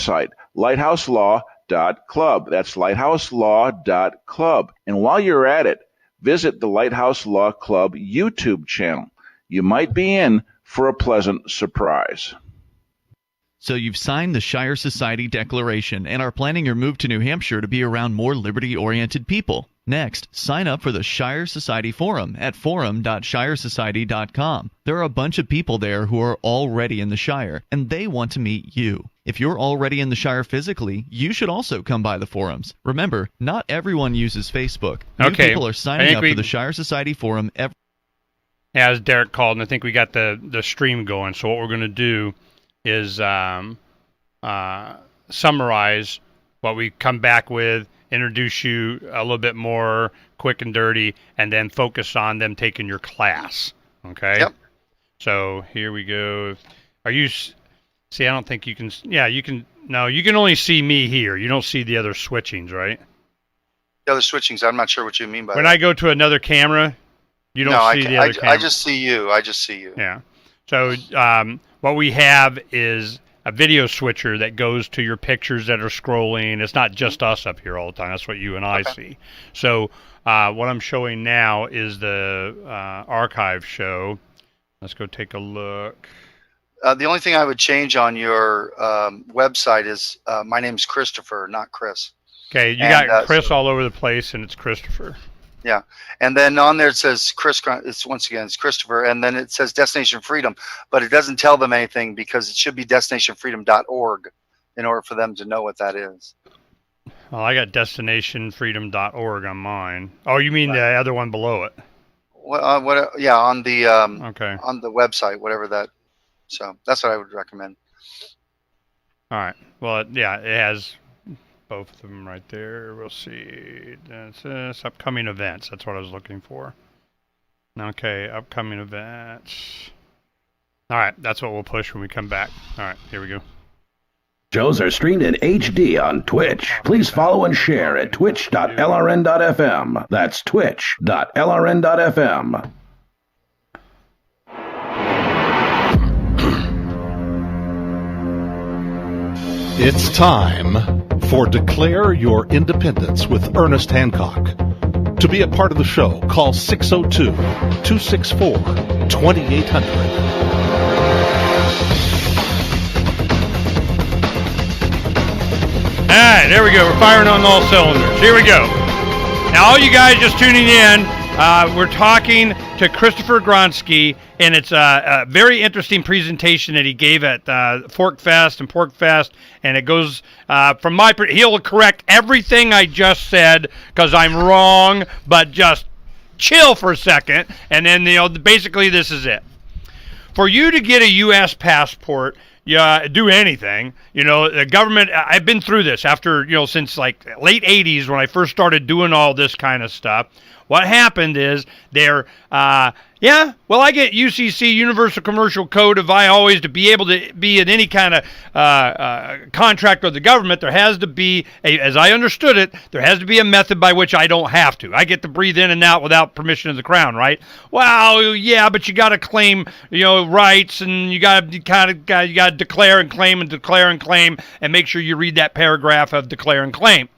website, lighthouselaw.club. That's lighthouselaw.club. And while you're at it, visit the Lighthouse Law Club YouTube channel. You might be in for a pleasant surprise. So you've signed the Shire Society Declaration and are planning your move to New Hampshire to be around more liberty-oriented people. Next, sign up for the Shire Society Forum at forum.shiresociety.com. There are a bunch of people there who are already in the Shire, and they want to meet you. If you're already in the Shire physically, you should also come by the forums. Remember, not everyone uses Facebook. New people are signing up for the Shire Society Forum every... As Derek called, and I think we got the stream going, so what we're going to do is summarize what we come back with, introduce you a little bit more quick and dirty, and then focus on them taking your class. Okay? Yep. So here we go. Are you... See, I don't think you can... Yeah, you can... No, you can only see me here. You don't see the other switchings, right? The other switchings, I'm not sure what you mean by that. When I go to another camera, you don't see the other camera. I just see you. Yeah. So what we have is a video switcher that goes to your pictures that are scrolling. It's not just us up here all the time. That's what you and I see. So what I'm showing now is the archive show. Let's go take a look. The only thing I would change on your website is my name's Christopher, not Chris. Okay, you got Chris all over the place, and it's Christopher. Yeah, and then on there it says it's Christopher, and then it says Destination Freedom, but it doesn't tell them anything because it should be destinationfreedom.org in order for them to know what that is. Well, I got destinationfreedom.org on mine. Oh, you mean the other one below it? Well, yeah, on the on the website, whatever that. So that's what I would recommend. All right. Well, yeah, it has both of them right there. We'll see. That's upcoming events. That's what I was looking for. Okay, upcoming events. All right, that's what we'll push when we come back. All right, here we go. Shows are streamed in HD on Twitch. Please follow and share at twitch.lrn.fm. That's twitch.lrn.fm. It's time for Declare Your Independence with Ernest Hancock. To be a part of the show, call 602-264-2800. All right, there we go. We're firing on all cylinders. Here we go. Now, all you guys just tuning in, we're talking to Christopher Gronsky, and it's a very interesting presentation that he gave at Fork Fest and Pork Fest, and it goes from my... He'll correct everything I just said because I'm wrong, but just chill for a second, and then, basically this is it. For you to get a U.S. passport... do anything, the government, I've been through this after, since like late 80s when I first started doing all this kind of stuff. What happened is I get UCC, Universal Commercial Code of always to be able to be in any kind of contract with the government. There has to be, as I understood it, there has to be a method by which I don't have to. I get to breathe in and out without permission of the Crown, right? Well, yeah, but you got to claim, rights, and you got to declare and claim and declare and claim, and make sure you read that paragraph of declare and claim.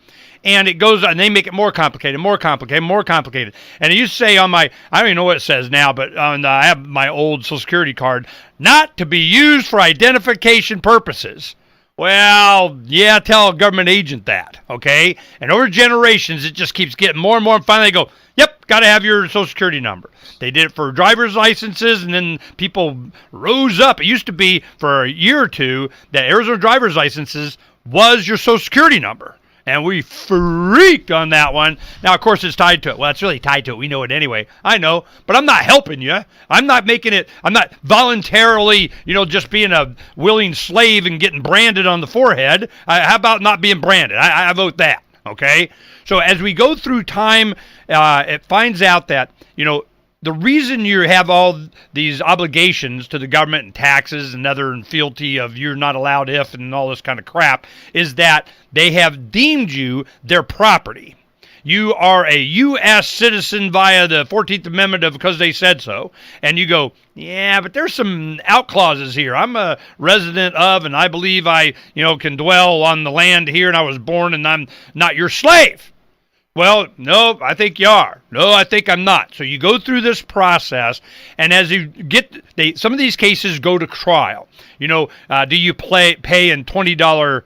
And it goes on, and they make it more complicated. And it used to say on my, I don't even know what it says now, but I have my old Social Security card, not to be used for identification purposes. Well, yeah, tell a government agent that, okay? And over generations, it just keeps getting more and more, and finally they go, yep, got to have your Social Security number. They did it for driver's licenses, and then people rose up. It used to be for a year or two that Arizona driver's licenses was your Social Security number. And we freaked on that one. Now, of course, it's tied to it. Well, it's really tied to it. We know it anyway. I know. But I'm not helping you. I'm not making it. I'm not voluntarily, just being a willing slave and getting branded on the forehead. How about not being branded? I vote that. Okay? So as we go through time, it finds out that, the reason you have all these obligations to the government and taxes and other fealty of you're not allowed if and all this kind of crap is that they have deemed you their property. you are a U.S. citizen via the 14th Amendment because they said so, and you go, yeah, but there's some out clauses here. I'm a resident of, and I believe I, can dwell on the land here, and I was born, and I'm not your slave. Well, no, I think you are. No, I think I'm not. So you go through this process, and as you some of these cases go to trial. Do you pay in $20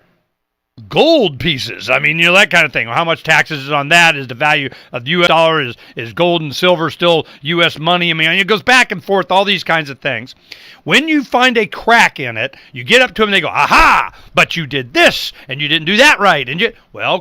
gold pieces? I mean, that kind of thing. How much taxes is on that? Is the value of the U.S. dollar? Is gold and silver still U.S. money? I mean, it goes back and forth, all these kinds of things. When you find a crack in it, you get up to them and they go, aha, but you did this, and you didn't do that right. And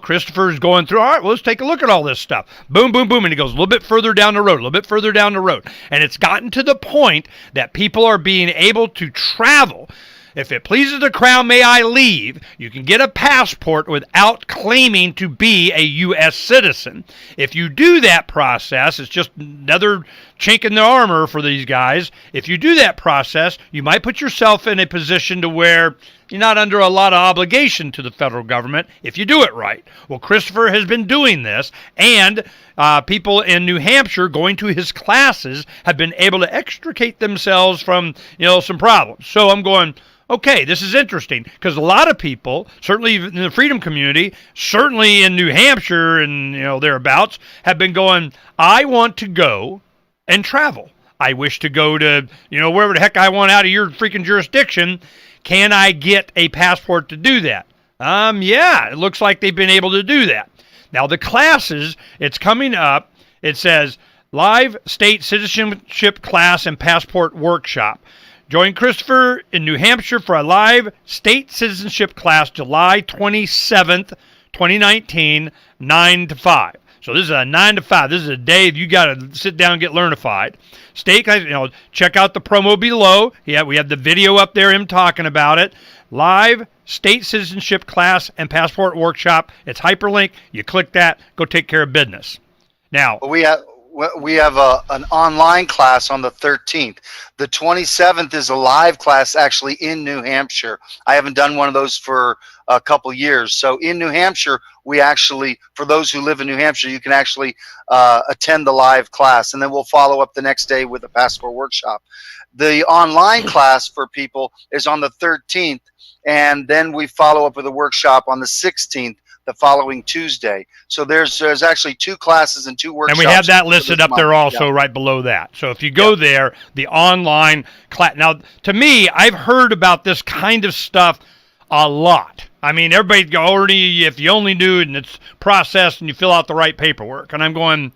Christopher's going through, all right, well, let's take a look at all this stuff. Boom, boom, boom, and he goes a little bit further down the road, a little bit further down the road. And it's gotten to the point that people are being able to travel. If it pleases the crown, may I leave? You can get a passport without claiming to be a U.S. citizen. If you do that process, it's just another chink in the armor for these guys. If you do that process, you might put yourself in a position to where you're not under a lot of obligation to the federal government if you do it right. Well, Christopher has been doing this, and people in New Hampshire going to his classes have been able to extricate themselves from, some problems. So I'm going, okay, this is interesting, because a lot of people, certainly in the freedom community, certainly in New Hampshire and thereabouts, have been going, I want to go and travel. I wish to go to, wherever the heck I want out of your freaking jurisdiction. Can I get a passport to do that? Yeah, it looks like they've been able to do that. Now, the classes, it's coming up. It says, Live State Citizenship Class and Passport Workshop. Join Christopher in New Hampshire for a live state citizenship class July 27th, 2019, 9 to 5. So this is a 9 to 5. This is a day you got to sit down and get learnified. State class, check out the promo below. Yeah, we have the video up there, him talking about it. Live state citizenship class and passport workshop. It's hyperlink. You click that, go take care of business. Now, we have an online class on the 13th. The 27th is a live class actually in New Hampshire. I haven't done one of those for a couple years. So in New Hampshire, we actually, for those who live in New Hampshire, you can actually attend the live class, and then we'll follow up the next day with a passport workshop. The online class for people is on the 13th, and then we follow up with a workshop on the 16th, the following Tuesday. So there's actually 2 classes and 2 workshops. And we have that listed up there also, right below that. So if you go there, the online class. Now, to me, I've heard about this kind of stuff a lot. I mean, everybody's already, if you only knew and it's processed and you fill out the right paperwork. And I'm going,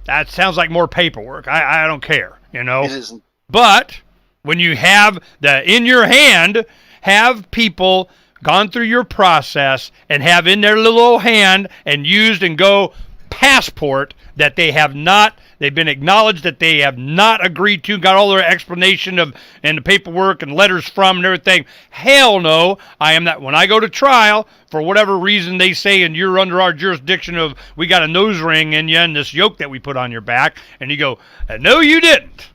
that sounds like more paperwork. I don't care, It isn't. But when you have in your hand, have people gone through your process and have in their little old hand and used and go passport that they have not, they've been acknowledged that they have not agreed to, got all their explanation of and the paperwork and letters from and everything. Hell no, I am not. When I go to trial, for whatever reason they say, and you're under our jurisdiction of, we got a nose ring in you and this yoke that we put on your back, and you go, no, you didn't,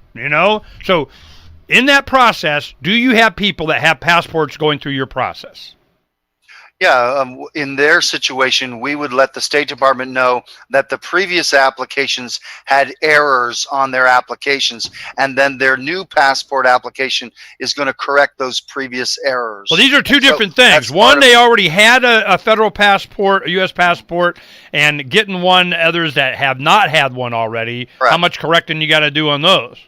So in that process, do you have people that have passports going through your process? Yeah, in their situation, we would let the State Department know that the previous applications had errors on their applications, and then their new passport application is going to correct those previous errors. Well, these are two different things. One, they already had a federal passport, a U.S. passport, and getting one, others that have not had one already. Correct. How much correcting you got to do on those?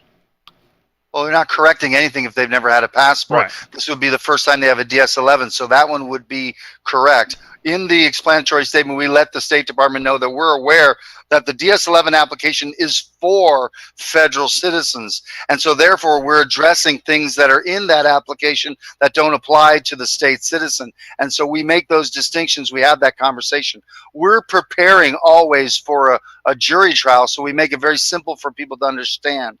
Well, they're not correcting anything if they've never had a passport. Right. This would be the first time they have a DS-11, so that one would be correct. In the explanatory statement, we let the State Department know that we're aware that the DS-11 application is for federal citizens, and so therefore we're addressing things that are in that application that don't apply to the state citizen. And so we make those distinctions. We have that conversation. We're preparing always for a jury trial, so we make it very simple for people to understand.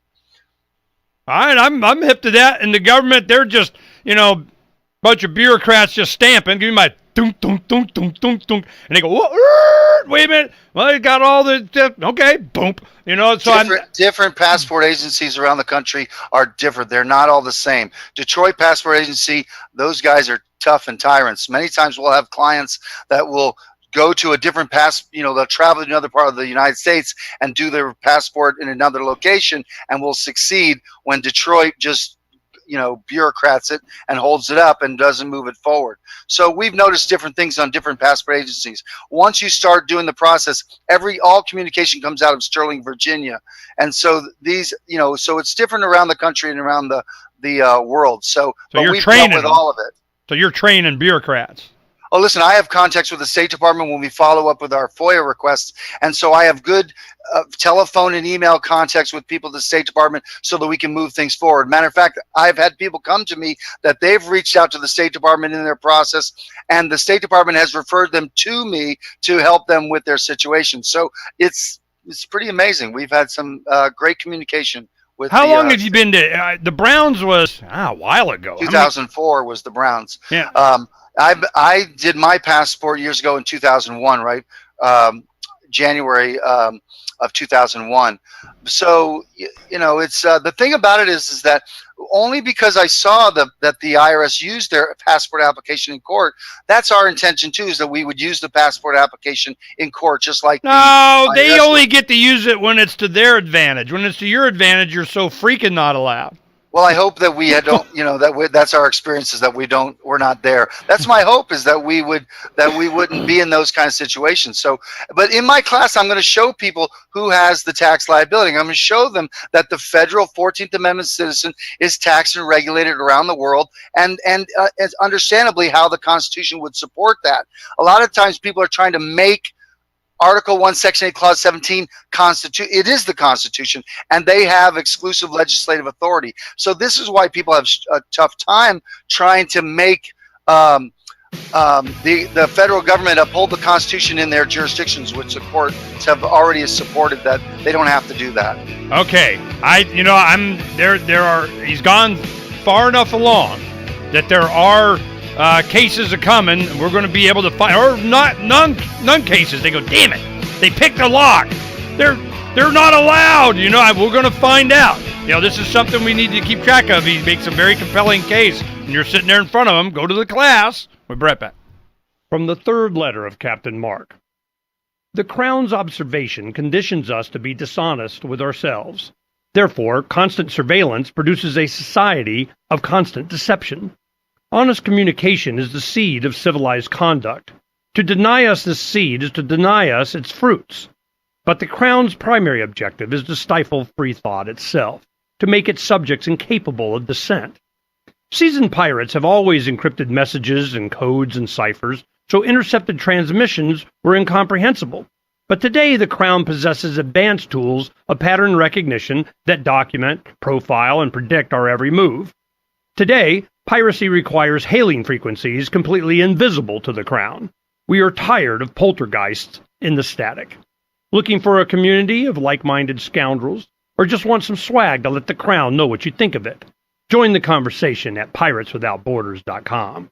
All right, I'm hip to that. And the government, they're just, bunch of bureaucrats just stamping. Give me my dunk, dunk, dunk, dunk, dunk, dunk. And they go, wait a minute. Well, they got all the, okay, boom. So different passport agencies around the country are different. They're not all the same. Detroit Passport Agency, those guys are tough and tyrants. Many times we'll have clients that will go to a different they'll travel to another part of the United States and do their passport in another location and will succeed when Detroit just bureaucrats it and holds it up and doesn't move it forward. So we've noticed different things on different passport agencies. Once you start doing the process, all communication comes out of Sterling, Virginia. And so so it's different around the country and around the world. So you're training with all of it. So you're training bureaucrats. Oh, listen, I have contacts with the State Department when we follow up with our FOIA requests. And so I have good telephone and email contacts with people at the State Department so that we can move things forward. Matter of fact, I've had people come to me that they've reached out to the State Department in their process, and the State Department has referred them to me to help them with their situation. So it's pretty amazing. We've had some great communication. How long have you been to the Browns? Was a while ago. 2004 was the Browns. Yeah. I did my passport years ago in 2001, right? January of 2001. So it's the thing about it is that only because I saw that the IRS used their passport application in court, that's our intention too, is that we would use the passport application in court, just like they only get to use it when it's to their advantage. When it's to your advantage, you're so freaking not allowed. Well, I hope that we don't, that's our experience, is that we're not there. That's my hope, is that we wouldn't be in those kind of situations. So, but in my class, I'm going to show people who has the tax liability. I'm going to show them that the federal 14th Amendment citizen is taxed and regulated around the world, and it's understandably how the Constitution would support that. A lot of times people are trying to make Article 1, Section 8, Clause 17, it is the Constitution, and they have exclusive legislative authority. So this is why people have a tough time trying to make the federal government uphold the Constitution in their jurisdictions, which the courts have already supported that they don't have to do that. Okay, he's gone far enough along that there are cases are coming. We're going to be able to find, or none cases. They go, damn it, they picked a lock. They're not allowed. We're going to find out. This is something we need to keep track of. He makes a very compelling case, and you're sitting there in front of him. Go to the class. We'll be right back. From the third letter of Captain Mark. The Crown's observation conditions us to be dishonest with ourselves. Therefore, constant surveillance produces a society of constant deception. Honest communication is the seed of civilized conduct. To deny us this seed is to deny us its fruits. But the Crown's primary objective is to stifle free thought itself, to make its subjects incapable of dissent. Seasoned pirates have always encrypted messages and codes and ciphers, so intercepted transmissions were incomprehensible. But today the Crown possesses advanced tools of pattern recognition that document, profile, and predict our every move. Today, piracy requires hailing frequencies completely invisible to the Crown. We are tired of poltergeists in the static. Looking for a community of like-minded scoundrels, or just want some swag to let the Crown know what you think of it? Join the conversation at pirateswithoutborders.com.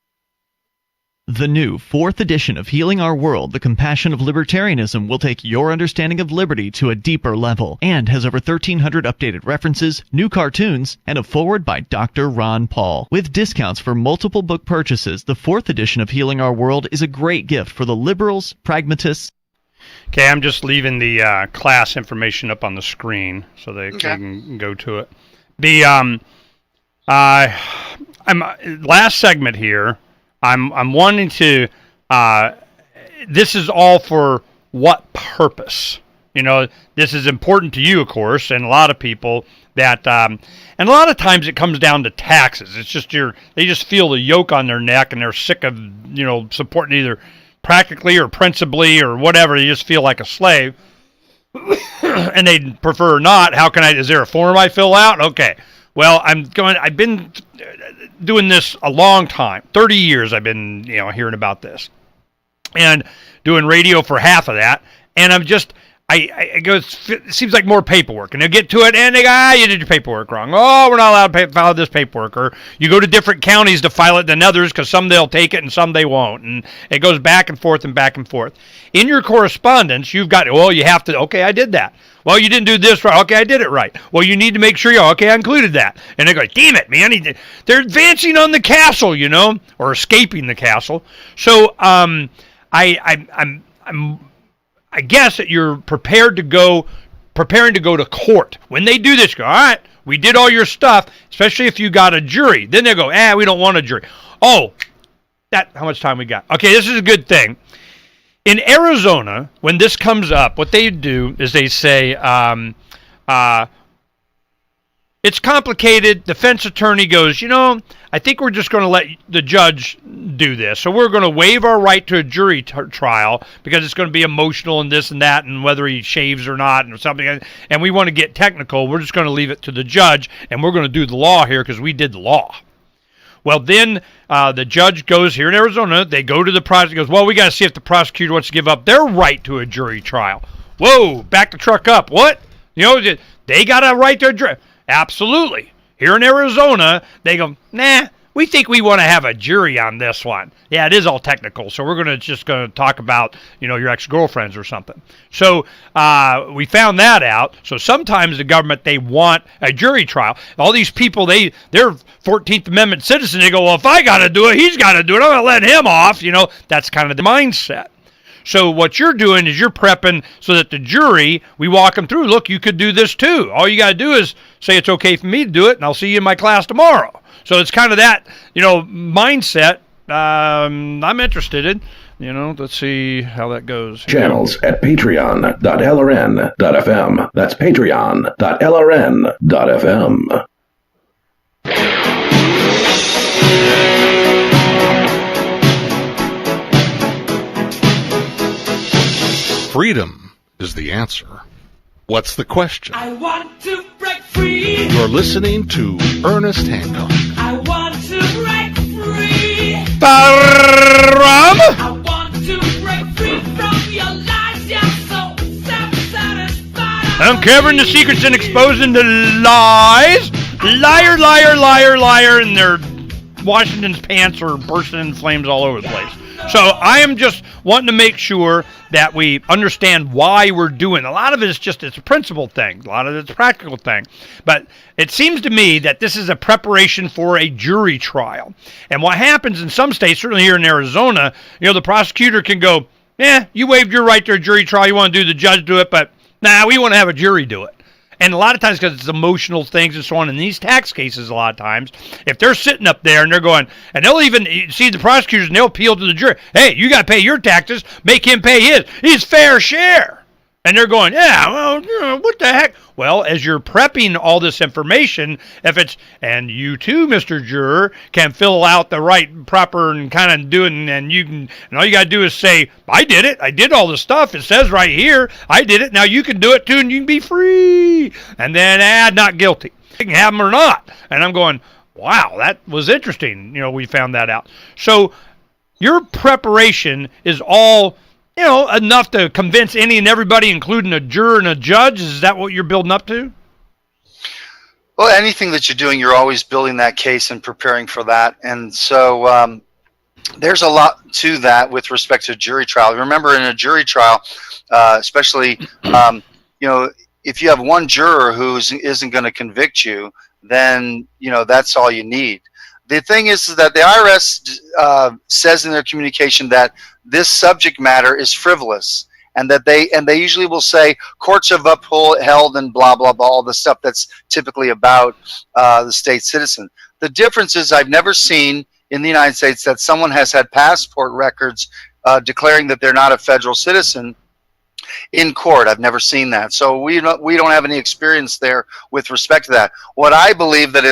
The new 4th edition of Healing Our World, The Compassion of Libertarianism, will take your understanding of liberty to a deeper level and has over 1,300 updated references, new cartoons, and a foreword by Dr. Ron Paul. With discounts for multiple book purchases, the 4th edition of Healing Our World is a great gift for the liberals, pragmatists. Okay, I'm just leaving the class information up on the screen so they can go to it. The last segment here. I'm wanting to. This is all for what purpose? This is important to you, of course, and a lot of people that. And a lot of times it comes down to taxes. It's just they just feel the yoke on their neck, and they're sick of supporting either practically or principally or whatever. They just feel like a slave, and they prefer not. How can I? Is there a form I fill out? Okay. Well, I've been doing this a long time. 30 years I've been, hearing about this. And doing radio for half of that. And I'm just, I go, it seems like more paperwork. And they'll get to it, and they go, you did your paperwork wrong. Oh, we're not allowed to file this paperwork. Or you go to different counties to file it than others because some they'll take it and some they won't. And it goes back and forth and back and forth. In your correspondence, you've got, you have to, okay, I did that. Well, you didn't do this right. Okay, I did it right. Well, you need to make sure I included that. And they go, damn it, man. They're advancing on the castle, or escaping the castle. So I'm I guess that you're preparing to go to court. When they do this, go, all right, we did all your stuff, especially if you got a jury. Then they go, we don't want a jury. Oh, how much time we got? Okay, this is a good thing. In Arizona, when this comes up, what they do is they say, it's complicated. Defense attorney goes, I think we're just going to let the judge do this. So we're going to waive our right to a jury trial because it's going to be emotional and this and that and whether he shaves or not and something. And we want to get technical. We're just going to leave it to the judge, and we're going to do the law here because we did the law. Well, then the judge goes here in Arizona. They go to the prosecutor. Goes, well, we got to see if the prosecutor wants to give up their right to a jury trial. Whoa, back the truck up. What? They got a right to a jury. Absolutely. Here in Arizona, they go, we think we want to have a jury on this one. Yeah, it is all technical, so we're just going to talk about, your ex-girlfriends or something. So we found that out. So sometimes the government, they want a jury trial. All these people, they're 14th Amendment citizens. They go, well, if I got to do it, he's got to do it. I'm going to let him off. That's kind of the mindset. So what you're doing is you're prepping so that the jury, we walk them through, look, you could do this too. All you got to do is say it's okay for me to do it, and I'll see you in my class tomorrow. So it's kind of that, mindset I'm interested in. Let's see how that goes. Channels at patreon.lrn.fm. That's patreon.lrn.fm. Freedom is the answer. What's the question? I want to break free. You're listening to Ernest Hancock. I want to break free. I want to break free from your lies. You're so self-satisfied. Uncovering the secrets and exposing the lies. Liar, liar, liar, liar, and their Washington's pants are bursting in flames all over the place. So I am just wanting to make sure that we understand why we're doing. A lot of it is just it's a principle thing. A lot of it's a practical thing. But it seems to me that this is a preparation for a jury trial. And what happens in some states, certainly here in Arizona, the prosecutor can go, you waived your right to a jury trial. You want to do the judge do it, but we want to have a jury do it. And a lot of times, because it's emotional things and so on, in these tax cases, a lot of times, if they're sitting up there and they're going, and they'll even see the prosecutors and they'll appeal to the jury, hey, you got to pay your taxes, make him pay his fair share. And they're going, what the heck? Well, as you're prepping all this information, and you too, Mr. Juror, can fill out the right, proper, and kind of do it, and all you got to do is say, I did it. I did all the stuff. It says right here, I did it. Now you can do it too, and you can be free. And then, not guilty. You can have them or not. And I'm going, wow, that was interesting. We found that out. So your preparation is all enough to convince any and everybody, including a juror and a judge? Is that what you're building up to? Well, anything that you're doing, you're always building that case and preparing for that. And so there's a lot to that with respect to jury trial. Remember, in a jury trial, especially, if you have one juror who isn't going to convict you, then, that's all you need. The thing is that the IRS says in their communication that this subject matter is frivolous, and that they usually will say courts have upheld and blah blah blah, all the stuff that's typically about the state citizen. The difference is I've never seen in the United States that someone has had passport records declaring that they're not a federal citizen in court. I've never seen that. So we don't have any experience there with respect to that. What I believe that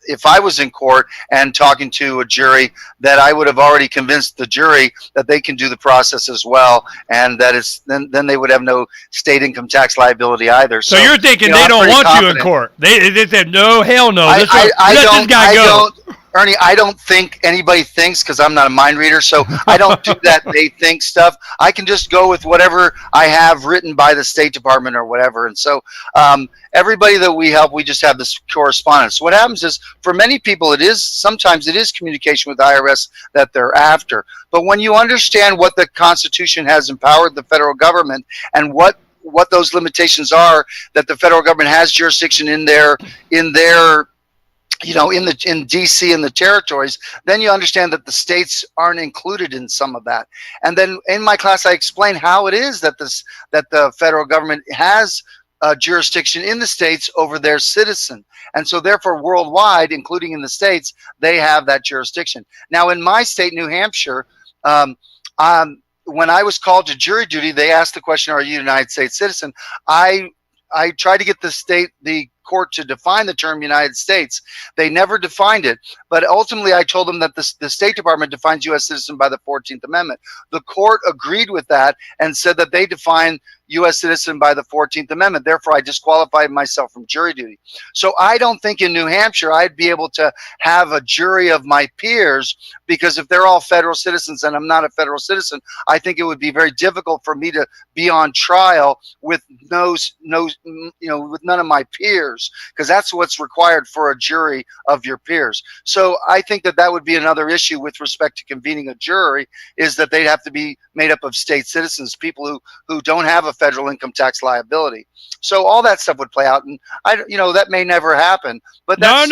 if I was in court and talking to a jury, that I would have already convinced the jury that they can do the process as well, and that it's then they would have no state income tax liability either. So you're thinking they don't want you in court. They said no, hell no. Let this guy go. Ernie, I don't think anybody thinks, because I'm not a mind reader, so I don't do that they think stuff. I can just go with whatever I have written by the State Department or whatever. And so everybody that we help, we just have this correspondence. What happens is, for many people, sometimes it is communication with the IRS that they're after. But when you understand what the Constitution has empowered the federal government and what those limitations are, that the federal government has jurisdiction in their in DC and the territories, then you understand that the states aren't included in some of that. And then in my class, I explain how it is that the federal government has jurisdiction in the states over their citizen. And so therefore worldwide, including in the states, they have that jurisdiction. Now in my state, New Hampshire, when I was called to jury duty, they asked the question, are you a United States citizen? I tried to get the court to define the term United States. They never defined it, but ultimately I told them that the State Department defines U.S. citizen by the 14th Amendment. The court agreed with that and said that they define U.S. citizen by the 14th Amendment. Therefore, I disqualified myself from jury duty. So I don't think in New Hampshire I'd be able to have a jury of my peers, because if they're all federal citizens and I'm not a federal citizen, I think it would be very difficult for me to be on trial with with none of my peers, because that's what's required for a jury of your peers. So I think that would be another issue with respect to convening a jury, is that they'd have to be made up of state citizens, people who don't have a federal income tax liability. So all that stuff would play out, and that may never happen. But no.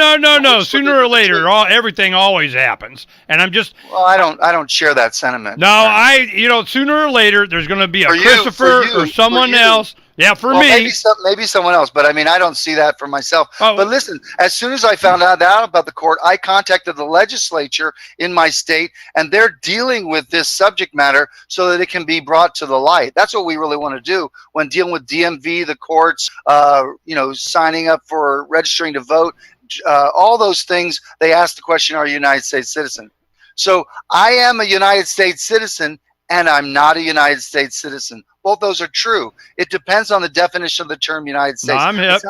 Sooner or later, everything always happens, and I'm just. Well, I don't share that sentiment. No, sooner or later there's going to be a Christopher or someone else. Yeah, for me. Maybe someone else, but I mean, I don't see that for myself. But listen, as soon as I found out about the court, I contacted the legislature in my state, and they're dealing with this subject matter so that it can be brought to the light. That's what we really want to do when dealing with DMV, the courts, signing up for registering to vote, all those things. They ask the question, are you a United States citizen? So I am a United States citizen, and I'm not a United States citizen. Both those are true. It depends on the definition of the term United States. No, I'm hip.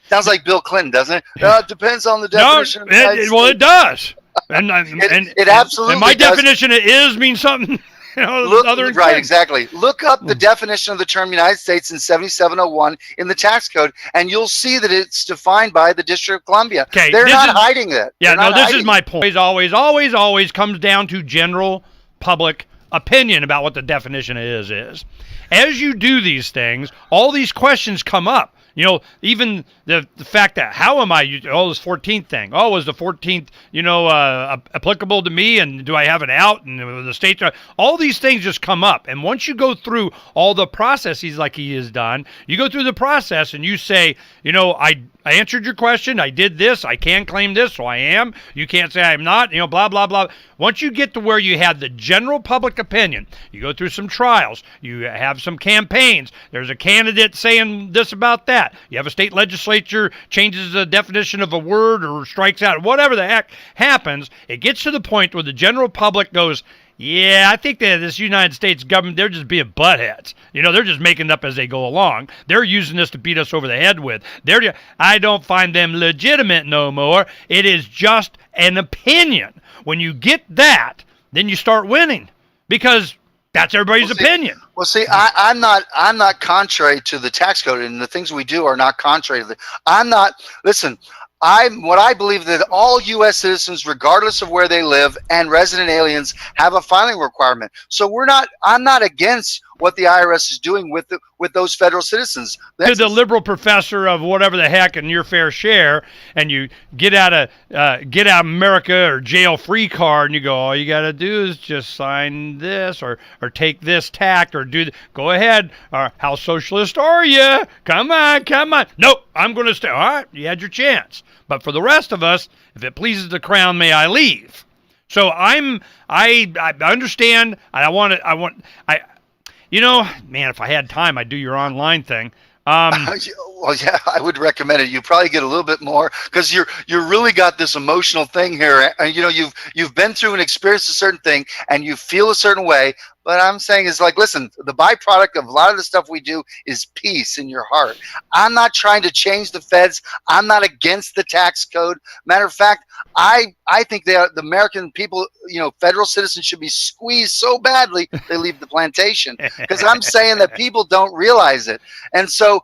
Sounds like Bill Clinton, doesn't it? It depends on the definition of the United States. Well, it does. And it absolutely and my does. definition of is means something. Right, exactly. Look up the definition of the term United States in 7701 in the tax code, and you'll see that it's defined by the District of Columbia. Okay, they're not hiding that. Yeah, this is my point. Always comes down to general public opinion about what the definition is. As you do these things, all these questions come up. Even the fact that how am I? This 14th thing. Oh, was the 14th applicable to me? And do I have an out? And the state. All these things just come up. And once you go through all the processes like he has done, you go through the process and you say, I answered your question. I did this. I can claim this, so I am. You can't say I'm not. Blah blah blah. Once you get to where you have the general public opinion, you go through some trials. You have some campaigns. There's a candidate saying this about that. You have a state legislature changes the definition of a word or strikes out, whatever the heck happens. It gets to the point where the general public goes, yeah, I think that this United States government, they're just being buttheads. They're just making it up as they go along. They're using this to beat us over the head with. I don't find them legitimate no more. It is just an opinion. When you get that, then you start winning, because that's everybody's opinion. Well, see, I'm not contrary to the tax code, and the things we do are not contrary to what I believe that all U.S. citizens, regardless of where they live, and resident aliens have a filing requirement. So I'm not against what the IRS is doing with those federal citizens. To the liberal professor of whatever the heck and your fair share, and you get out of America or jail free card, and you go, all you got to do is just sign this or take this tact or go ahead. Or how socialist are you? Come on. Nope, I'm going to stay. All right, you had your chance. But for the rest of us, if it pleases the crown, may I leave. So I understand. Man, if I had time, I'd do your online thing. Well, yeah, I would recommend it. You probably get a little bit more, because you're really got this emotional thing here. And you've been through and experienced a certain thing, and you feel a certain way. But I'm saying is listen, the byproduct of a lot of the stuff we do is peace in your heart. I'm not trying to change the feds. I'm not against the tax code. Matter of fact, I think the American people, federal citizens should be squeezed so badly they leave the plantation, because I'm saying that people don't realize it. And so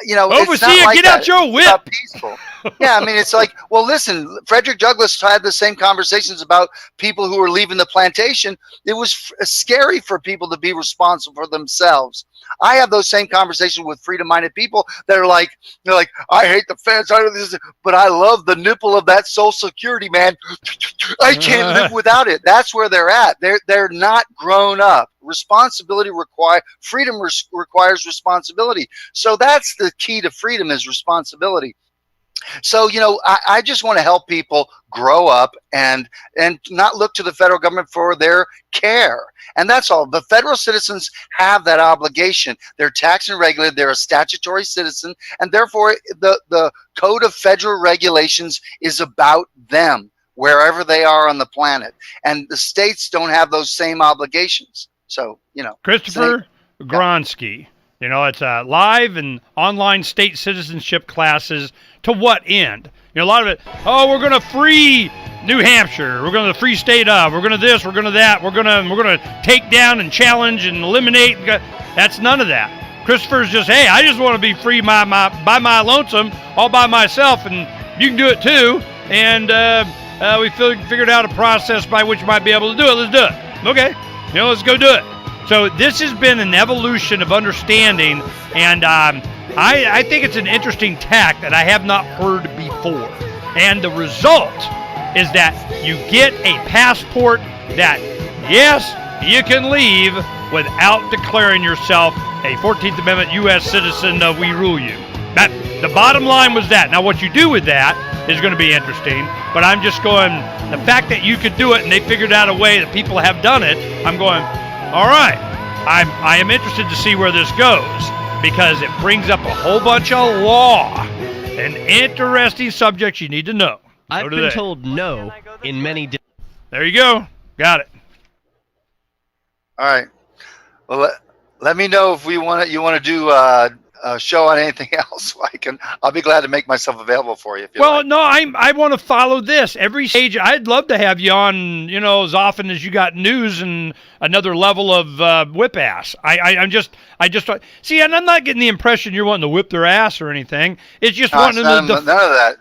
it's not Overseer, like get that. out your It's whip. about peaceful. Yeah, I mean, it's like, well, listen, Frederick Douglass had the same conversations about people who were leaving the plantation. It was scary for people to be responsible for themselves. I have those same conversations with freedom-minded people that are like, they're like, I hate the feds, I do this, but I love the nipple of that Social Security, man. I can't live without it. That's where they're at. They're not grown up. Responsibility requires responsibility. So that's the key to freedom, is responsibility. So, I just want to help people grow up and not look to the federal government for their care. And that's all. The federal citizens have that obligation. They're taxed and regulated. They're a statutory citizen. And therefore, the Code of Federal Regulations is about them, wherever they are on the planet. And the states don't have those same obligations. So, Christopher Gronsky. It's live and online state citizenship classes. To what end? A lot of it, we're going to free New Hampshire. We're going to free state of. We're going to this. We're going to that. We're going to take down and challenge and eliminate. That's none of that. Christopher's just, hey, I just want to be free by my lonesome, all by myself, and you can do it too. And we figured out a process by which we might be able to do it. Let's do it. Okay. Let's go do it. So this has been an evolution of understanding, and I think it's an interesting tack that I have not heard before. And the result is that you get a passport that, yes, you can leave without declaring yourself a 14th Amendment U.S. citizen of we rule you. The bottom line was that. Now what you do with that is going to be interesting, but I'm just going, the fact that you could do it and they figured out a way that people have done it, I'm going, all right, I am interested to see where this goes, because it brings up a whole bunch of law and interesting subjects you need to know. I've been told no in many There you go. Got it. All right. Well, let me know if you want to do a show on anything else. I'll be glad to make myself available for you. If you like. No, I want to follow this every stage. I'd love to have you on, as often as you got news and another level of whip ass. I just see, and I'm not getting the impression you're wanting to whip their ass or anything. It's just wanting none of that.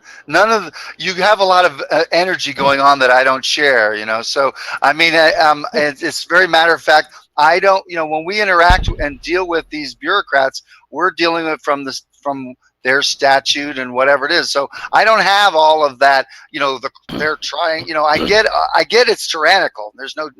You have a lot of energy going on that I don't share. So I mean, it's very matter of fact. I don't, when we interact and deal with these bureaucrats, we're dealing with from their statute and whatever it is. So I don't have all of that. They're trying. I get it's tyrannical. There's no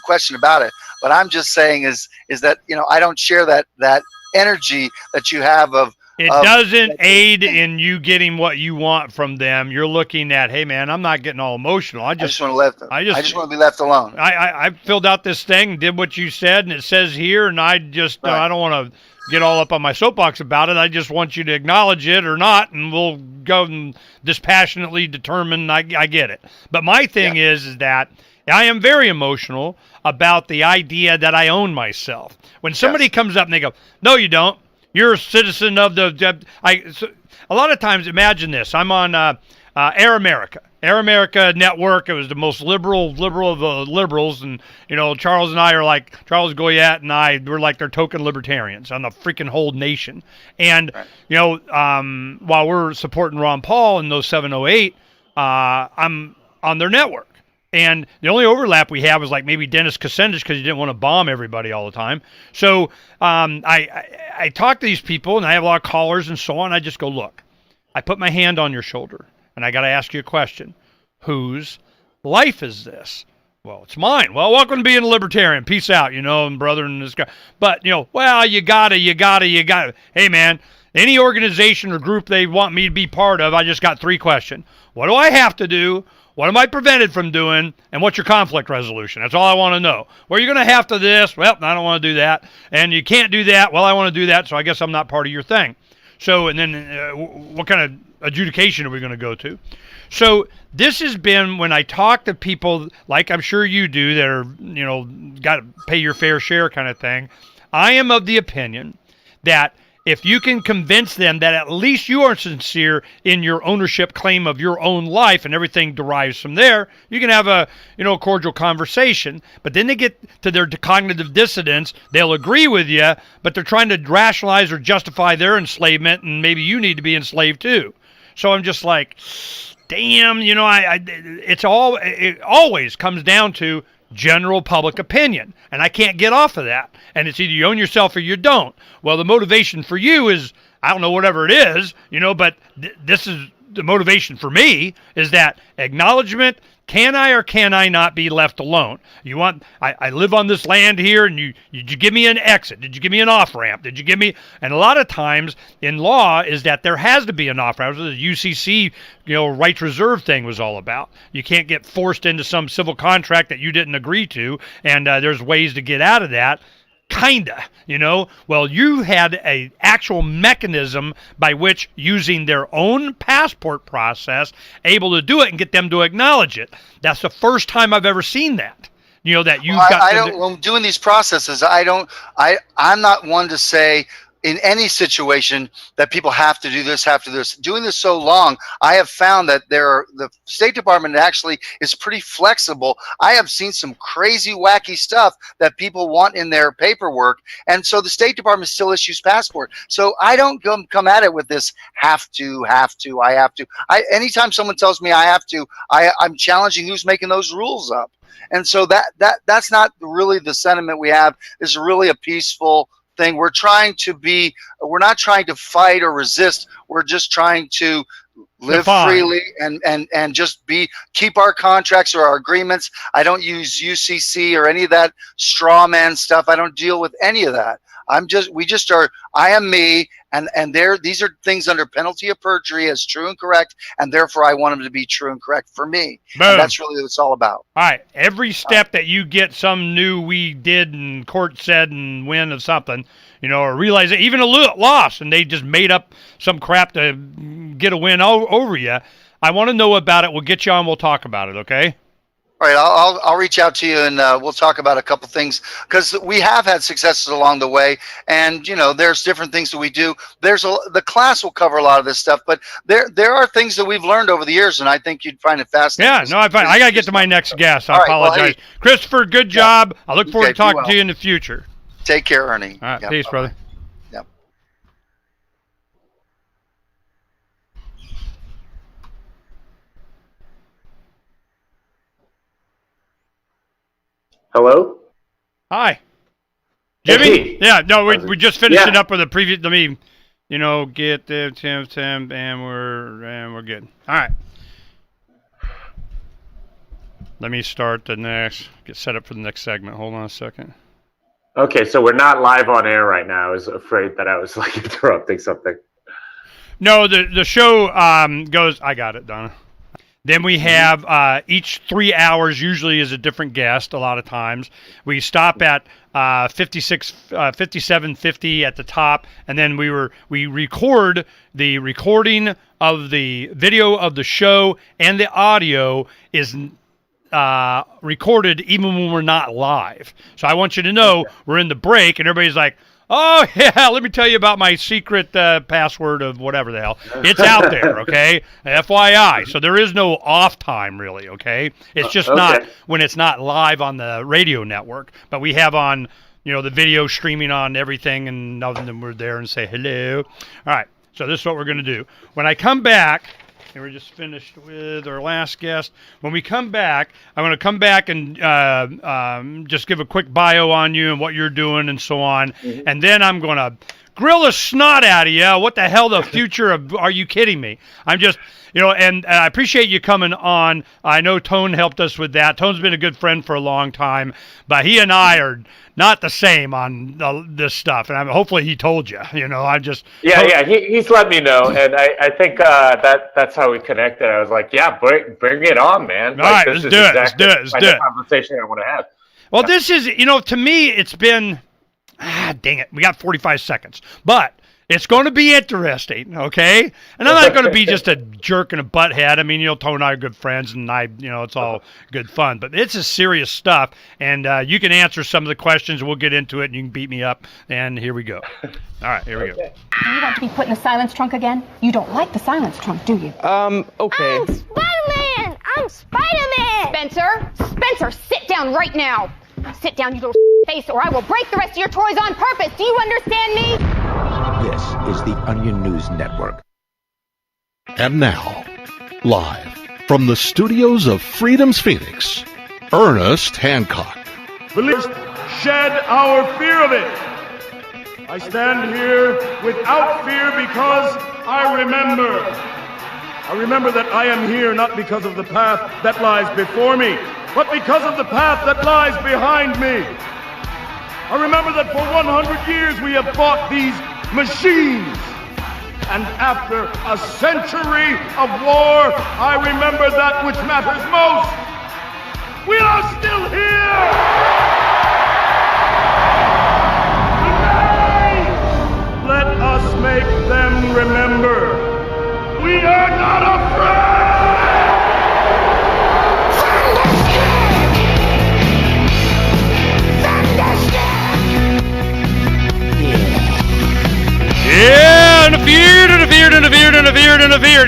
question about it. But I'm just saying is that I don't share that energy that you have of. It doesn't aid in you getting what you want from them. You're looking at, hey man, I'm not getting all emotional. I just want to be left alone. I filled out this thing, did what you said, and it says here, and I just I don't want to get all up on my soapbox about it. I just want you to acknowledge it or not, and we'll go and dispassionately determine. I get it. But my thing is that I am very emotional about the idea that I own myself. When somebody comes up and they go, no, you don't. You're a citizen of a lot of times, imagine this. I'm on Air America Network. It was the most liberal of the liberals. And, Charles and I are like, Charles Goyette and I, we're like their token libertarians on the freaking whole nation. And, while we're supporting Ron Paul in those 708, I'm on their network. And the only overlap we have is like maybe Dennis Kucinich, because he didn't want to bomb everybody all the time. So I talk to these people, and I have a lot of callers and so on. I just go, look, I put my hand on your shoulder, and I got to ask you a question. Whose life is this? Well, it's mine. Well, welcome to being a libertarian. Peace out, and brother and this guy. But, well, you gotta. Hey, man, any organization or group they want me to be part of, I just got 3 questions. What do I have to do? What am I prevented from doing? And what's your conflict resolution? That's all I want to know. Well, you're going to have to this. Well, I don't want to do that. And you can't do that. Well, I want to do that, so I guess I'm not part of your thing. So, and then what kind of adjudication are we going to go to? So this has been, when I talk to people, like I'm sure you do, that are, got to pay your fair share kind of thing, I am of the opinion that if you can convince them that at least you are sincere in your ownership claim of your own life and everything derives from there, you can have a cordial conversation. But then they get to their cognitive dissonance. They'll agree with you, but they're trying to rationalize or justify their enslavement, and maybe you need to be enslaved too. So I'm just like, damn, it always comes down to general public opinion, and I can't get off of that. And it's either you own yourself or you don't. Well, the motivation for you is, I don't know, whatever it is, but this is the motivation for me, is that acknowledgement. Can I or can I not be left alone? I live on this land here, and did you give me an exit? Did you give me an off-ramp? Did you give me, and a lot of times in law is that there has to be an off-ramp. The UCC, rights reserve thing was all about. You can't get forced into some civil contract that you didn't agree to, and there's ways to get out of that. Kinda, Well, you had a actual mechanism by which, using their own passport process, able to do it and get them to acknowledge it. That's the first time I've ever seen that. That you've got. When I'm doing these processes, I'm not one to say in any situation that people have to do this, Doing this so long, I have found that the State Department actually is pretty flexible. I have seen some crazy, wacky stuff that people want in their paperwork, and so the State Department still issues passport. So I don't come at it with this I have to. Anytime someone tells me I have to, I'm challenging who's making those rules up. And so that's not really the sentiment we have. It's really a peaceful thing. We're not trying to fight or resist. We're just trying to live freely and just keep our contracts or our agreements. I don't use UCC or any of that straw man stuff. I don't deal with any of that. I am me, and these are things under penalty of perjury as true and correct, and therefore I want them to be true and correct for me. And that's really what it's all about. All right. Every step that you get some new we did and court said and win of something, or realize that even a loss and they just made up some crap to get a win over you, I want to know about it. We'll get you on. We'll talk about it, okay? All right, I'll reach out to you, and we'll talk about a couple things, because we have had successes along the way, and there's different things that we do. The class will cover a lot of this stuff, but there are things that we've learned over the years, and I think you'd find it fascinating. Yeah, no, I got to get to my next guest. I apologize. Well, hey, Christopher, good job. I look forward to talking to you in the future. Take care, Ernie. All right, peace, brother. Yep. Hello? Hi. Jimmy? Hey. Yeah, no, we just finished it up with the previous. Let me, get the Tim, and we're good. All right. Let me start get set up for the next segment. Hold on a second. Okay, so we're not live on air right now. I was afraid that I was interrupting something. No, the show goes. I got it, Donna. Then we have each 3 hours usually is a different guest. A lot of times we stop at 5750 at the top, and then we record the recording of the video of the show, and the audio is recorded even when we're not live. So I want you to know we're in the break, and everybody's like, oh, yeah, let me tell you about my secret password of whatever the hell. It's out there, okay? FYI. So there is no off time, really, okay? It's just not when it's not live on the radio network. But we have on, the video streaming on everything, and then we're there and say hello. All right, so this is what we're going to do. When I come back, and we're just finished with our last guest. When we come back, I'm going to come back and just give a quick bio on you and what you're doing and so on. Mm-hmm. And then I'm going to grill the snot out of you. What the hell, the future of, are you kidding me? I'm just, and I appreciate you coming on. I know Tone helped us with that. Tone's been a good friend for a long time, but he and I are not the same on this stuff. And hopefully he told you, I'm just. Yeah, he's let me know. And I think that's how we connected. I was like, yeah, bring it on, man. All right, let's do it. Let's do it. The conversation I want to have. Well, this is, to me, it's been, dang it, we got 45 seconds. But It's going to be interesting, okay? And I'm not going to be just a jerk and a butthead. I mean, Tone and I are good friends, and it's all good fun. But it's a serious stuff, and you can answer some of the questions. We'll get into it, and you can beat me up. And here we go. All right, here we go. Do you want to be put in the silence trunk again? You don't like the silence trunk, do you? Okay. I'm Spider-Man! I'm Spider-Man! Spencer, sit down right now. Sit down, you little face, or I will break the rest of your toys on purpose. Do you understand me? This is the Onion News Network. And now, live from the studios of Freedom's Phoenix, Ernest Hancock. Believers shed our fear of it. I stand here without fear because I remember that I am here not because of the path that lies before me, but because of the path that lies behind me. I remember that for 100 years we have fought these machines. And after a century of war, I remember that which matters most. We are still here! Today, let us make them remember. We are not afraid! Yeah, interfered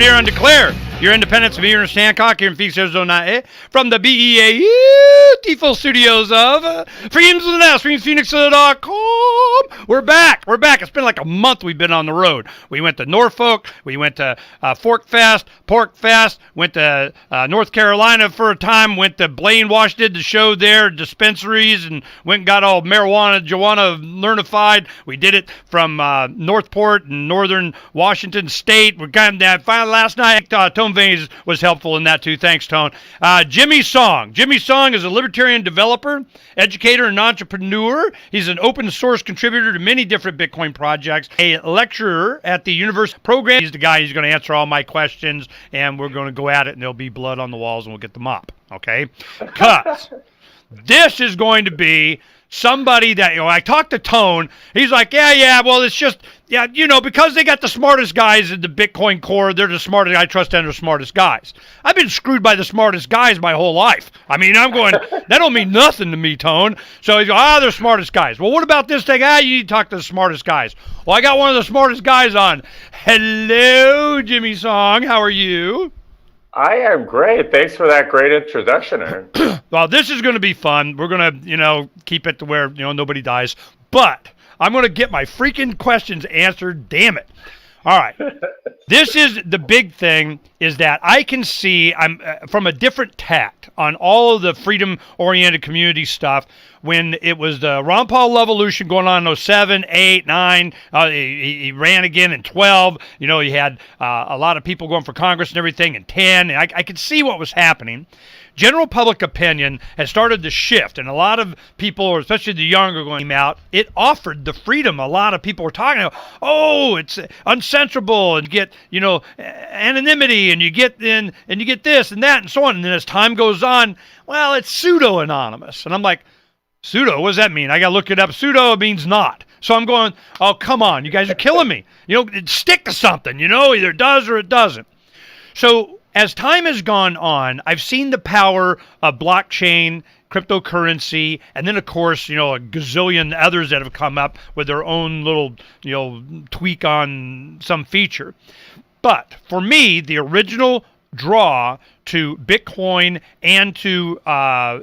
here on Declare Your Independence. Me, Ernest Hancock, here in Phoenix, Arizona, from the beautiful studios of Freedom's Phoenix.com. We're back. It's been like a month we've been on the road. We went to Norfolk. We went to Pork Fest, went to North Carolina for a time, went to Blaine, Washington, did the show there, dispensaries, and went and got all marijuana, learnified. We did it from Northport and northern Washington State. We're kind of finally last night. Tone Veins was helpful in that too. Thanks, Tone. Jimmy Song. Jimmy Song is a libertarian developer, educator, and entrepreneur. He's an open source contributor to many different Bitcoin projects, a lecturer at the university program. He's the guy who's going to answer all my questions, and we're going to go at it, and there'll be blood on the walls, and we'll get the mop, okay? Because this is going to be somebody that, I talked to Tone. He's like, yeah, well, it's just, because they got the smartest guys in the Bitcoin core, they're the smartest. I trust they're the smartest guys. I've been screwed by the smartest guys my whole life. I mean, I'm going, that don't mean nothing to me, Tone. So he's going, they're smartest guys. Well, what about this thing? You need to talk to the smartest guys. Well, I got one of the smartest guys on. Hello, Jimmy Song. How are you? I am great. Thanks for that great introduction, Aaron. Well, this is going to be fun. We're going to, keep it to where, nobody dies. But I'm going to get my freaking questions answered. Damn it. All right. This is the big thing, is that I can see I'm from a different tact on all of the freedom-oriented community stuff. When it was the Ron Paul revolution going on in 07, 8, 9, he ran again in 12. He had a lot of people going for Congress and everything in 10. And I could see what was happening. General public opinion has started to shift, and a lot of people, or especially the younger, going out. It offered the freedom. A lot of people were talking about, it's uncensorable, and you get anonymity, and you get this and that and so on. And then as time goes on, well, it's pseudo anonymous, and I'm like, pseudo? What does that mean? I got to look it up. Pseudo means not. So I'm going, oh, come on. You guys are killing me. Stick to something, either it does or it doesn't. So as time has gone on, I've seen the power of blockchain, cryptocurrency, and then, of course, a gazillion others that have come up with their own little, tweak on some feature. But for me, the original draw to Bitcoin and to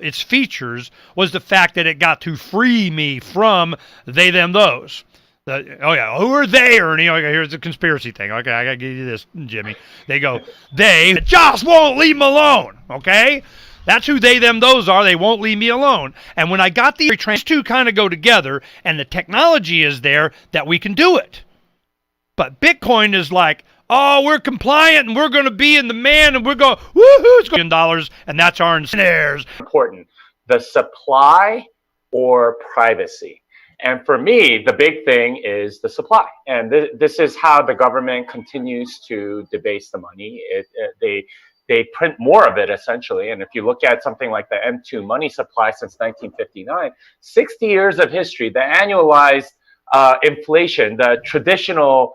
its features was the fact that it got to free me from they, them, those. Who are they, Ernie? Here's the conspiracy thing. Okay, I gotta give you this, Jimmy. They go, they just won't leave them alone. Okay, that's who they, them, those are. They won't leave me alone. And when I got the two kind of go together, and the technology is there that we can do it. But Bitcoin is like, we're compliant and we're going to be in the man and we're going, woohoo, it's $1 billion, and that's our ensnares. Important, the supply or privacy. And for me, the big thing is the supply. And this is how the government continues to debase the money. They print more of it, essentially. And if you look at something like the M2 money supply since 1959, 60 years of history, the annualized inflation, the traditional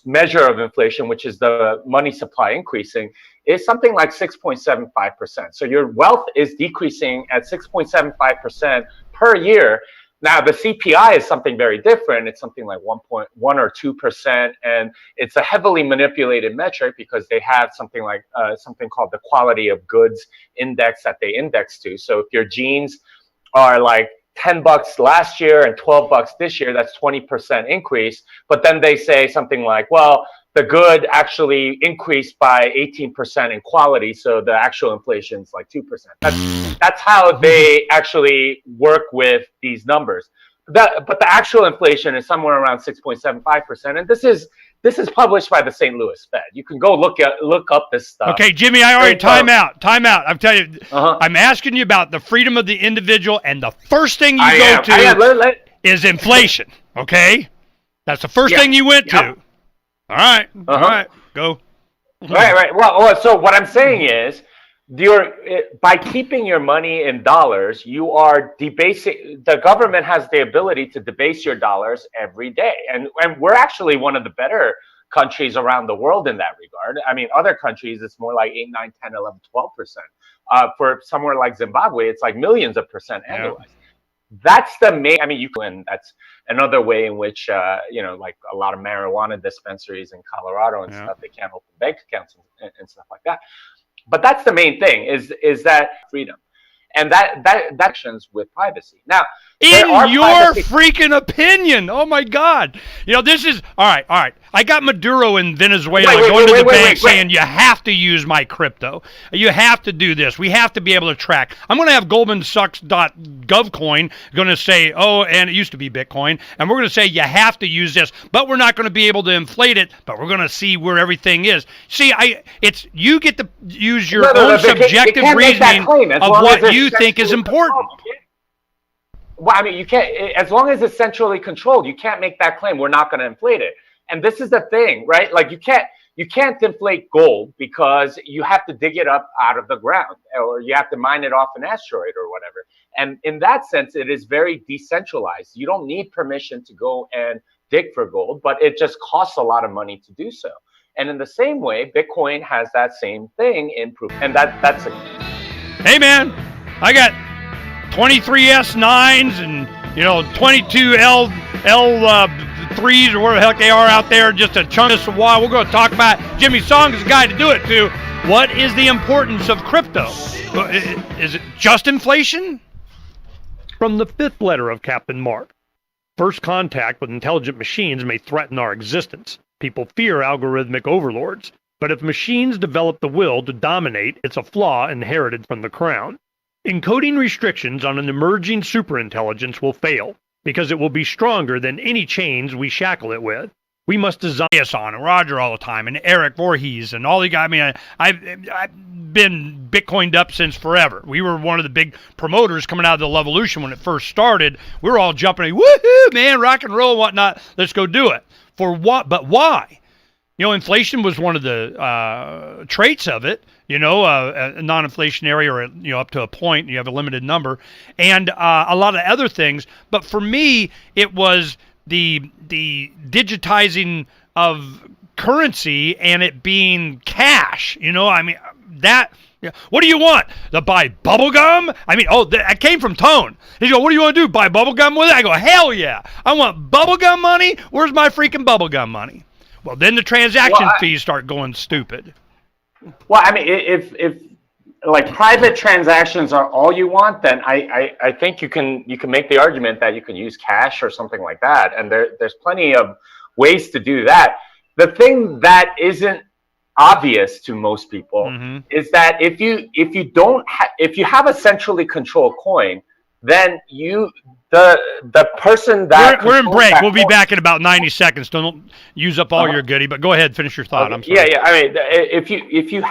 measure of inflation, which is the money supply increasing, is something like 6.75%. So your wealth is decreasing at 6.75% per year. Now, the CPI is something very different. It's something like 1.1 or 2%, and it's a heavily manipulated metric because they have something like something called the quality of goods index that they index to. So if your jeans are like $10 last year and $12 this year, that's 20% increase. But then they say something like, well, the good actually increased by 18% in quality, so the actual inflation is like 2%. That's how they actually work with these numbers. But the actual inflation is somewhere around 6.75%, and this is published by the St. Louis Fed. You can go look up this stuff. Okay, Jimmy, I already time out. I'm telling you, I'm asking you about the freedom of the individual, and the first thing you go to is inflation. Okay, that's the first thing you went to. All right, all right, go. Right. Well, so what I'm saying is, by keeping your money in dollars, you are debasing. The government has the ability to debase your dollars every day, and we're actually one of the better countries around the world in that regard. I mean, other countries, it's more like 8, 9, 10, 11, 12%. For somewhere like Zimbabwe, it's like millions of percent annualized. That's the main. I mean, and that's another way in which like a lot of marijuana dispensaries in Colorado and stuff, they can't open bank accounts and stuff like that. But that's the main thing is that freedom, and that actions with privacy. Now, in your freaking opinion, oh my God, this is all right. I got Maduro in Venezuela going to the bank saying you have to use my crypto, you have to do this, we have to be able to track. I'm going to have GoldmanSachs.GovCoin going to say, oh, and it used to be Bitcoin, and we're going to say you have to use this, but we're not going to be able to inflate it, but we're going to see where everything is. See, you get to use your own subjective reasoning of what you think is important. Well, I mean, you can't, as long as it's centrally controlled, you can't make that claim. We're not going to inflate it. And this is the thing, right? Like you can't inflate gold because you have to dig it up out of the ground, or you have to mine it off an asteroid or whatever. And in that sense, it is very decentralized. You don't need permission to go and dig for gold, but it just costs a lot of money to do so. And in the same way, Bitcoin has that same thing in proof. And that's it. Hey man, I got 23 S9s and 22 L3s or whatever the heck they are out there, just a chunk of while. We're going to talk about Jimmy Song is the guy to do it to. What is the importance of crypto? Is it just inflation? From the fifth letter of Captain Mark. First contact with intelligent machines may threaten our existence. People fear algorithmic overlords. But if machines develop the will to dominate, it's a flaw inherited from the crown. Encoding restrictions on an emerging superintelligence will fail, because it will be stronger than any chains we shackle it with. We must design us on and Roger all the time, and Eric Voorhees, and all the guys. I mean, I've been Bitcoined up since forever. We were one of the big promoters coming out of the Levolution when it first started. We were all jumping, woohoo, man, rock and roll and whatnot. Let's go do it. For what? But why? Inflation was one of the traits of it. Non-inflationary or up to a point, you have a limited number, and a lot of other things. But for me, it was the digitizing of currency and it being cash. I mean that. What do you want? To buy bubble gum? I mean, that came from Tone. He goes, what do you want to do? Buy bubble gum with it? I go, hell yeah! I want bubble gum money. Where's my freaking bubble gum money? Well, then the transaction fees start going stupid. Well, I mean, if like private transactions are all you want, then I think you can make the argument that you can use cash or something like that, and there's plenty of ways to do that. The thing that isn't obvious to most people is that if you have a centrally controlled coin, then the person that we're in break. We'll be back in about 90 seconds. Don't use up all your goodie, but go ahead, finish your thought. I'm sorry. Yeah. I mean, if you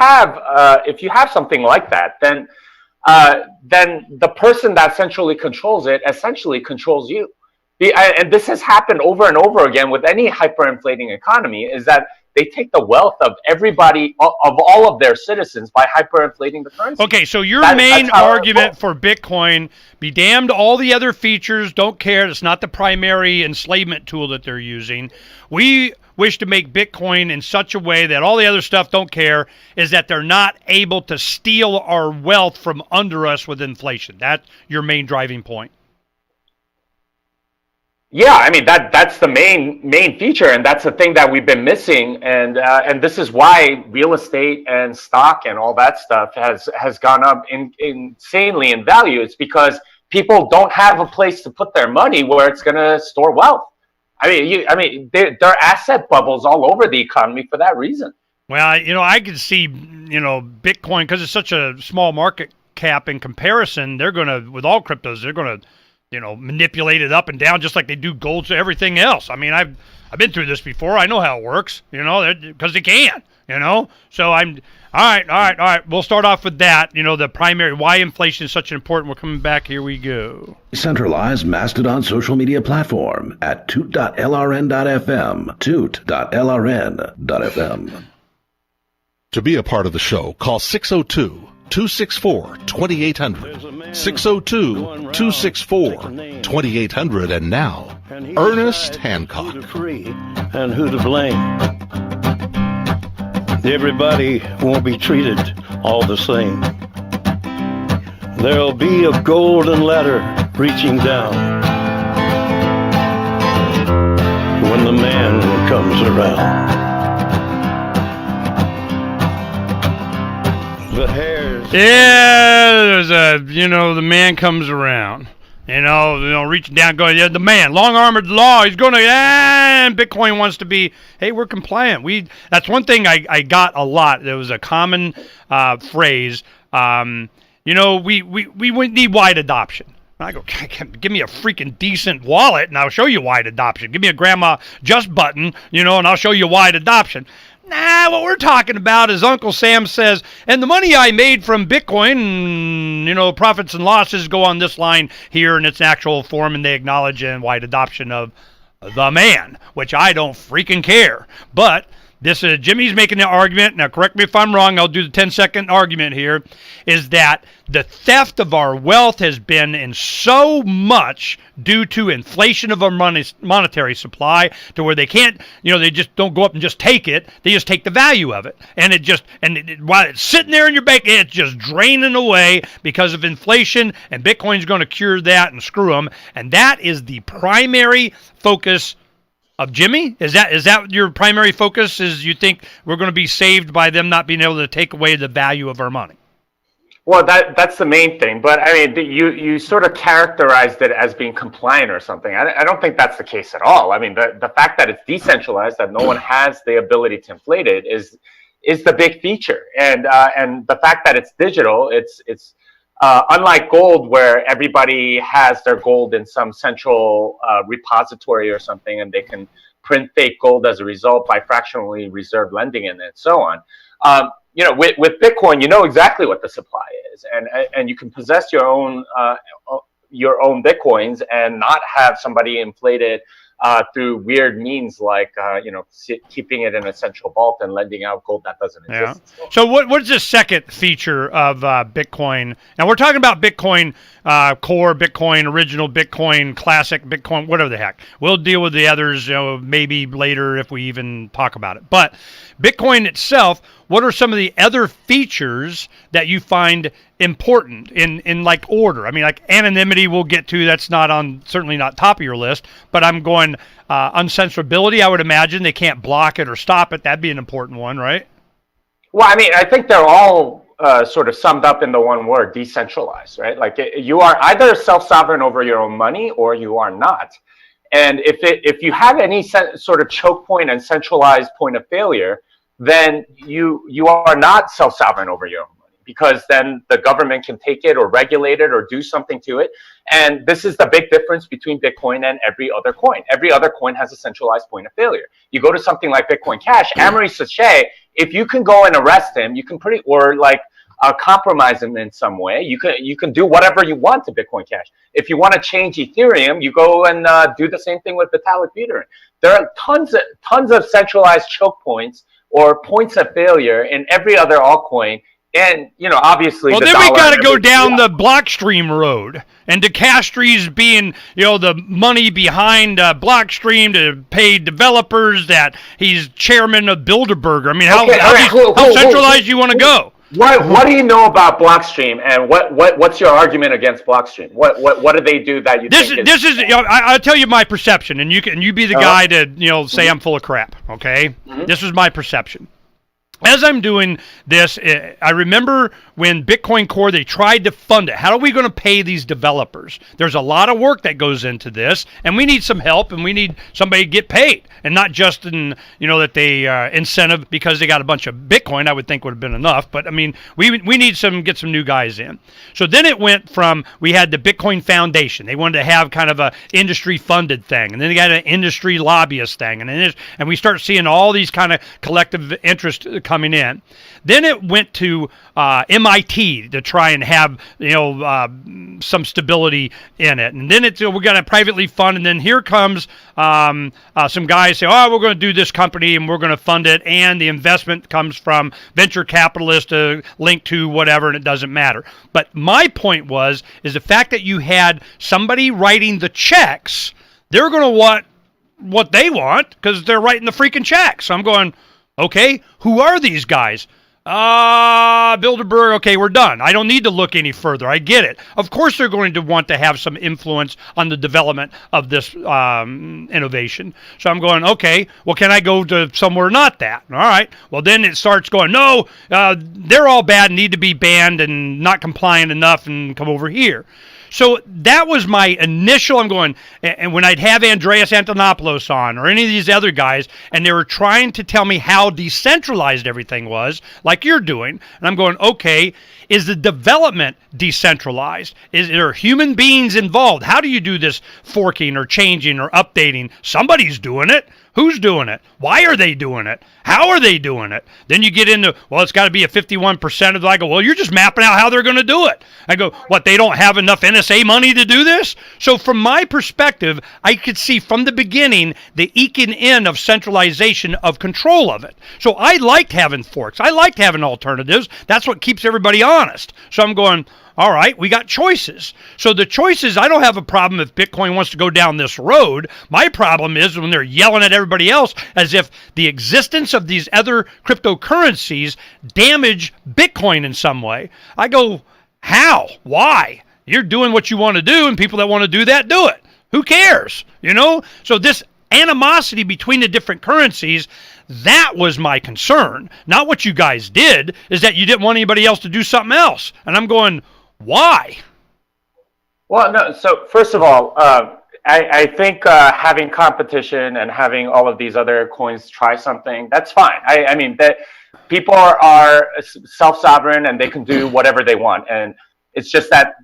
have something like that, then the person that centrally controls it essentially controls you. And this has happened over and over again with any hyperinflating economy. Is that They take the wealth of everybody, of all of their citizens, by hyperinflating the currency. Okay, so your main argument for Bitcoin, be damned all the other features, don't care. It's not the primary enslavement tool that they're using. We wish to make Bitcoin in such a way that all the other stuff don't care, is that they're not able to steal our wealth from under us with inflation. That's your main driving point. Yeah, I mean that's the main feature, and that's the thing that we've been missing, and this is why real estate and stock and all that stuff has gone up insanely in value. It's because people don't have a place to put their money where it's going to store wealth. There are asset bubbles all over the economy for that reason. Well, I could see, Bitcoin, because it's such a small market cap in comparison, they're going to, with all cryptos, they're going to, manipulate it up and down just like they do gold to everything else. I mean, I've been through this before. I know how it works, because they can, So all right. We'll start off with that, the primary, why inflation is such an important. We're coming back. Here we go. Centralized Mastodon social media platform at toot.lrn.fm, toot.lrn.fm. To be a part of the show, call 602-264-2800. 602-264-2800. And now, Ernest Hancock. And who to blame? Everybody won't be treated all the same. There'll be a golden ladder reaching down when the man comes around. Yeah, there's the man comes around. Reaching down, going, the man, long-armed law, he's going to, and Bitcoin wants to be, hey, we're compliant. That's one thing I got a lot. There was a common phrase, we need wide adoption. I go, give me a freaking decent wallet, and I'll show you wide adoption. Give me a Grandma Just button, and I'll show you wide adoption. Nah, what we're talking about is Uncle Sam says, and the money I made from Bitcoin, profits and losses go on this line here in its actual form, and they acknowledge and wide adoption of the man, which I don't freaking care. But this is Jimmy's making the argument. Now, correct me if I'm wrong. I'll do the 10-second argument here. Is that the theft of our wealth has been in so much due to inflation of our monetary supply to where they can't, they just don't go up and just take it. They just take the value of it. And while it's sitting there in your bank, it's just draining away because of inflation. And Bitcoin's going to cure that and screw them. And that is the primary focus of Jimmy? Is that your primary focus? Is you think we're going to be saved by them not being able to take away the value of our money? Well, that's the main thing. But I mean, you sort of characterized it as being compliant or something. I don't think that's the case at all. I mean, the fact that it's decentralized, that no one has the ability to inflate it, is the big feature. And the fact that it's digital, it's unlike gold, where everybody has their gold in some central repository or something, and they can print fake gold as a result by fractionally reserved lending and so on. With Bitcoin, you know exactly what the supply is, and you can possess your own Bitcoins and not have somebody inflate it through weird means like keeping it in a central vault and lending out gold that doesn't exist. Yeah. So what is the second feature of Bitcoin? Now we're talking about Bitcoin Core, Bitcoin Original, Bitcoin Classic, Bitcoin whatever the heck. We'll deal with the others maybe later if we even talk about it. But Bitcoin itself, what are some of the other features that you find important in like order? I mean, like anonymity we'll get to. That's certainly not top of your list. But I'm going uncensorability. I would imagine they can't block it or stop it. That'd be an important one, right? Well, I mean, I think they're all sort of summed up in the one word: decentralized, right? Like you are either self-sovereign over your own money or you are not. And if you have any sort of choke point and centralized point of failure, then you are not self-sovereign over your own money, because then the government can take it or regulate it or do something to it. And this is the big difference between Bitcoin and every other coin. Every other coin has a centralized point of failure. You go to something like Bitcoin Cash, Amory Sachet, if you can go and arrest him, you can or like compromise them in some way, you can do whatever you want to Bitcoin Cash. If you want to change Ethereum, you go and do the same thing with Vitalik Buterin. There are tons of centralized choke points or points of failure in every other altcoin. And, obviously... Well, then we got to go down the Blockstream road. And DeCastries being, the money behind Blockstream to pay developers, that he's chairman of Bilderberger. I mean, how centralized do you want to go? What do you know about Blockstream, and what's your argument against Blockstream? What do they do that you think this is I'll tell you my perception, and you be the guy to say I'm full of crap, okay? Mm-hmm. This is my perception. As I'm doing this, I remember when Bitcoin Core, they tried to fund it. How are we going to pay these developers? There's a lot of work that goes into this, and we need some help, and we need somebody to get paid, and not just in, that they incentive because they got a bunch of Bitcoin. I would think would have been enough, but I mean, we need get some new guys in. So then it went from, we had the Bitcoin Foundation. They wanted to have kind of a industry funded thing, and then they got an industry lobbyist thing, and we start seeing all these kind of collective interest coming in. Then it went to MIT to try and have some stability in it, and then we're going to privately fund, and then here comes some guys say, oh, we're going to do this company and we're going to fund it, and the investment comes from venture capitalists linked to whatever, and it doesn't matter. But my point is the fact that you had somebody writing the checks, they're going to want what they want because they're writing the freaking checks. So I'm going, okay, who are these guys? Bilderberg, okay, we're done. I don't need to look any further. I get it. Of course they're going to want to have some influence on the development of this innovation. So I'm going, okay, well, can I go to somewhere not that? All right. Well, then it starts going, no, they're all bad, need to be banned and not compliant enough, and come over here. So that was my initial, I'm going, and when I'd have Andreas Antonopoulos on or any of these other guys, and they were trying to tell me how decentralized everything was, like you're doing, and I'm going, okay, is the development decentralized? Is there human beings involved? How do you do this forking or changing or updating? Somebody's doing it. Who's doing it? Why are they doing it? How are they doing it? Then you get into, well, it's got to be a 51% of the, I go, well, you're just mapping out how they're going to do it. I go, what, they don't have enough NSA money to do this? So from my perspective, I could see from the beginning the eking in of centralization of control of it. So I liked having forks. I liked having alternatives. That's what keeps everybody honest. So I'm going, all right, we got choices. So the choices, I don't have a problem if Bitcoin wants to go down this road. My problem is when they're yelling at everybody else as if the existence of these other cryptocurrencies damage Bitcoin in some way. I go, how? Why? You're doing what you want to do, and people that want to do that, do it. Who cares? So this animosity between the different currencies, that was my concern. Not what you guys did, is that you didn't want anybody else to do something else. And I'm going, why? Well, no. So first of all, I think having competition and having all of these other coins try something, that's fine. I mean, that people are self-sovereign and they can do whatever they want. And it's just that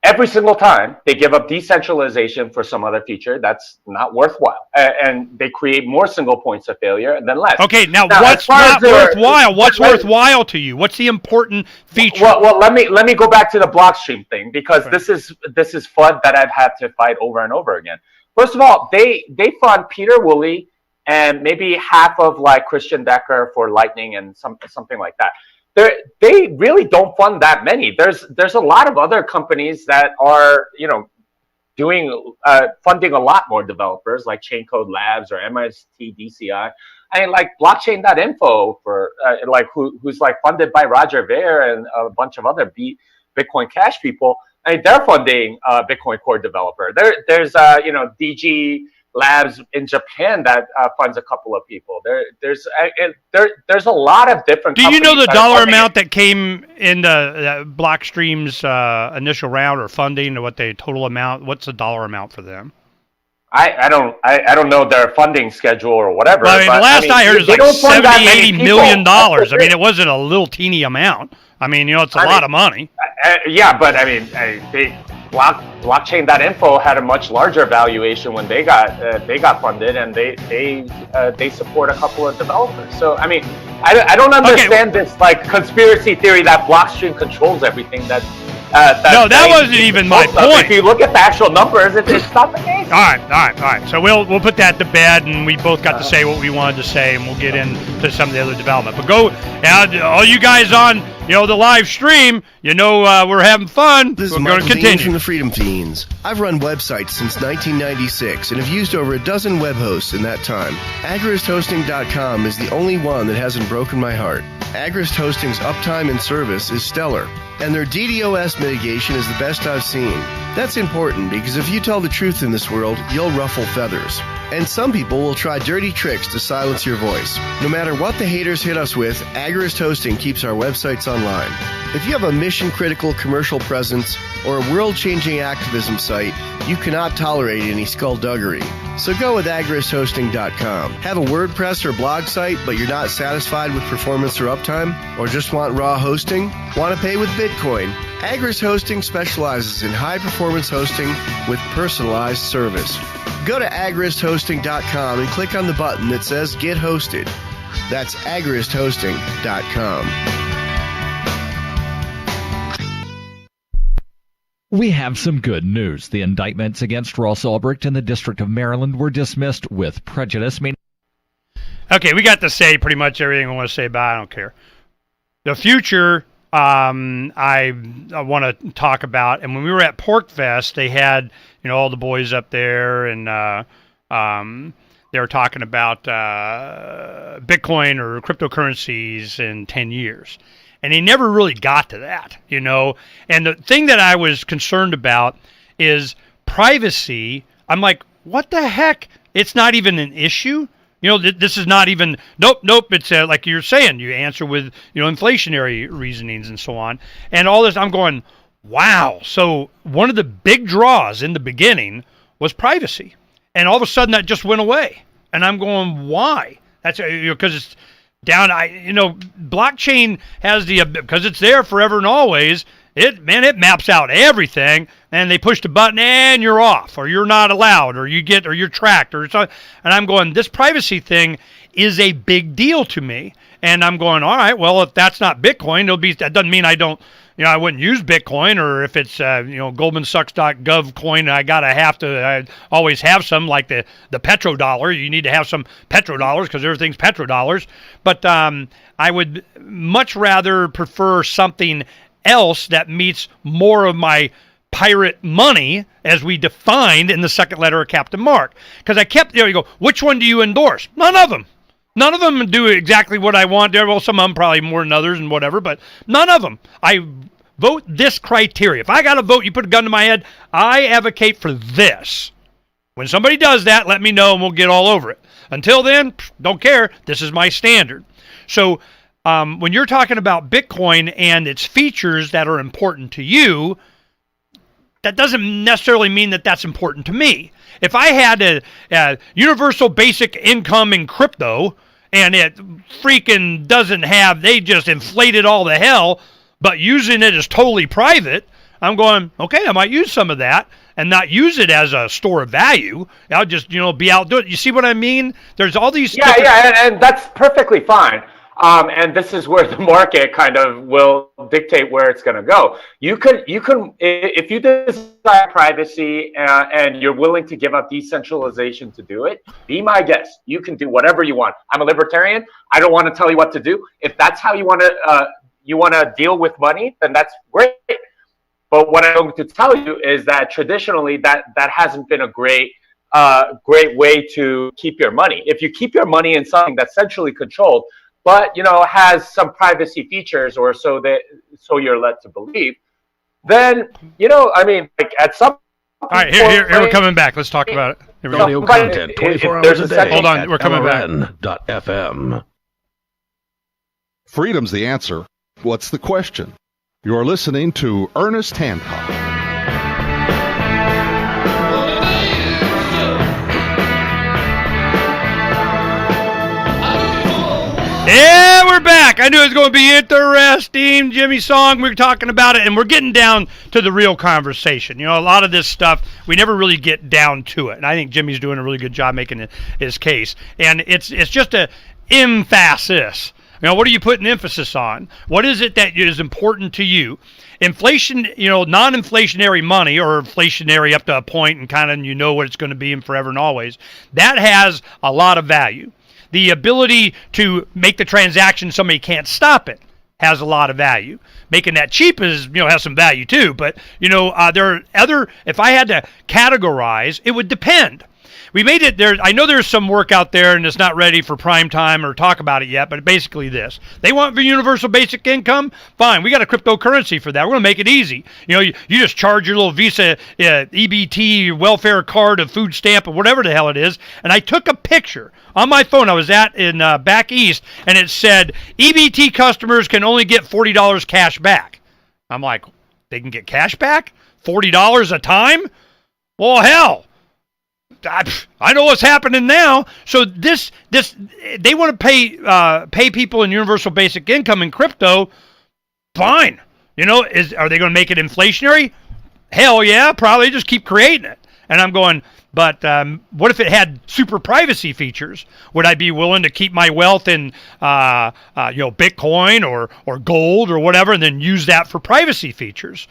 every single time they give up decentralization for some other feature that's not worthwhile, and they create more single points of failure and then less. Okay, now what's not worthwhile? What's worthwhile to you? What's the important feature? Well, let me go back to the Blockstream thing, because this is FUD that I've had to fight over and over again. First of all, they fund Peter Woolley and maybe half of like Christian Decker for Lightning and something like that. They really don't fund that many. There's a lot of other companies that are doing funding a lot more developers, like Chaincode Labs or MST DCI. I mean, like blockchain.info for who's like funded by Roger Ver and a bunch of other Bitcoin Cash people. I mean, they're funding Bitcoin Core developer. There's DG Labs in Japan that funds a couple of people. There's a lot of different. Do you know the dollar amount that came in Blockstream's initial round or funding, or what the total amount? What's the dollar amount for them? I don't know their funding schedule or whatever. Well, the last I heard is like $70-80 million. I mean, it wasn't a little teeny amount. I mean, it's a lot of money. Yeah, but I mean, blockchain.info had a much larger valuation when they got funded, and they support a couple of developers. So I mean, I don't understand this like conspiracy theory that blockchain controls everything. That wasn't even my point. If you look at the actual numbers, it's not the case. All right. So we'll put that to bed, and we both got to say what we wanted to say, and we'll get into some of the other development. But all you guys on the live stream, we're having fun. This we're is going to continue. from the Freedom Fiends. I've run websites since 1996 and have used over a dozen web hosts in that time. AgristHosting.com is the only one that hasn't broken my heart. Agrist Hosting's uptime and service is stellar, and their DDoS mitigation is the best I've seen. That's important because if you tell the truth in this world, you'll ruffle feathers. And some people will try dirty tricks to silence your voice. No matter what the haters hit us with, Agrist Hosting keeps our websites online. If you have a mission-critical commercial presence or a world-changing activism site, you cannot tolerate any skullduggery. So go with agristhosting.com. Have a WordPress or blog site, but you're not satisfied with performance or uptime? Or just want raw hosting? Want to pay with Bitcoin? Agrist Hosting specializes in high-performance hosting with personalized service. Go to agristhosting.com and click on the button that says Get Hosted. That's agristhosting.com. We have some good news. The indictments against Ross Ulbricht in the District of Maryland were dismissed with prejudice. Okay, we got to say pretty much everything I want to say about it. I don't care. The future, I want to talk about. And when we were at Pork Fest, they had all the boys up there, and they were talking about Bitcoin or cryptocurrencies in 10 years. And they never really got to that, And the thing that I was concerned about is privacy. I'm like, what the heck? It's not even an issue. This is not even, nope. It's like you're saying, you answer with, inflationary reasonings and so on. And all this, I'm going, wow. So one of the big draws in the beginning was privacy. And all of a sudden that just went away. And I'm going, why? That's because it's down. Blockchain has because it's there forever and always. It maps out everything, and they push the button and you're off, or you're not allowed, or you're tracked, or something. And I'm going, this privacy thing is a big deal to me. And I'm going, all right, well, if that's not Bitcoin, that doesn't mean I don't, I wouldn't use Bitcoin, or if it's, goldmansucks.gov coin, I always have some, like the petrodollar. You need to have some petrodollars because everything's petrodollars. But I would much rather prefer something else that meets more of my pirate money as we defined in the second letter of Captain Mark. Because I kept, you go, which one do you endorse? None of them. None of them do exactly what I want. Well, some of them probably more than others and whatever, but none of them. I vote this criteria. If I got to vote, you put a gun to my head, I advocate for this. When somebody does that, let me know and we'll get all over it. Until then, don't care. This is my standard. So when you're talking about Bitcoin and its features that are important to you, that doesn't necessarily mean that that's important to me. If I had a universal basic income in crypto and it freaking doesn't have, they just inflated all the hell, but using it as totally private, I'm going, okay, I might use some of that and not use it as a store of value. I'll just, be out doing it. You see what I mean? There's all these... Yeah, and that's perfectly fine. And this is where the market kind of will dictate where it's going to go. You can, if you desire privacy and you're willing to give up decentralization to do it, be my guest. You can do whatever you want. I'm a libertarian. I don't want to tell you what to do. If that's how you want to deal with money, then that's great. But what I'm going to tell you is that traditionally that hasn't been a great way to keep your money. If you keep your money in something that's centrally controlled, but has some privacy features, or so you're led to believe, then like at some all right, here we're coming back. Let's talk about it. Here we go. Audio content 24 hours a day. Hold on, we're coming back. LRN.FM. Freedom's the answer. What's the question? You're listening to Ernest Hancock. Yeah, we're back. I knew it was going to be interesting. Jimmy Song, we were talking about it, and we're getting down to the real conversation. A lot of this stuff, we never really get down to it. And I think Jimmy's doing a really good job making his case. And it's just a emphasis What are you putting emphasis on? What is it that is important to you? Inflation, non-inflationary money, or inflationary up to a point and kind of what it's going to be in forever and always, that has a lot of value. The ability to make the transaction, somebody can't stop it, has a lot of value. Making that cheap has some value too. But there are other. If I had to categorize, it would depend. We made it there. I know there's some work out there, and it's not ready for prime time or talk about it yet, but basically this. They want the universal basic income? Fine. We got a cryptocurrency for that. We're going to make it easy. You just charge your little Visa, EBT, welfare card, a food stamp, or whatever the hell it is, and I took a picture on my phone I was at in back east, and it said, EBT customers can only get $40 cash back. I'm like, they can get cash back? $40 a time? Well, hell. I know what's happening now. So they want to pay people in universal basic income in crypto. Fine. Are they going to make it inflationary? Hell yeah, probably. Just keep creating it. And I'm going, but what if it had super privacy features? Would I be willing to keep my wealth in Bitcoin or gold or whatever, and then use that for privacy features?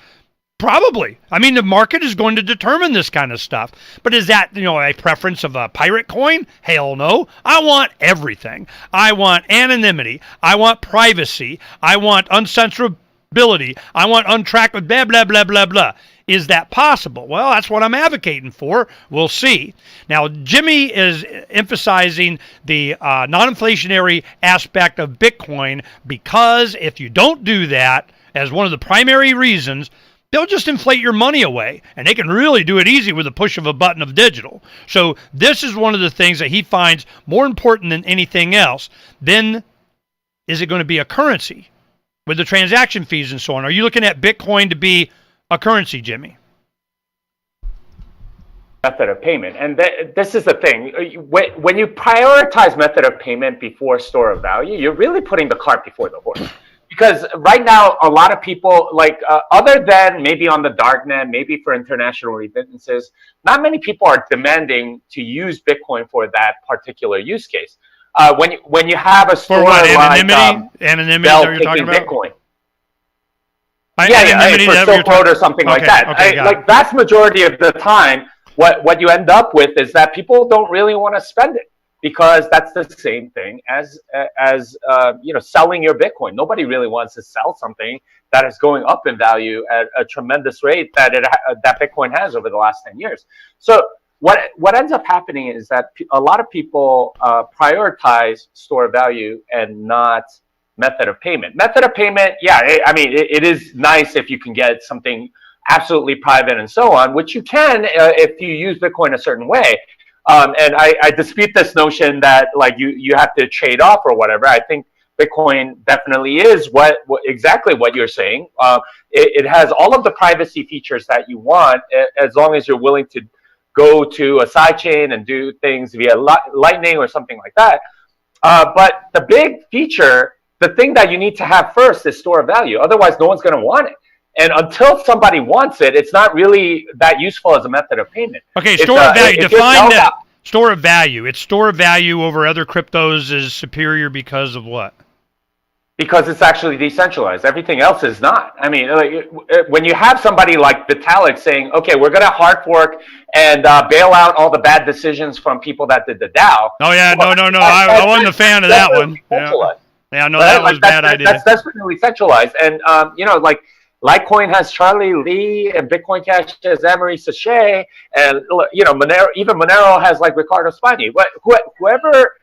Probably. I mean, the market is going to determine this kind of stuff. But is that, a preference of a pirate coin? Hell no. I want everything. I want anonymity. I want privacy. I want uncensorability. I want untracked blah, blah, blah, blah, blah. Is that possible? Well, that's what I'm advocating for. We'll see. Now, Jimmy is emphasizing the non-inflationary aspect of Bitcoin, because if you don't do that as one of the primary reasons, they'll just inflate your money away, and they can really do it easy with a push of a button of digital. So this is one of the things that he finds more important than anything else. Then, is it going to be a currency with the transaction fees and so on? Are you looking at Bitcoin to be a currency, Jimmy? Method of payment. And this is the thing. When you prioritize method of payment before store of value, you're really putting the cart before the horse. Because right now, a lot of people, other than maybe on the darknet, maybe for international remittances, not many people are demanding to use Bitcoin for that particular use case. When you have a store anonymity? Anonymity that you're talking about? Bitcoin. For Silk Road or something like that. Vast majority of the time, what you end up with is that people don't really want to spend it, because that's the same thing as selling your Bitcoin. Nobody really wants to sell something that is going up in value at a tremendous rate that Bitcoin has over the last 10 years. So what ends up happening is that a lot of people prioritize store of value and not method of payment. Method of payment, it is nice if you can get something absolutely private and so on, which you can if you use Bitcoin a certain way. And I dispute this notion that you have to trade off or whatever. I think Bitcoin definitely is exactly what you're saying. It has all of the privacy features that you want, as long as you're willing to go to a sidechain and do things via Lightning or something like that. But the big feature, the thing that you need to have first, is store of value. Otherwise, no one's going to want it. And until somebody wants it, it's not really that useful as a method of payment. Okay, store of value. Define that. Store of value. Its store of value over other cryptos is superior because of what? Because it's actually decentralized. Everything else is not. I mean, when you have somebody like Vitalik saying, okay, we're going to hard fork and bail out all the bad decisions from people that did the DAO. Oh, yeah, no. I wasn't a fan of that one. Yeah, no, that was a bad idea. That's desperately centralized. And, Litecoin has Charlie Lee, and Bitcoin Cash has Amory Sachet, and Monero, even Monero has Ricardo Spagni. But whoever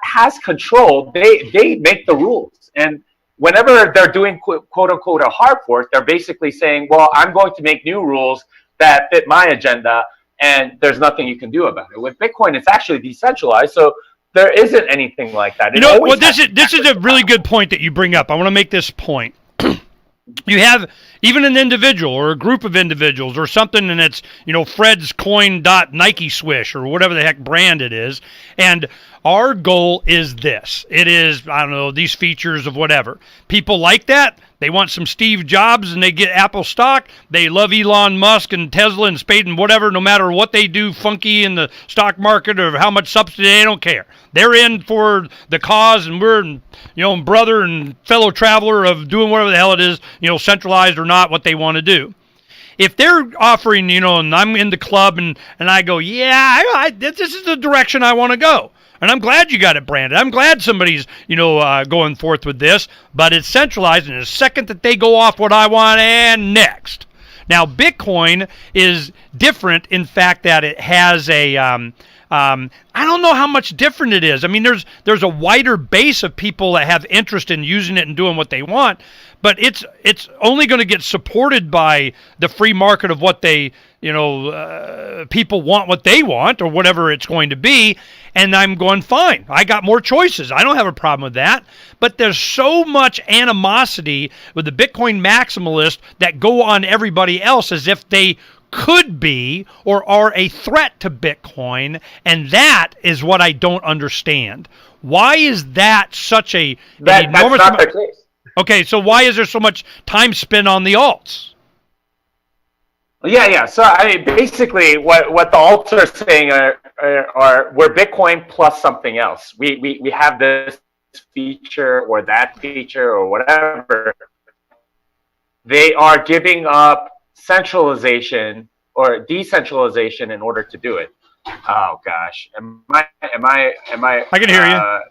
has control, they make the rules. And whenever they're doing quote unquote a hard fork, they're basically saying, well, I'm going to make new rules that fit my agenda, and there's nothing you can do about it. With Bitcoin, it's actually decentralized, so there isn't anything like that. This is a really good point that you bring up. I want to make this point. You have even an individual or a group of individuals or something, and it's, Fred's Coin Nike Swish or whatever the heck brand it is. And our goal is this. It is, these features of whatever. People like that. They want some Steve Jobs and they get Apple stock. They love Elon Musk and Tesla and Spade and whatever, no matter what they do funky in the stock market or how much subsidy, they don't care. They're in for the cause, and we're, brother and fellow traveler of doing whatever the hell it is, centralized or not, what they want to do. If they're offering, and I'm in the club and I go, this is the direction I want to go. And I'm glad you got it branded. I'm glad somebody's, going forth with this, but it's centralized, and the second that they go off what I want, and next. Now, Bitcoin is different in fact that it has a, I don't know how much different it is. I mean, there's a wider base of people that have interest in using it and doing what they want, but it's only going to get supported by the free market of what they, people want what they want or whatever it's going to be. And I'm going, fine, I got more choices. I don't have a problem with that. But there's so much animosity with the Bitcoin maximalists that go on everybody else as if they could be or are a threat to Bitcoin. And that is what I don't understand. Why is that such an enormous... That's not the case. Okay, so why is there so much time spent on the alts? Yeah. So basically, what the alts are saying are we're Bitcoin plus something else. We have this feature or that feature or whatever. They are giving up centralization or decentralization in order to do it. Oh gosh, am I? I can hear you.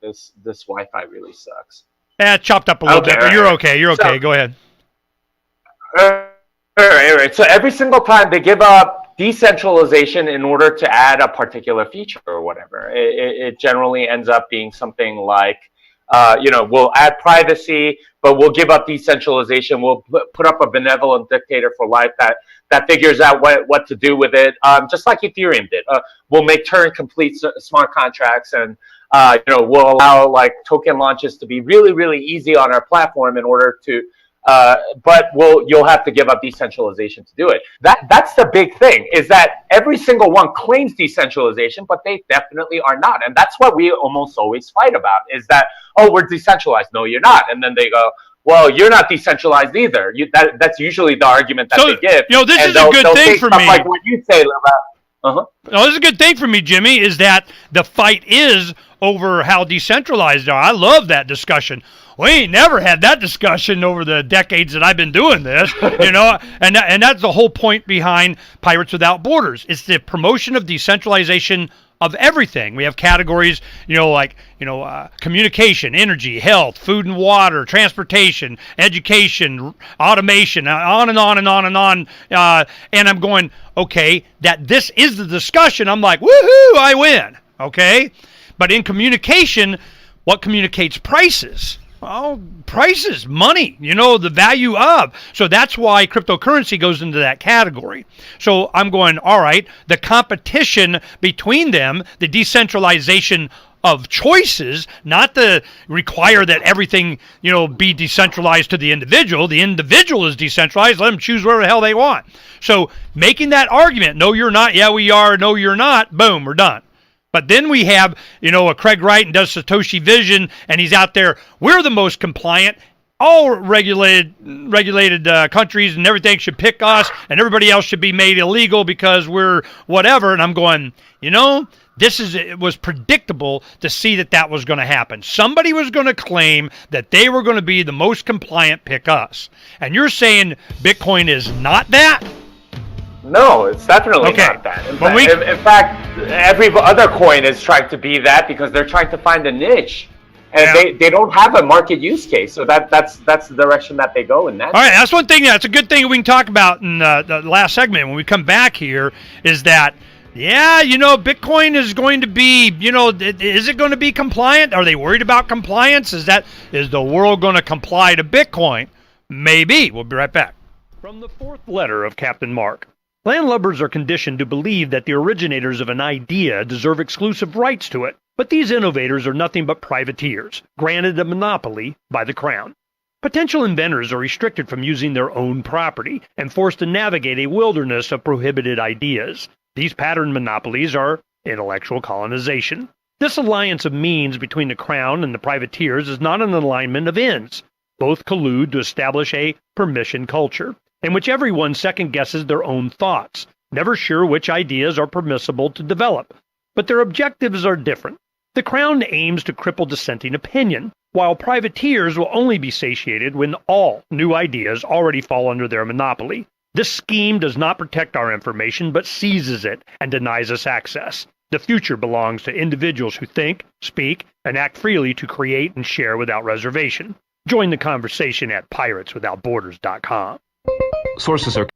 This Wi-Fi really sucks. Yeah, chopped up a little bit, but you're okay. You're okay. Go ahead. All right. So every single time they give up decentralization in order to add a particular feature or whatever, it generally ends up being something like, we'll add privacy, but we'll give up decentralization. We'll put up a benevolent dictator for life that figures out what to do with it, just like Ethereum did. We'll make Turing-complete smart contracts, and we'll allow like token launches to be really, really easy on our platform in order to. But you'll have to give up decentralization to do it. That's the big thing, is that every single one claims decentralization, but they definitely are not. And that's what we almost always fight about, is that, we're decentralized. No, you're not. And then they go, well, you're not decentralized either. That's usually the argument that they give. This is a good thing for me. Like what you say about. No, this is a good thing for me, Jimmy, is that the fight is over how decentralized they are. I love that discussion. We ain't never had that discussion over the decades that I've been doing this, and that's the whole point behind Pirates Without Borders. It's the promotion of decentralization of everything. We have categories, communication, energy, health, food and water, transportation, education, automation, on and on and on and on. And I'm going, okay, that this is the discussion. I'm like, woohoo, I win. Okay. But in communication, what communicates prices? Well, prices, money, the value of. So that's why cryptocurrency goes into that category. So I'm going, all right, the competition between them, the decentralization of choices, not to require that everything, be decentralized to the individual. The individual is decentralized. Let them choose whatever the hell they want. So making that argument, no, you're not. Yeah, we are. No, you're not. Boom, we're done. But then we have, a Craig Wright and does Satoshi Vision, and he's out there. We're the most compliant. All regulated countries and everything should pick us, and everybody else should be made illegal because we're whatever. And I'm going, it was predictable to see that was going to happen. Somebody was going to claim that they were going to be the most compliant, pick us. And you're saying Bitcoin is not that? No, it's definitely not that. In fact, every other coin is trying to be that because they're trying to find a niche. And they don't have a market use case. So that's the direction that they go in that. All right, that's one thing. That's a good thing we can talk about in the last segment when we come back here is that, Bitcoin is going to be, is it going to be compliant? Are they worried about compliance? Is the world going to comply to Bitcoin? Maybe. We'll be right back. From the fourth letter of Captain Mark. Landlubbers are conditioned to believe that the originators of an idea deserve exclusive rights to it, but these innovators are nothing but privateers, granted a monopoly by the Crown. Potential inventors are restricted from using their own property and forced to navigate a wilderness of prohibited ideas. These pattern monopolies are intellectual colonization. This alliance of means between the Crown and the privateers is not an alignment of ends. Both collude to establish a permission culture, in which everyone second-guesses their own thoughts, never sure which ideas are permissible to develop. But their objectives are different. The Crown aims to cripple dissenting opinion, while privateers will only be satiated when all new ideas already fall under their monopoly. This scheme does not protect our information, but seizes it and denies us access. The future belongs to individuals who think, speak, and act freely to create and share without reservation. Join the conversation at pirateswithoutborders.com. Sources are...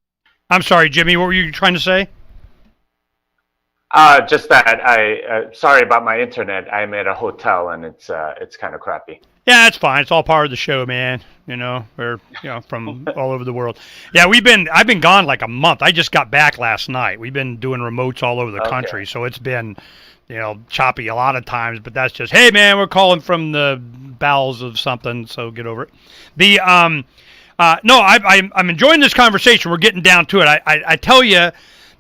I'm sorry, Jimmy, what were you trying to say? Just that sorry about my internet. I'm at a hotel and it's kind of crappy. Yeah, it's fine. It's all part of the show, man. We're from all over the world. Yeah, I've been gone like a month. I just got back last night. We've been doing remotes all over the country, so it's been choppy a lot of times. But that's just, hey, man, we're calling from the bowels of something, so get over it. The no, I'm enjoying this conversation. We're getting down to it. I tell you,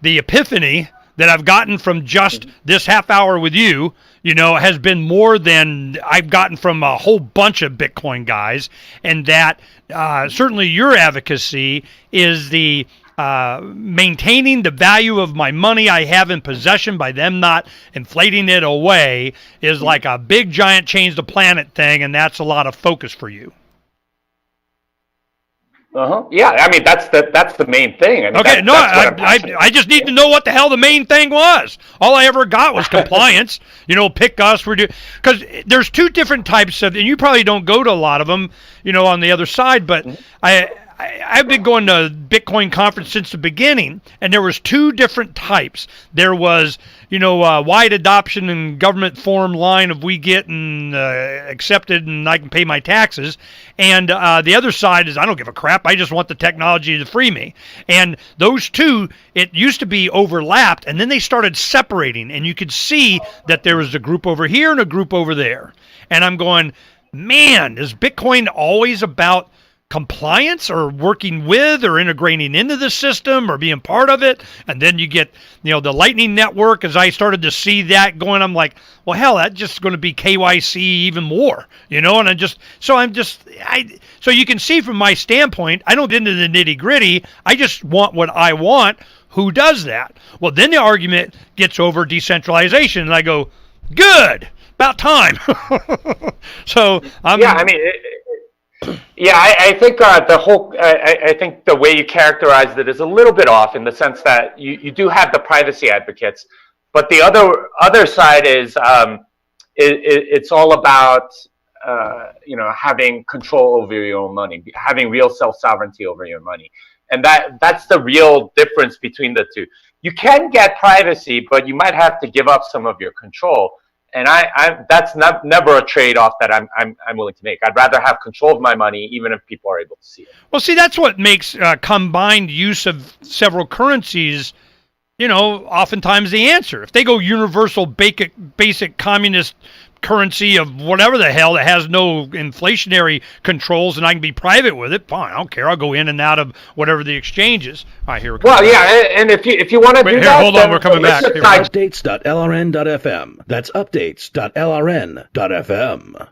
the epiphany that I've gotten from just this half hour with you, has been more than I've gotten from a whole bunch of Bitcoin guys, and that certainly your advocacy is the maintaining the value of my money I have in possession by them not inflating it away is like a big giant change the planet thing, and that's a lot of focus for you. Yeah, I mean that's the main thing. I mean, okay, I just need to know what the hell the main thing was. All I ever got was compliance. Pick us. Because there's two different types of, and you probably don't go to a lot of them, on the other side. But I've been going to Bitcoin conference since the beginning, and there was two different types. There was, wide adoption and government form line of we get and accepted and I can pay my taxes. And the other side is I don't give a crap. I just want the technology to free me. And those two, it used to be overlapped, and then they started separating, and you could see that there was a group over here and a group over there. And I'm going, man, is Bitcoin always about compliance or working with or integrating into the system or being part of it? And then you get the Lightning Network. As I started to see that going, I'm like, well, hell, that's just going to be KYC even more, and so you can see from my standpoint, I don't get into the nitty gritty. I just want what I want. Who does that? Well, then the argument gets over decentralization, and I go, good, about time. So I think I think the way you characterized it is a little bit off in the sense that you do have the privacy advocates, but the other side is it's all about having control over your own money, having real self-sovereignty over your money, and that's the real difference between the two. You can get privacy, but you might have to give up some of your control. And that's never a trade-off that I'm willing to make. I'd rather have control of my money, even if people are able to see it. Well, see, that's what makes combined use of several currencies, oftentimes the answer. If they go universal basic communist currency of whatever the hell that has no inflationary controls and I can be private with it, fine, I don't care. I'll go in and out of whatever the exchange is. All right, here we go. Well, yeah, and if you want to do that, hold on, we're coming back. Updates.lrn.fm. That's updates.lrn.fm.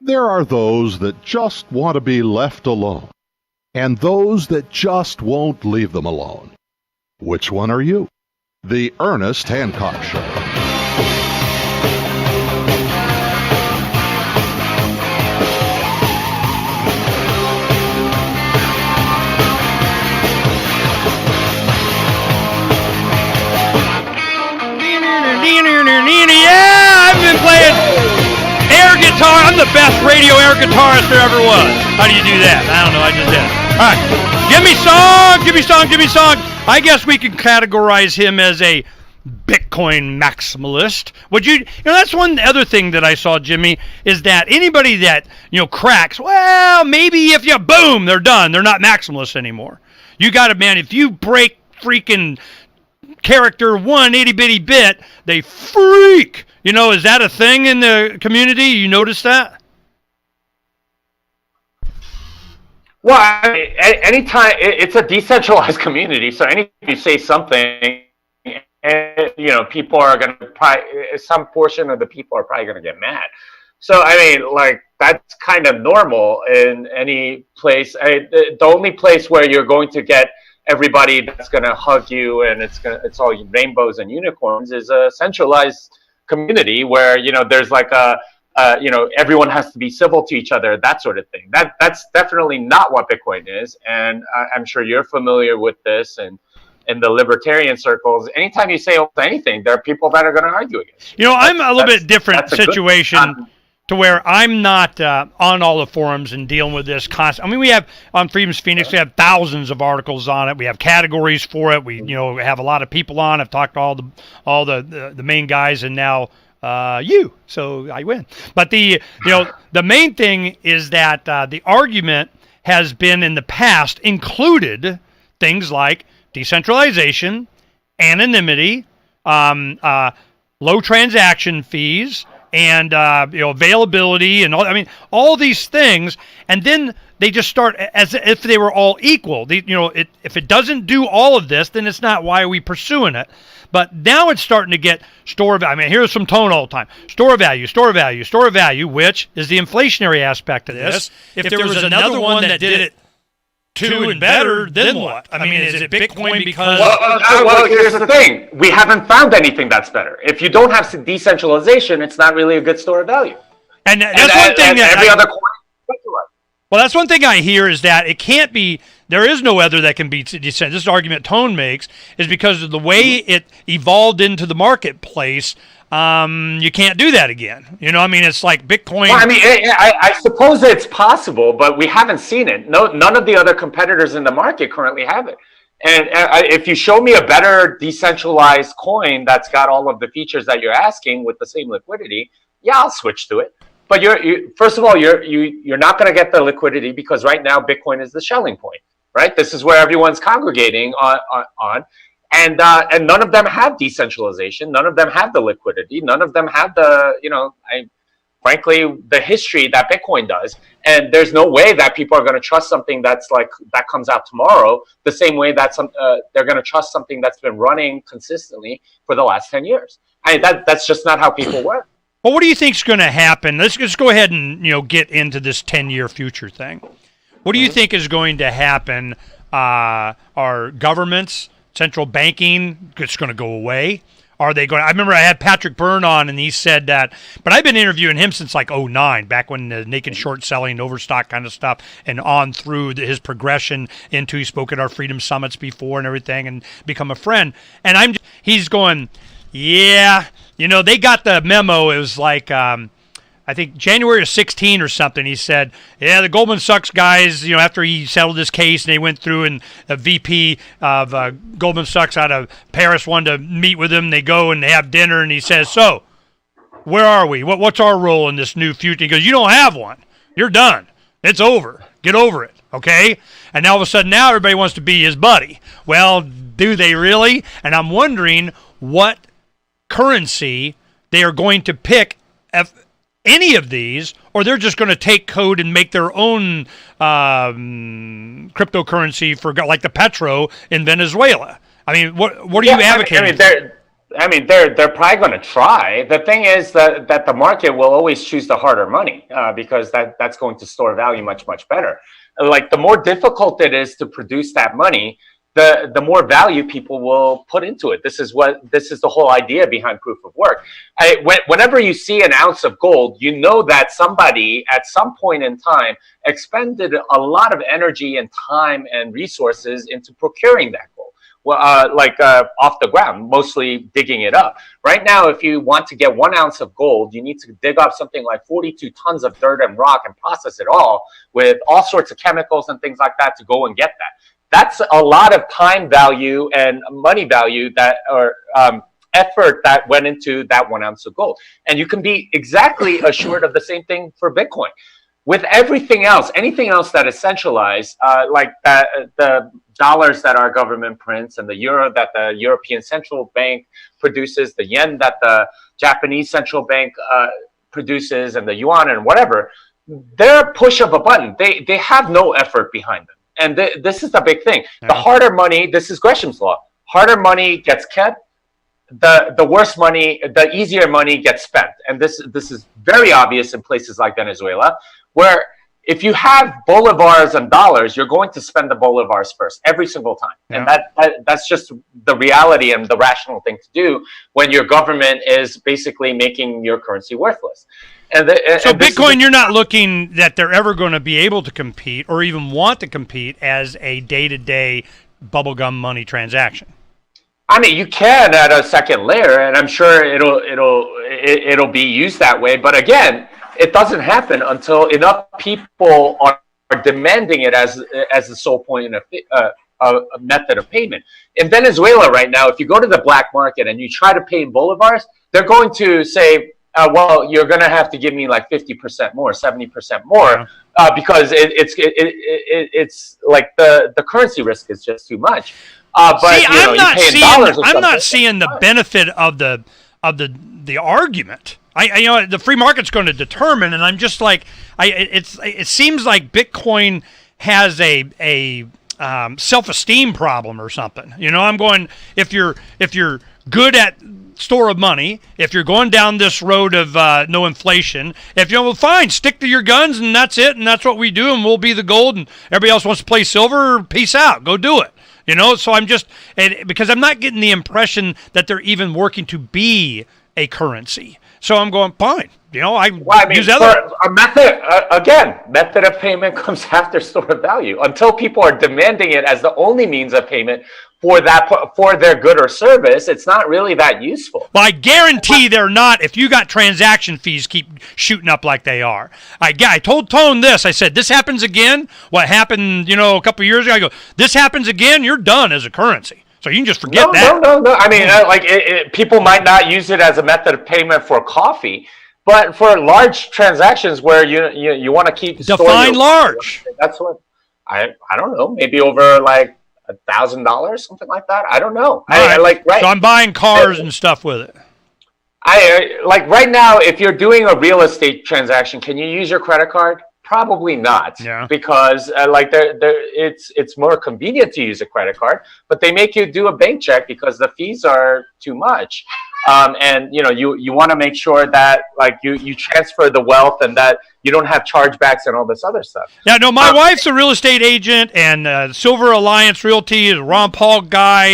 There are those that just want to be left alone, and those that just won't leave them alone. Which one are you? The Ernest Hancock Show. Yeah, I've been playing air guitar. I'm the best radio air guitarist there ever was. How do you do that? I don't know. I just did. All right. Give me song. I guess we can categorize him as a Bitcoin maximalist. Would you that's one other thing that I saw, Jimmy, is that anybody that, cracks, well, maybe if you boom, they're done. They're not maximalists anymore. You got to, man, if you break freaking character 1 itty-bitty bit, they freak. Is that a thing in the community? You notice that? Well, anytime it's a decentralized community, so anytime you say something, and people are going to some portion of the people are probably going to get mad. So, I mean, like, that's kind of normal in any place. The only place where you're going to get everybody that's going to hug you and it's all rainbows and unicorns is a centralized community where, there's like everyone has to be civil to each other, that sort of thing. That's definitely not what Bitcoin is. And I'm sure you're familiar with this. And in the libertarian circles, anytime you say anything, there are people that are going to argue against you. I'm a little bit different situation to where I'm not on all the forums and dealing with this constant. I mean, we have on Freedom's Phoenix, we have thousands of articles on it. We have categories for it. We have a lot of people on. I've talked to all the main guys, and now you. So I win. But the main thing is that the argument has been in the past included things like decentralization, anonymity, low transaction fees, and availability, and all these things, and then they just start as if they were all equal. If it doesn't do all of this, then it's not. Why are we pursuing it? But now it's starting to get store value. I mean, here's some tone all the time: store value, store value, store value, which is the inflationary aspect of this. If there was another one that did it too and better, then what? I mean, is it Bitcoin because... Well, here's the thing. We haven't found anything that's better. If you don't have decentralization, it's not really a good store of value. And that's one thing that... Every other coin is centralized. Well, that's one thing I hear is that it can't be... There is no other that can be decentralized. This argument Tone makes is because of the way it evolved into the marketplace. You can't do that again. It's like Bitcoin. Well, I mean, I suppose it's possible, but we haven't seen it. No, none of the other competitors in the market currently have it. And if you show me a better decentralized coin that's got all of the features that you're asking with the same liquidity, yeah, I'll switch to it. But first of all, you're not going to get the liquidity because right now Bitcoin is the Schelling point, right? This is where everyone's congregating on. And none of them have decentralization. None of them have the liquidity. None of them have frankly, the history that Bitcoin does. And there's no way that people are going to trust something that comes out tomorrow the same way that they're going to trust something that's been running consistently for the last 10 years. That's just not how people work. Well, what do you think is going to happen? Let's just go ahead and get into this 10-year future thing. What do you think is going to happen? Are governments... central banking, it's going to go away? Are they going to... I remember I had Patrick Byrne on, and he said that... But I've been interviewing him since like 2009, back when the naked short selling, overstock kind of stuff, and on through his progression into... He spoke at our Freedom Summits before and everything, and become a friend. And he's going, yeah, they got the memo. It was like... I think January of 16 or something, he said, yeah, the Goldman Sachs guys, after he settled his case and they went through and the VP of Goldman Sachs out of Paris wanted to meet with him. They go and they have dinner and he says, so, where are we? What's our role in this new future? He goes, you don't have one. You're done. It's over. Get over it, okay? And now all of a sudden now everybody wants to be his buddy. Well, do they really? And I'm wondering what currency they are going to pick any of these, or they're just going to take code and make their own cryptocurrency for like the petro in Venezuela. I mean, what are you advocating? They're probably going to try. The thing is that the market will always choose the harder money because that's going to store value much, much better. Like the more difficult it is to produce that money, the more value people will put into it. This is the whole idea behind proof of work. Whenever you see an ounce of gold, you know that somebody at some point in time expended a lot of energy and time and resources into procuring that gold. Well, off the ground, mostly digging it up. Right now, if you want to get 1 ounce of gold, you need to dig up something like 42 tons of dirt and rock and process it all with all sorts of chemicals and things like that to go and get that. That's a lot of time value and money value effort that went into that 1 ounce of gold. And you can be exactly assured of the same thing for Bitcoin. With everything else, anything else that is centralized, like the dollars that our government prints and the euro that the European Central Bank produces, the yen that the Japanese Central Bank produces, and the yuan and whatever, they're a push of a button. They have no effort behind them. And this is the big thing. The harder money, this is Gresham's law, harder money gets kept, the worse money, the easier money gets spent. And this is very obvious in places like Venezuela, where if you have bolivars and dollars, you're going to spend the bolivars first every single time. Yeah. And that's just the reality and the rational thing to do when your government is basically making your currency worthless. So Bitcoin, you're not looking that they're ever going to be able to compete or even want to compete as a day-to-day bubblegum money transaction. I mean, you can at a second layer, and I'm sure it'll be used that way. But again, it doesn't happen until enough people are demanding it as the sole point of a method of payment. In Venezuela right now, if you go to the black market and you try to pay in bolivars, they're going to say, well, you're going to have to give me like 50% more, 70% more, because it's like the currency risk is just too much. But I'm not seeing the benefit of the argument. The free market's going to determine, and I'm just like, it seems like Bitcoin has a self-esteem problem or something. I'm going, if you're good at store of money, if you're going down this road of no inflation, if well, fine, stick to your guns, and that's it, and that's what we do, and we'll be the gold, and everybody else wants to play silver, peace out, go do it. So I'm just, because I'm not getting the impression that they're even working to be a currency. So I'm going, fine. Use other. A method of payment comes after store of value. Until people are demanding it as the only means of payment for their good or service, it's not really that useful. Well, I guarantee they're not if you got transaction fees keep shooting up like they are. I told Tone this. I said, this happens again. What happened, a couple of years ago? I go, this happens again, you're done as a currency. So you can just forget that. No. I mean, people might not use it as a method of payment for coffee, but for large transactions where you want to keep define large. That's what I don't know. Maybe over like $1,000, something like that. I don't know. So I'm buying cars and stuff with it. Right now, if you're doing a real estate transaction, can you use your credit card? Probably not, because it's more convenient to use a credit card, but they make you do a bank check because the fees are too much. And you want to make sure that you transfer the wealth and that you don't have chargebacks and all this other stuff. Yeah, no, my wife's a real estate agent, and Silver Alliance Realty is a Ron Paul guy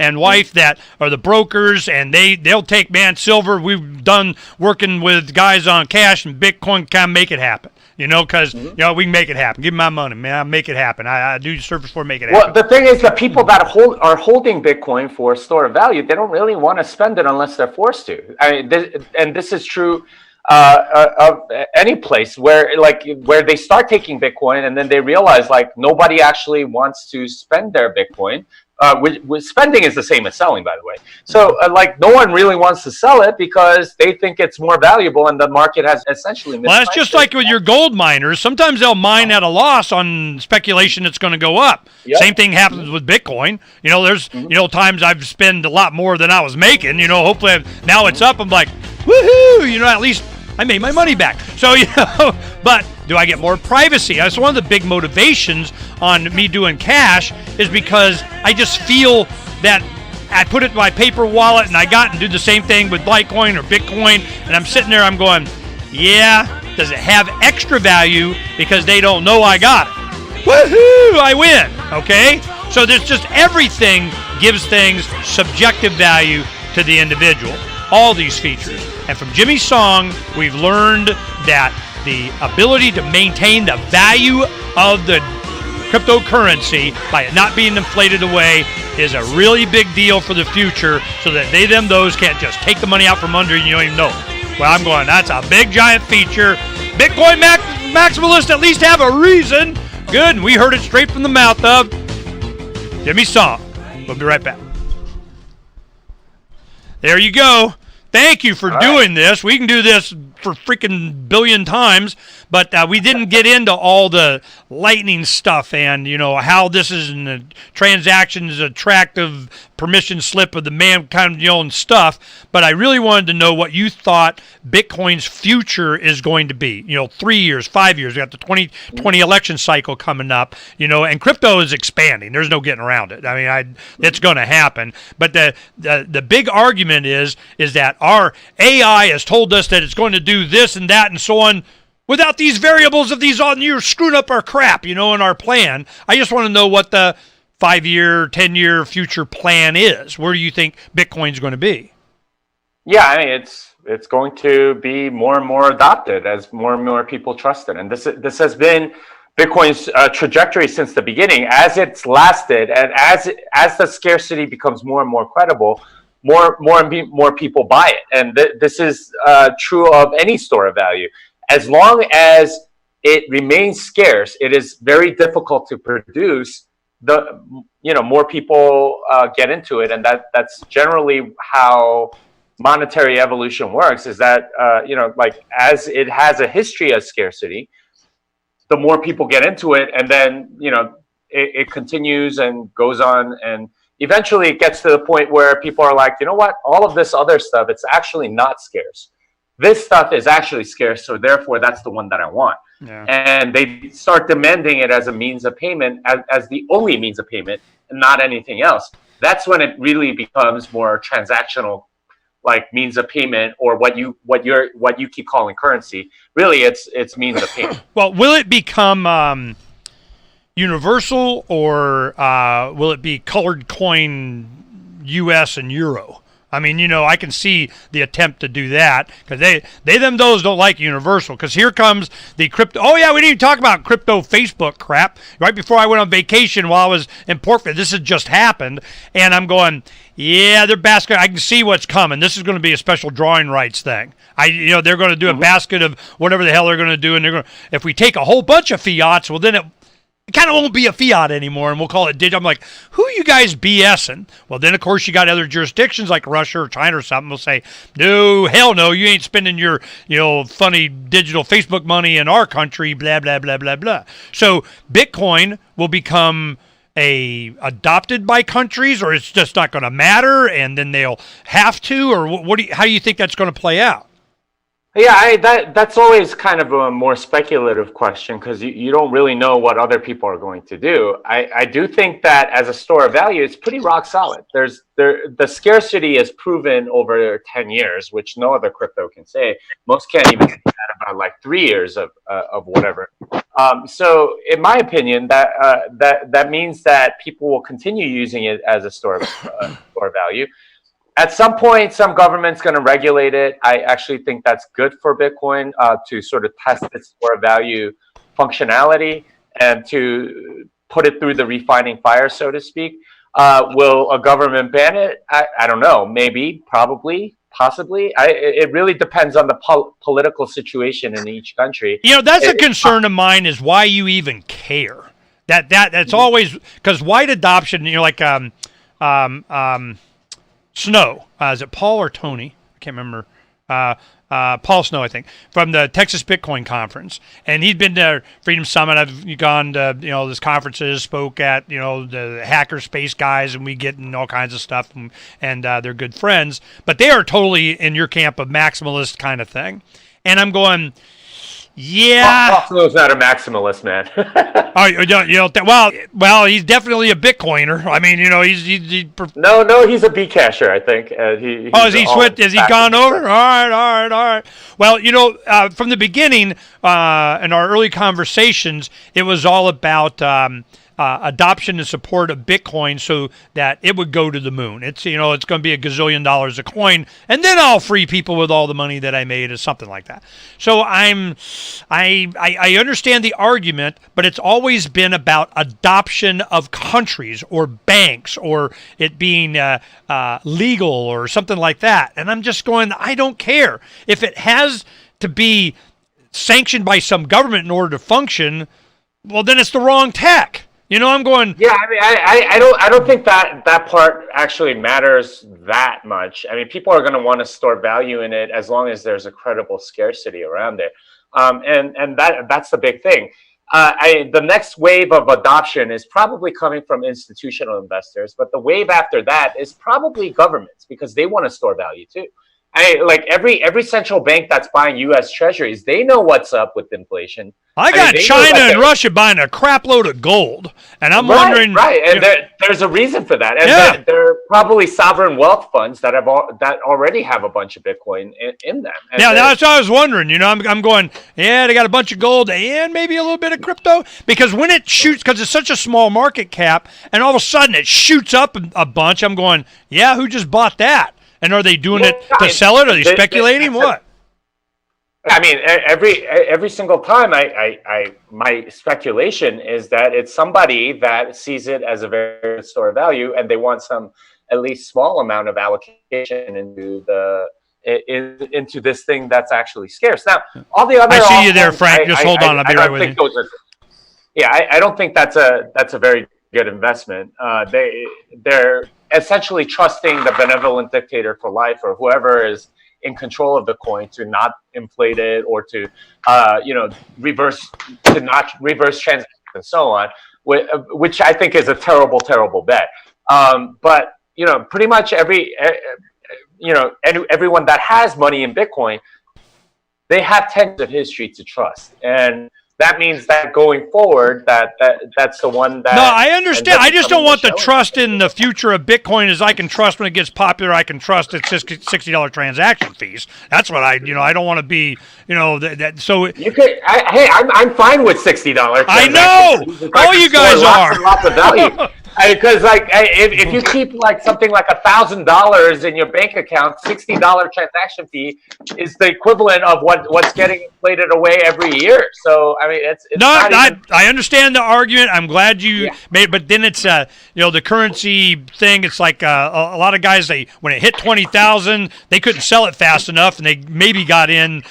and wife that are the brokers, and they'll take silver. We've done working with guys on cash and Bitcoin, kind of make it happen. Because we can make it happen. Give me my money, man. I'll make it happen. I do service for make it happen. Well, the thing is, the people that are holding Bitcoin for store of value, they don't really want to spend it unless they're forced to. I mean, this is true of any place where they start taking Bitcoin and then they realize nobody actually wants to spend their Bitcoin. With spending is the same as selling, by the way. So no one really wants to sell it because they think it's more valuable, and the market has essentially mispriced. Well, that's just like with your gold miners. Sometimes they'll mine at a loss on speculation it's going to go up. Yep. Same thing happens with Bitcoin. There's times I've spent a lot more than I was making. Hopefully now it's up. I'm like, woohoo! At least I made my money back. So but do I get more privacy? That's one of the big motivations on me doing cash, is because I just feel that I put it in my paper wallet and I got and do the same thing with Litecoin or Bitcoin, and I'm sitting there, I'm going, does it have extra value because they don't know I got it? Woohoo! I win. Okay? So there's just everything gives things subjective value to the individual. All these features. And from Jimmy's song, we've learned that the ability to maintain the value of the cryptocurrency by it not being inflated away is a really big deal for the future, so that those can't just take the money out from under you don't even know. Well, I'm going, that's a big giant feature. Bitcoin maximalists at least have a reason. Good, and we heard it straight from the mouth of Jimmy's song. We'll be right back. There you go. Thank you for doing this. We can do this for freaking billion times, but we didn't get into all the lightning stuff and, how this is in the transactions attractive permission slip of the man kind of own stuff, but I really wanted to know what you thought Bitcoin's future is going to be. 3 years, 5 years. We got the 2020 election cycle coming up, and crypto is expanding. There's no getting around it. I mean, it's going to happen. But the big argument is that our AI has told us that it's going to do this and that and so on. Without these variables of these on, you're screwing up our crap, in our plan. I just want to know what the 5-year, 10-year future plan is. Where do you think Bitcoin's going to be? Yeah, I mean, it's going to be more and more adopted as more and more people trust it. And this has been Bitcoin's trajectory since the beginning. As it's lasted, and as the scarcity becomes more and more credible, more and more people buy it. And this is true of any store of value. As long as it remains scarce, it is very difficult to produce. More people get into it, and that's generally how monetary evolution works. Is that as it has a history of scarcity, the more people get into it, and then it continues and goes on, and eventually it gets to the point where people are like, you know what, all of this other stuff, it's actually not scarce. This stuff is actually scarce, so therefore that's the one that I want. Yeah. And they start demanding it as a means of payment, as the only means of payment, and not anything else. That's when it really becomes more transactional, like means of payment, or what you keep calling currency. Really, it's means of payment. Well, will it become universal, or will it be colored coin U.S. and Euro? I mean, I can see the attempt to do that, because those don't like universal, because here comes the crypto. Oh, yeah, we didn't even talk about crypto Facebook crap. Right before I went on vacation while I was in Portland, this had just happened, and I'm going, yeah, they're basket. I can see what's coming. This is going to be a special drawing rights thing. They're going to do a basket of whatever the hell they're going to do, and if we take a whole bunch of fiats, well, then it kind of won't be a fiat anymore, and we'll call it digital. I'm like, who are you guys BSing? Well, then, of course, you got other jurisdictions like Russia or China or something will say, no, hell no, you ain't spending your, funny digital Facebook money in our country, blah, blah, blah, blah, blah. So Bitcoin will become adopted by countries, or it's just not going to matter, and then they'll have to, or how do you think that's going to play out? Yeah, that's always kind of a more speculative question, because you don't really know what other people are going to do. I do think that as a store of value, it's pretty rock solid. The scarcity is proven over 10 years, which no other crypto can say. Most can't even say that about like 3 years of whatever. So in my opinion, that means that people will continue using it as a store of value. At some point, some government's going to regulate it. I actually think that's good for Bitcoin to sort of test its store of value functionality and to put it through the refining fire, so to speak. Will a government ban it? I don't know. Maybe, probably, possibly. It really depends on the political situation in each country. That's a concern of mine, is why you even care. That's always, because wide adoption, like Snow, is it Paul or Tony? I can't remember. Paul Snow, I think, from the Texas Bitcoin Conference, and he'd been to Freedom Summit. I've gone to these conferences, spoke at the hackerspace guys, and we get in all kinds of stuff, and they're good friends. But they are totally in your camp of maximalist kind of thing, and I'm going, yeah. Snow's not a maximalist, man. Well, he's definitely a Bitcoiner. I mean, he's No, he's a Bcasher, I think. Has he gone over? All right. Well, from the beginning, in our early conversations, it was all about adoption and support of Bitcoin so that it would go to the moon. It's it's going to be $1 gazillion a coin, and then I'll free people with all the money that I made, or something like that. So I understand the argument, but it's always been about adoption of countries or banks, or it being legal or something like that. And I'm just going, I don't care if it has to be sanctioned by some government in order to function. Well, then it's the wrong tech. I'm going. Yeah, I mean, I don't think that part actually matters that much. I mean, people are going to want to store value in it as long as there's a credible scarcity around it, and that's the big thing. the next wave of adoption is probably coming from institutional investors, but the wave after that is probably governments because they want to store value too. Like every central bank that's buying U.S. Treasuries, they know what's up with inflation. I got China and Russia buying a crap load of gold, and I'm wondering. Right, and there's a reason for that. And there are probably sovereign wealth funds that already have a bunch of Bitcoin in them. And that's what I was wondering. I'm going, they got a bunch of gold and maybe a little bit of crypto, because when it shoots, because it's such a small market cap, and all of a sudden it shoots up a bunch, I'm going, who just bought that? And are they doing it to sell it? Are they speculating? What? I mean, every single time, my speculation is that it's somebody that sees it as a very good store of value, and they want some at least small amount of allocation into this thing that's actually scarce. Now, all the other I see you there, Frank. Just hold on. I'll be right with you. I don't think that's a very good investment. They're essentially trusting the benevolent dictator for life, or whoever is in control of the coin, to not inflate it, or to not reverse transactions and so on, which I think is a terrible bet. But pretty much everyone that has money in Bitcoin, they have 10 years of history to trust, and that means that going forward, that's the one that... No, I understand. I just don't want the trust in the future of Bitcoin as I can trust when it gets popular. I can trust its $60 transaction fees. That's what I don't want to be, so... You could, I'm fine with $60. I know! All you guys are! Lots of value. Because if you keep something like $1,000 in your bank account, $60 transaction fee is the equivalent of what's getting inflated away every year. So I mean, it's I understand the argument. I'm glad you made, but then it's the currency thing. It's like a lot of guys, when it hit 20,000, they couldn't sell it fast enough, and they maybe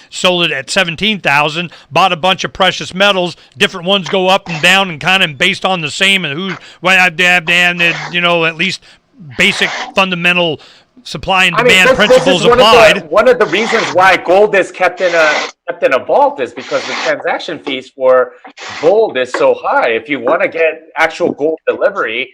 sold it at 17,000, bought a bunch of precious metals. Different ones go up and down, and kind of based on the same, and at least basic fundamental supply and demand principles applied. One of the reasons why gold is kept in a vault is because the transaction fees for gold is so high. If you want to get actual gold delivery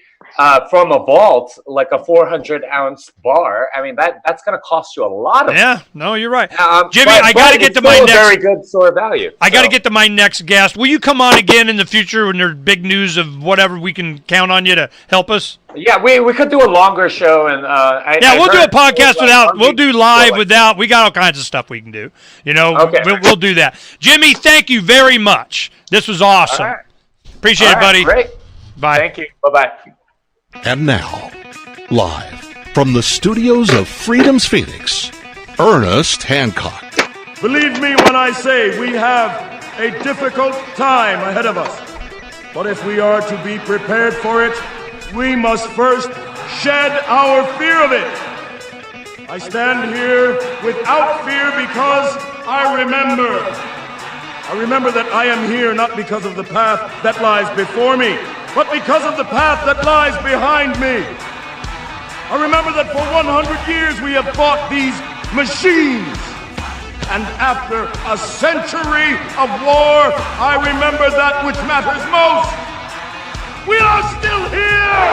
from a vault, like a 400-ounce bar, I mean that's going to cost you a lot of. Yeah, no, you're right, Jimmy. I got to get to my next. Very good store of value. I got to get to my next guest. Will you come on again in the future when there's big news of whatever? We can count on you to help us. Yeah, we could do a longer show, and we'll do a podcast without. We'll do live without. We got all kinds of stuff we can do. Okay. We'll do that. Jimmy, thank you very much. This was awesome. Right. Appreciate it, buddy. Great. Bye. Thank you. Bye-bye. And now, live from the studios of Freedom's Phoenix, Ernest Hancock. Believe me when I say we have a difficult time ahead of us. But if we are to be prepared for it, we must first shed our fear of it. I stand here without fear because I remember that I am here not because of the path that lies before me, but because of the path that lies behind me. I remember that for 100 years we have fought these machines. And after a century of war, I remember that which matters most. We are still here!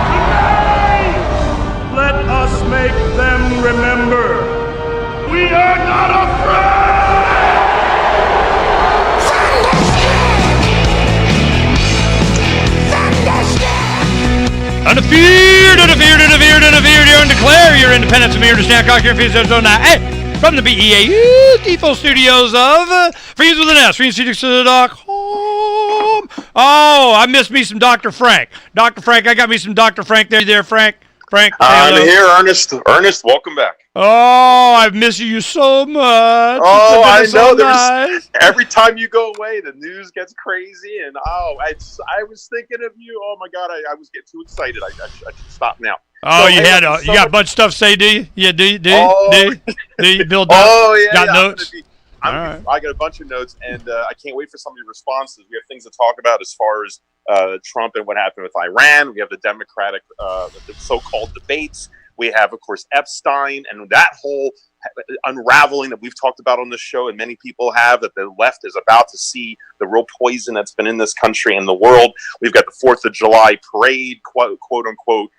Today, let us make them remember. We are not afraid! Undefeated, you declare your independence from here to Hancock here in Phoenix, Arizona. Hey, from the BEA default studios of Freeze with an S, FreedomCity.com. Oh, I missed me some Dr. Frank. Dr. Frank, I got me some Dr. Frank there, Frank. Frank, I'm here, Ernest. Ernest, welcome back. Oh, I've missed you so much. Oh, I know. Nice. Every time you go away, the news gets crazy, and I was thinking of you. Oh my God, I was getting too excited. I should stop now. Oh, so, you got a bunch of stuff to say, do you? Yeah, do you build up? Oh yeah, got notes. I got a bunch of notes, and I can't wait for some of your responses. We have things to talk about as far as Trump and what happened with Iran. We have the Democratic, the so-called debates. We have, of course, Epstein and that whole unraveling that we've talked about on this show, and many people have, that the left is about to see the real poison that's been in this country and the world. We've got the 4th of July parade, quote unquote,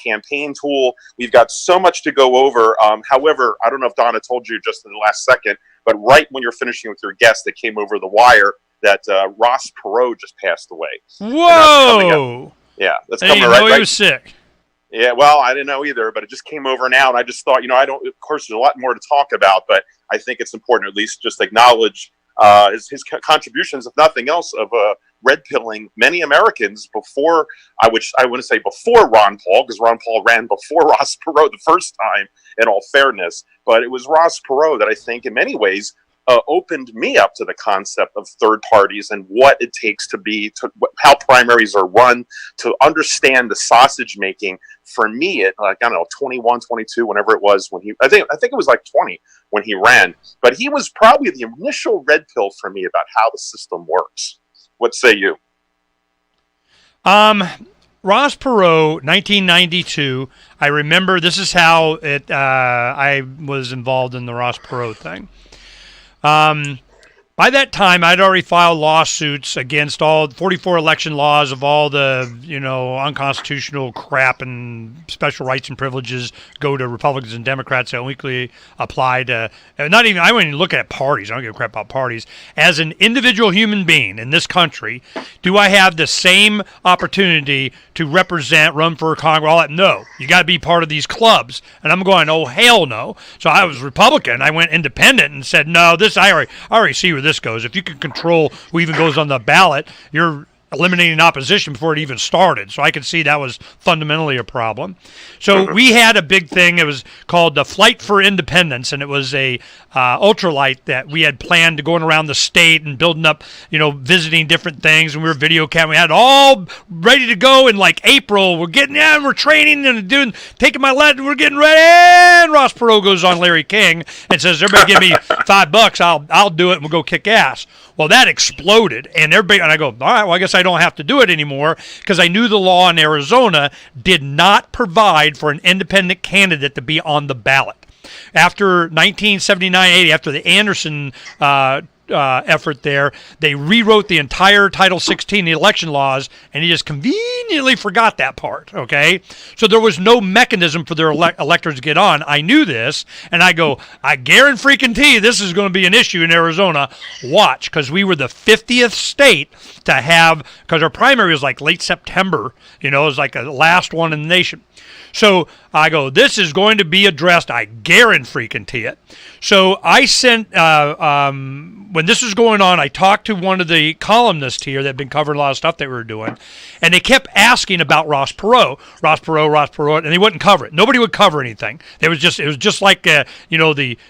campaign tool. We've got so much to go over. However, I don't know if Donna told you just in the last second, but right when you're finishing with your guest that came over the wire, that Ross Perot just passed away. Whoa! That's I coming didn't know he was sick. Yeah, well, I didn't know either, but it just came over now, and I just thought, I don't. Of course, there's a lot more to talk about, but I think it's important to at least just acknowledge his contributions, if nothing else, of red pilling many Americans before. I want to say before Ron Paul, because Ron Paul ran before Ross Perot the first time. In all fairness, but it was Ross Perot that I think, in many ways, opened me up to the concept of third parties and what it takes how primaries are run, to understand the sausage making. For me, at 21, 22, whenever it was when I think it was like 20 when he ran, but he was probably the initial red pill for me about how the system works. What say you? Ross Perot, 1992. I remember this is how I was involved in the Ross Perot thing. By that time, I'd already filed lawsuits against all 44 election laws of all the, unconstitutional crap and special rights and privileges go to Republicans and Democrats that weekly apply to, I wouldn't even look at parties. I don't give a crap about parties. As an individual human being in this country, do I have the same opportunity to run for Congress, all that? No. You got to be part of these clubs. And I'm going, oh, hell no. So I was Republican. I went independent and said, no, I already see where this goes. If you can control who even goes on the ballot, you're eliminating opposition before it even started. So I could see that was fundamentally a problem. So we had a big thing. It was called the Flight for Independence, and it was a ultralight that we had planned to going around the state and building up, visiting different things. And we were video cam. We had it all ready to go in like April. We're training and taking my lead. We're getting ready. And Ross Perot goes on Larry King and says, "Everybody give me $5. I'll do it, and we'll go kick ass." Well, that exploded, and I go, all right, well, I guess I don't have to do it anymore, because I knew the law in Arizona did not provide for an independent candidate to be on the ballot. After 1979-80, after the Anderson effort there, they rewrote the entire Title 16, the election laws, and he just conveniently forgot that part, okay? So there was no mechanism for their electors to get on. I knew this, and I go, I guarantee this is going to be an issue in Arizona. Watch, because we were the 50th state to have, because our primary was like late September, it was like the last one in the nation. So I go, this is going to be addressed. I guarantee it. So I sent, when this was going on, I talked to one of the columnists here that had been covering a lot of stuff that we were doing, and they kept asking about Ross Perot, and they wouldn't cover it. Nobody would cover anything. It was just like, the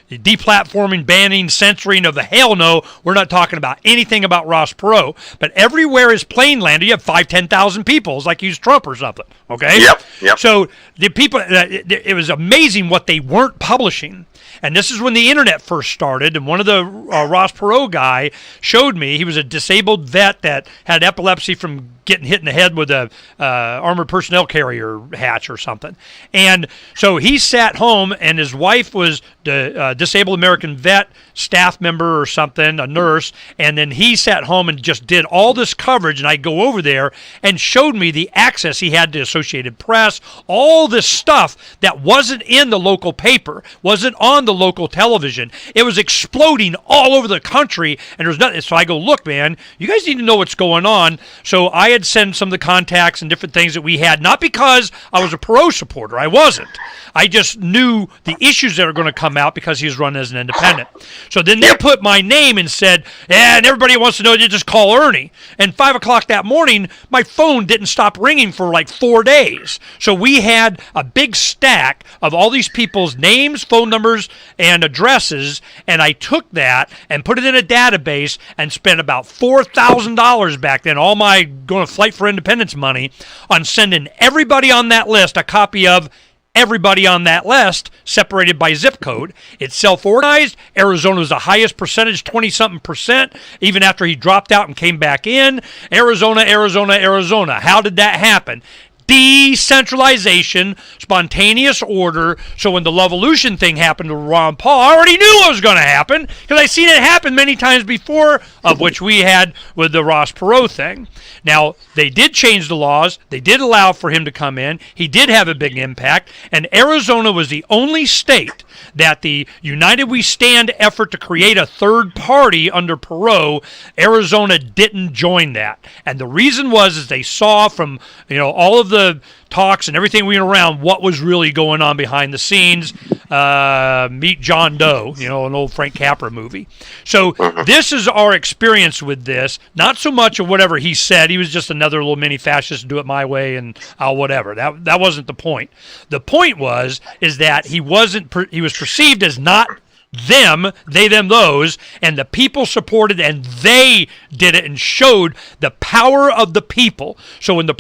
deplatforming, banning, censoring of the hell no. We're not talking about anything about Ross Perot. But everywhere is plain land. You have 10,000 people. It's like he's Trump or something. Okay. Yep. So the people, it was amazing what they weren't publishing. And this is when the internet first started, and one of the Ross Perot guy showed me, he was a disabled vet that had epilepsy from getting hit in the head with a armored personnel carrier hatch or something. And so he sat home, and his wife was the disabled American vet staff member or something, a nurse, and then he sat home and just did all this coverage, and I go over there and showed me the access he had to Associated Press, all this stuff that wasn't in the local paper, wasn't on the local television. It was exploding all over the country, and there's nothing. So I go, look, man, you guys need to know what's going on. So I had sent some of the contacts and different things that we had, not because I was a Perot supporter. I wasn't. I just knew the issues that are going to come out because he was run as an independent. So then they put my name and said, and everybody wants to know, you just call Ernie. And 5 o'clock that morning, my phone didn't stop ringing for like 4 days. So we had a big stack of all these people's names, phone numbers, and addresses, and I took that and put it in a database and spent about $4,000 back then, all my going to Flight for Independence money, on sending everybody on that list a copy of everybody on that list, separated by zip code. It's self-organized. Arizona was the highest percentage, 20-something%, even after he dropped out and came back in. Arizona. How did that happen? decentralization, spontaneous order. So when the Lovolution thing happened to Ron Paul, I already knew it was going to happen because I've seen it happen many times before, of which we had with the Ross Perot thing. Now, they did change the laws. They did allow for him to come in. He did have a big impact, and Arizona was the only state that the United We Stand effort to create a third party under Perot, Arizona didn't join that. And the reason was is they saw from all of the talks and everything we went around what was really going on behind the scenes. Meet John Doe, an old Frank Capra movie. So this is our experience with this, not so much of whatever he said. He was just another little mini fascist, do it my way and I'll whatever. That wasn't the point. The point is that he was perceived as not them, they, them, those, and the people supported, and they did it and showed the power of the people. So when the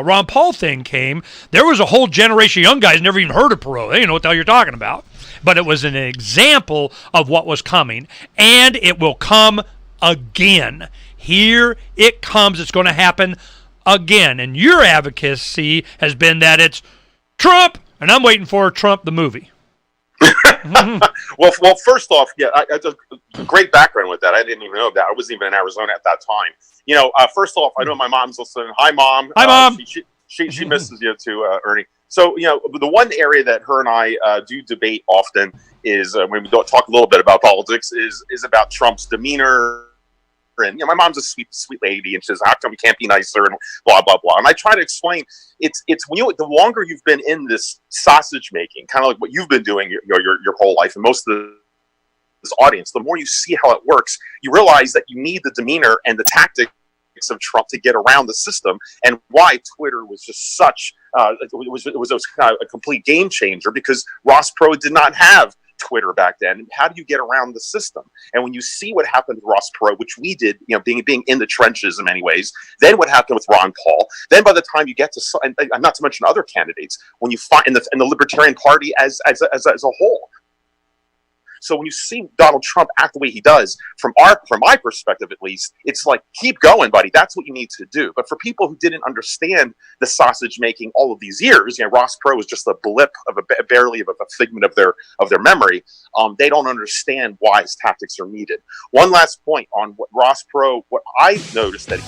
Ron Paul thing came, there was a whole generation of young guys never even heard of Perot. They didn't know what the hell you're talking about. But it was an example of what was coming, and it will come again. Here it comes. It's going to happen again. And your advocacy has been that it's Trump, and I'm waiting for Trump the movie. Well, first off, I great background with that. I didn't even know that. I wasn't even in Arizona at that time. First off, I know my mom's listening. Hi, Mom. Hi, Mom. She misses you too, Ernie. So, the one area that her and I do debate often is when we talk a little bit about politics is about Trump's demeanor. And my mom's a sweet lady, and she says, "How come we can't be nicer?" and blah blah blah. And I try to explain it's when the longer you've been in this sausage making, kind of like what you've been doing your whole life, and most of this audience, the more you see how it works, you realize that you need the demeanor and the tactics of Trump to get around the system, and why Twitter was just such it was kind of a complete game changer, because Ross Perot did not have Twitter back then. How do you get around the system? And when you see what happened with Ross Perot, which we did, being in the trenches in many ways, then what happened with Ron Paul, then by the time you get to, and not to mention other candidates, when you find in the Libertarian Party as a whole. So when you see Donald Trump act the way he does, from my perspective at least, it's like, keep going, buddy. That's what you need to do. But for people who didn't understand the sausage making all of these years, Ross Perot was just a blip of barely of a figment of their memory. They don't understand why his tactics are needed. One last point on what Ross Perot, what I noticed that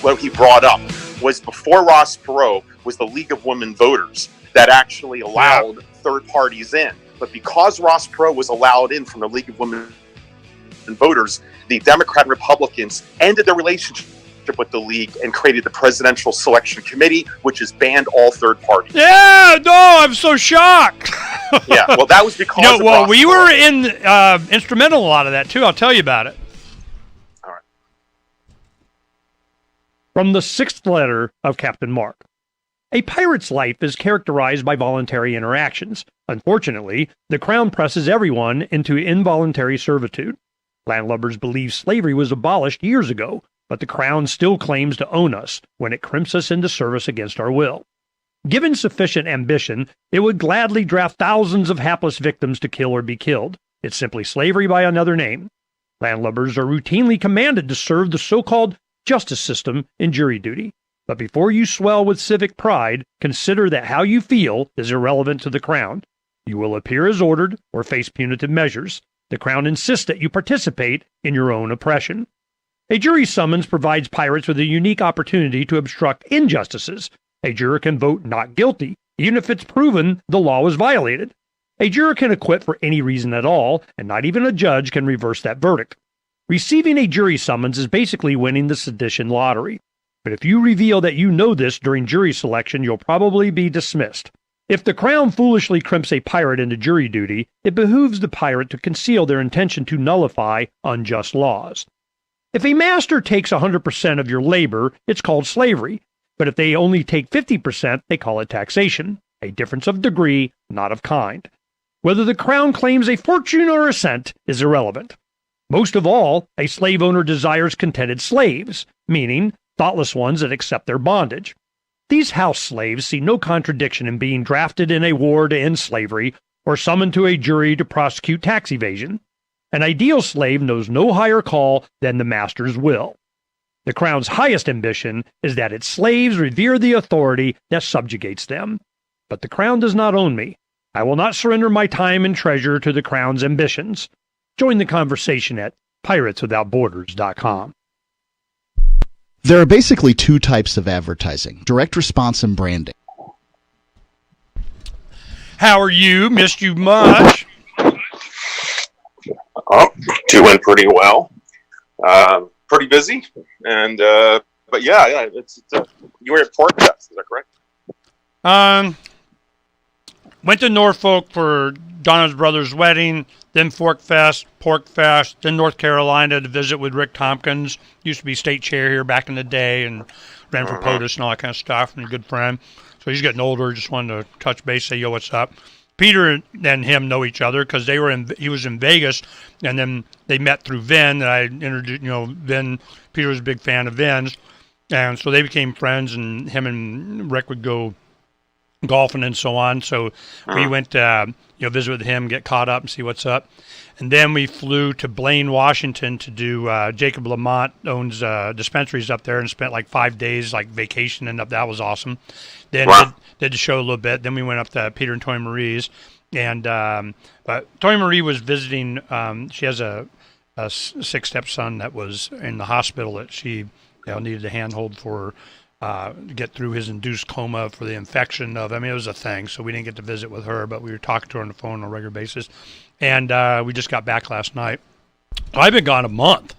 what he brought up was, before Ross Perot was the League of Women Voters that actually allowed third parties in. But because Ross Perot was allowed in from the League of Women Voters, the Democrat and Republicans ended their relationship with the League and created the Presidential Selection Committee, which has banned all third parties. Yeah, no, I'm so shocked. Yeah, well, that was because of Ross we Perot. were instrumental in a lot of that, too. I'll tell you about it. All right. From the sixth letter of Captain Mark. A pirate's life is characterized by voluntary interactions. Unfortunately, the Crown presses everyone into involuntary servitude. Landlubbers believe slavery was abolished years ago, but the Crown still claims to own us when it crimps us into service against our will. Given sufficient ambition, it would gladly draft thousands of hapless victims to kill or be killed. It's simply slavery by another name. Landlubbers are routinely commanded to serve the so-called justice system in jury duty. But before you swell with civic pride, consider that how you feel is irrelevant to the Crown. You will appear as ordered or face punitive measures. The Crown insists that you participate in your own oppression. A jury summons provides pirates with a unique opportunity to obstruct injustices. A juror can vote not guilty, even if it's proven the law was violated. A juror can acquit for any reason at all, and not even a judge can reverse that verdict. Receiving a jury summons is basically winning the sedition lottery. But if you reveal that you know this during jury selection, you'll probably be dismissed. If the Crown foolishly crimps a pirate into jury duty, it behooves the pirate to conceal their intention to nullify unjust laws. If a master takes 100% of your labor, it's called slavery. But if they only take 50%, they call it taxation. A difference of degree, not of kind. Whether the Crown claims a fortune or a cent is irrelevant. Most of all, a slave owner desires contented slaves, meaning thoughtless ones that accept their bondage. These house slaves see no contradiction in being drafted in a war to end slavery or summoned to a jury to prosecute tax evasion. An ideal slave knows no higher call than the master's will. The Crown's highest ambition is that its slaves revere the authority that subjugates them. But the Crown does not own me. I will not surrender my time and treasure to the Crown's ambitions. Join the conversation at pirateswithoutborders.com. There are basically two types of advertising: direct response and branding. How are you? Missed you much. Oh, doing pretty well. Pretty busy, and but yeah, you were at Pork Fest, is that correct? Went to Norfolk for Donna's brother's wedding, then Pork Fest, then North Carolina to visit with Rick Tompkins. Used to be state chair here back in the day, and ran for POTUS and all that kind of stuff, and a good friend. So he's getting older. Just wanted to touch base, say, yo, what's up? Peter and him know each other because he was in Vegas, and then they met through Vin. And I introduced, Vin. Peter was a big fan of Vin's, and so they became friends. And him and Rick would go golfing and so on. So we went to visit with him, get caught up, and see what's up. And then we flew to Blaine, Washington to do. Jacob Lamont owns dispensaries up there, and spent like 5 days like vacationing up. That was awesome. Then did the show a little bit. Then we went up to Peter and Tony Marie's, and but Tony Marie was visiting. She has a 6-step son that was in the hospital that she needed a handhold for to get through his induced coma for the infection of. I mean, it was a thing, so we didn't get to visit with her, but we were talking to her on the phone on a regular basis, and we just got back last night. I've been gone a month.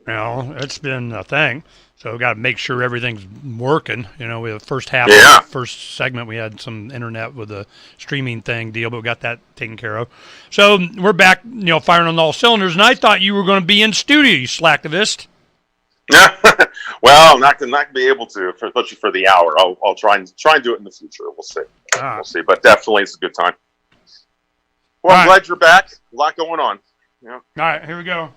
It's been a thing. So we got to make sure everything's working. We have the first half, of the first segment, we had some internet with a streaming thing deal, but we got that taken care of. So we're back, firing on all cylinders. And I thought you were going to be in studio, you slacktivist. Well, I'm not going to be able to, especially for the hour. I'll try and do it in the future. We'll see. We'll see. But definitely, it's a good time. Well, I'm glad you're back. A lot going on. All right, here we go.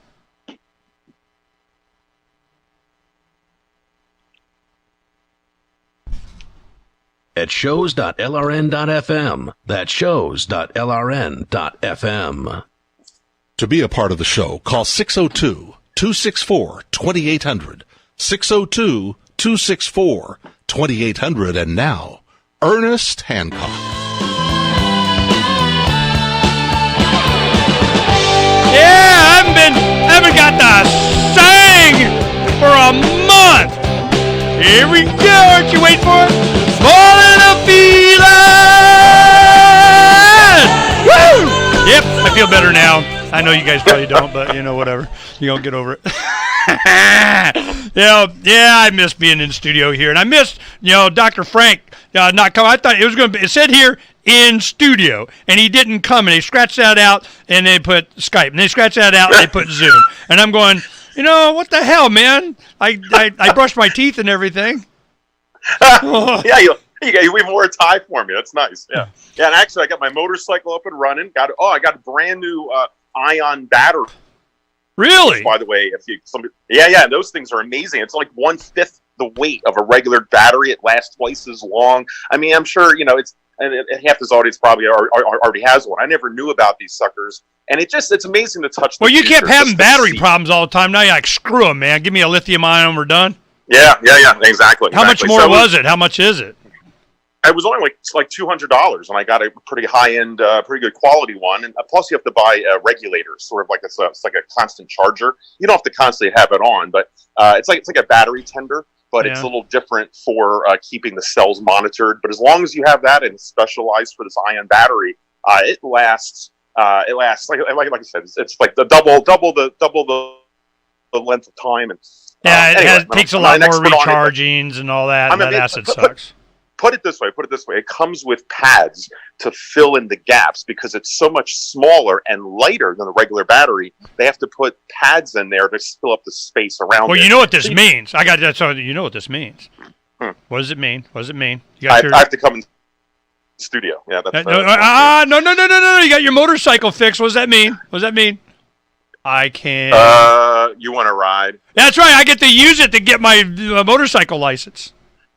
At shows.lrn.fm. That's shows.lrn.fm. To be a part of the show, call 602-264-2800. 602-264-2800. And now, Ernest Hancock. Yeah, I haven't got to sing for a month. Here we go. Aren't you waiting for it? More than a feeling. Woo! Yep, I feel better now. I know you guys probably don't, but whatever. You don't get over it. I miss being in studio here, and I missed Dr. Frank not coming. I thought it was going to be. It said here in studio, and he didn't come, and they scratched that out, and they put Skype, and they scratched that out, and they put Zoom, and I'm going, what the hell, man? I brushed my teeth and everything. Yeah, you even wore a tie for me. That's nice. Yeah, and actually, I got my motorcycle up and running. I got a brand new ion battery. Really? By the way, those things are amazing. It's like 1/5 the weight of a regular battery. It lasts twice as long. I mean, I'm sure it's half this audience probably already has one. I never knew about these suckers, and it's amazing to touch. Well, you kept having battery problems all the time. Now you're like, screw them, man. Give me a lithium ion, we're done. Yeah, exactly. How much more was it? How much is it? It was only like $200, and I got a pretty high-end, pretty good quality one. And plus, you have to buy regulators, sort of like it's like a constant charger. You don't have to constantly have it on, but it's like a battery tender, but it's a little different for keeping the cells monitored. But as long as you have that and it's specialized for this ion battery, it lasts. It lasts like I said, it's like the double the length of time. And it takes a lot more rechargings and all that. And that acid sucks. Put it this way. It comes with pads to fill in the gaps because it's so much smaller and lighter than the regular battery. They have to put pads in there to fill up the space around it. Well, you know what this means. I got that. So you know what this means. What does it mean? What does it mean? I have to come in studio. Yeah. That's, no. You got your motorcycle fixed. What does that mean? What does that mean? I can. You want to ride? That's right. I get to use it to get my motorcycle license.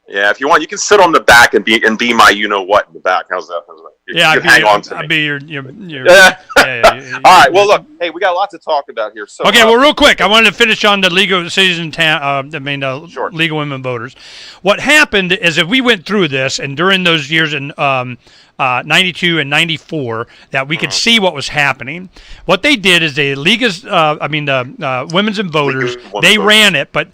Yeah, if you want, you can sit on the back and be my you know what in the back. How's that? You can hang on to me. I'd be your yeah. All right. Well, look. Hey, we got a lot to talk about here. So okay. Well, real quick, I wanted to finish on the League of League of Women Voters. What happened is if we went through this, and during those years in 92 and 94, that we could see what was happening. What they did is the Women's and Voters, they ran it, but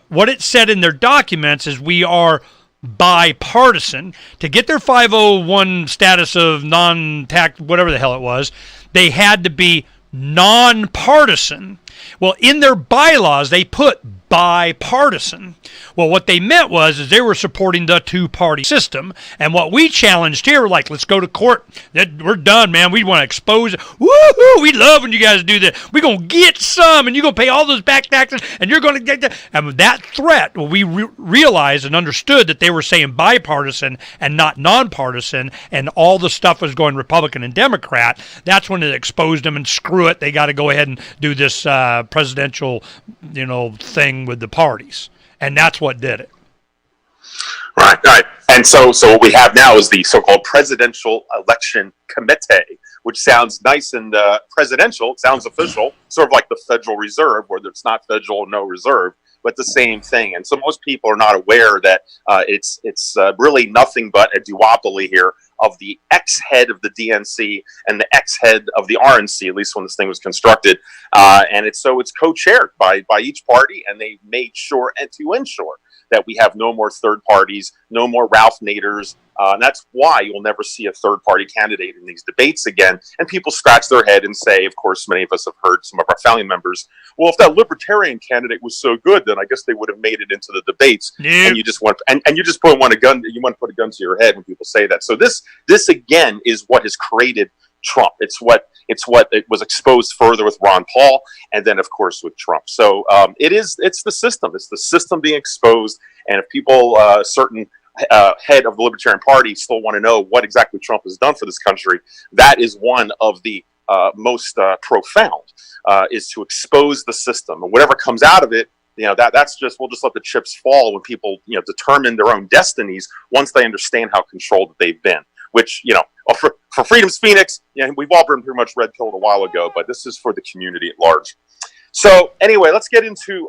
what it said in their documents is we are bipartisan. To get their 501 status of non-tax, whatever the hell it was, they had to be nonpartisan. Well, in their bylaws, they put bipartisan. Well, what they meant was they were supporting the two-party system. And what we challenged here, like, let's go to court. We're done, man. We want to expose it. Woohoo! We love when you guys do that. We're going to get some, and you're going to pay all those back taxes, and you're going to get that. And with that threat, well, we realized and understood that they were saying bipartisan and not nonpartisan, and all the stuff was going Republican and Democrat. That's when it exposed them, and screw it, they got to go ahead and do this presidential, thing with the parties. And that's what did it. Right. And so what we have now is the so-called Presidential Election Committee, which sounds nice and presidential. It sounds official, sort of like the Federal Reserve, where it's not federal, no reserve, but the same thing. And so most people are not aware that it's really nothing but a duopoly here of the ex-head of the DNC and the ex-head of the RNC, at least when this thing was constructed. And it's co-chaired by each party, and they made sure and to ensure that we have no more third parties, no more Ralph Naders. And that's why you'll never see a third-party candidate in these debates again. And people scratch their head and say, of course, many of us have heard some of our family members, well, if that libertarian candidate was so good, then I guess they would have made it into the debates. Yep. And you just want to put a gun to your head when people say that. So this again is what has created Trump. It's what it was exposed further with Ron Paul, and then of course with Trump. So it's the system. It's the system being exposed. And if people, certain head of the Libertarian Party, still want to know what exactly Trump has done for this country, that is one of the most profound, is to expose the system, and whatever comes out of it. That's just, we'll just let the chips fall when people determine their own destinies once they understand how controlled they've been. Which, for Freedom's Phoenix, we've all been pretty much red pilled a while ago, but this is for the community at large. So anyway, let's get into,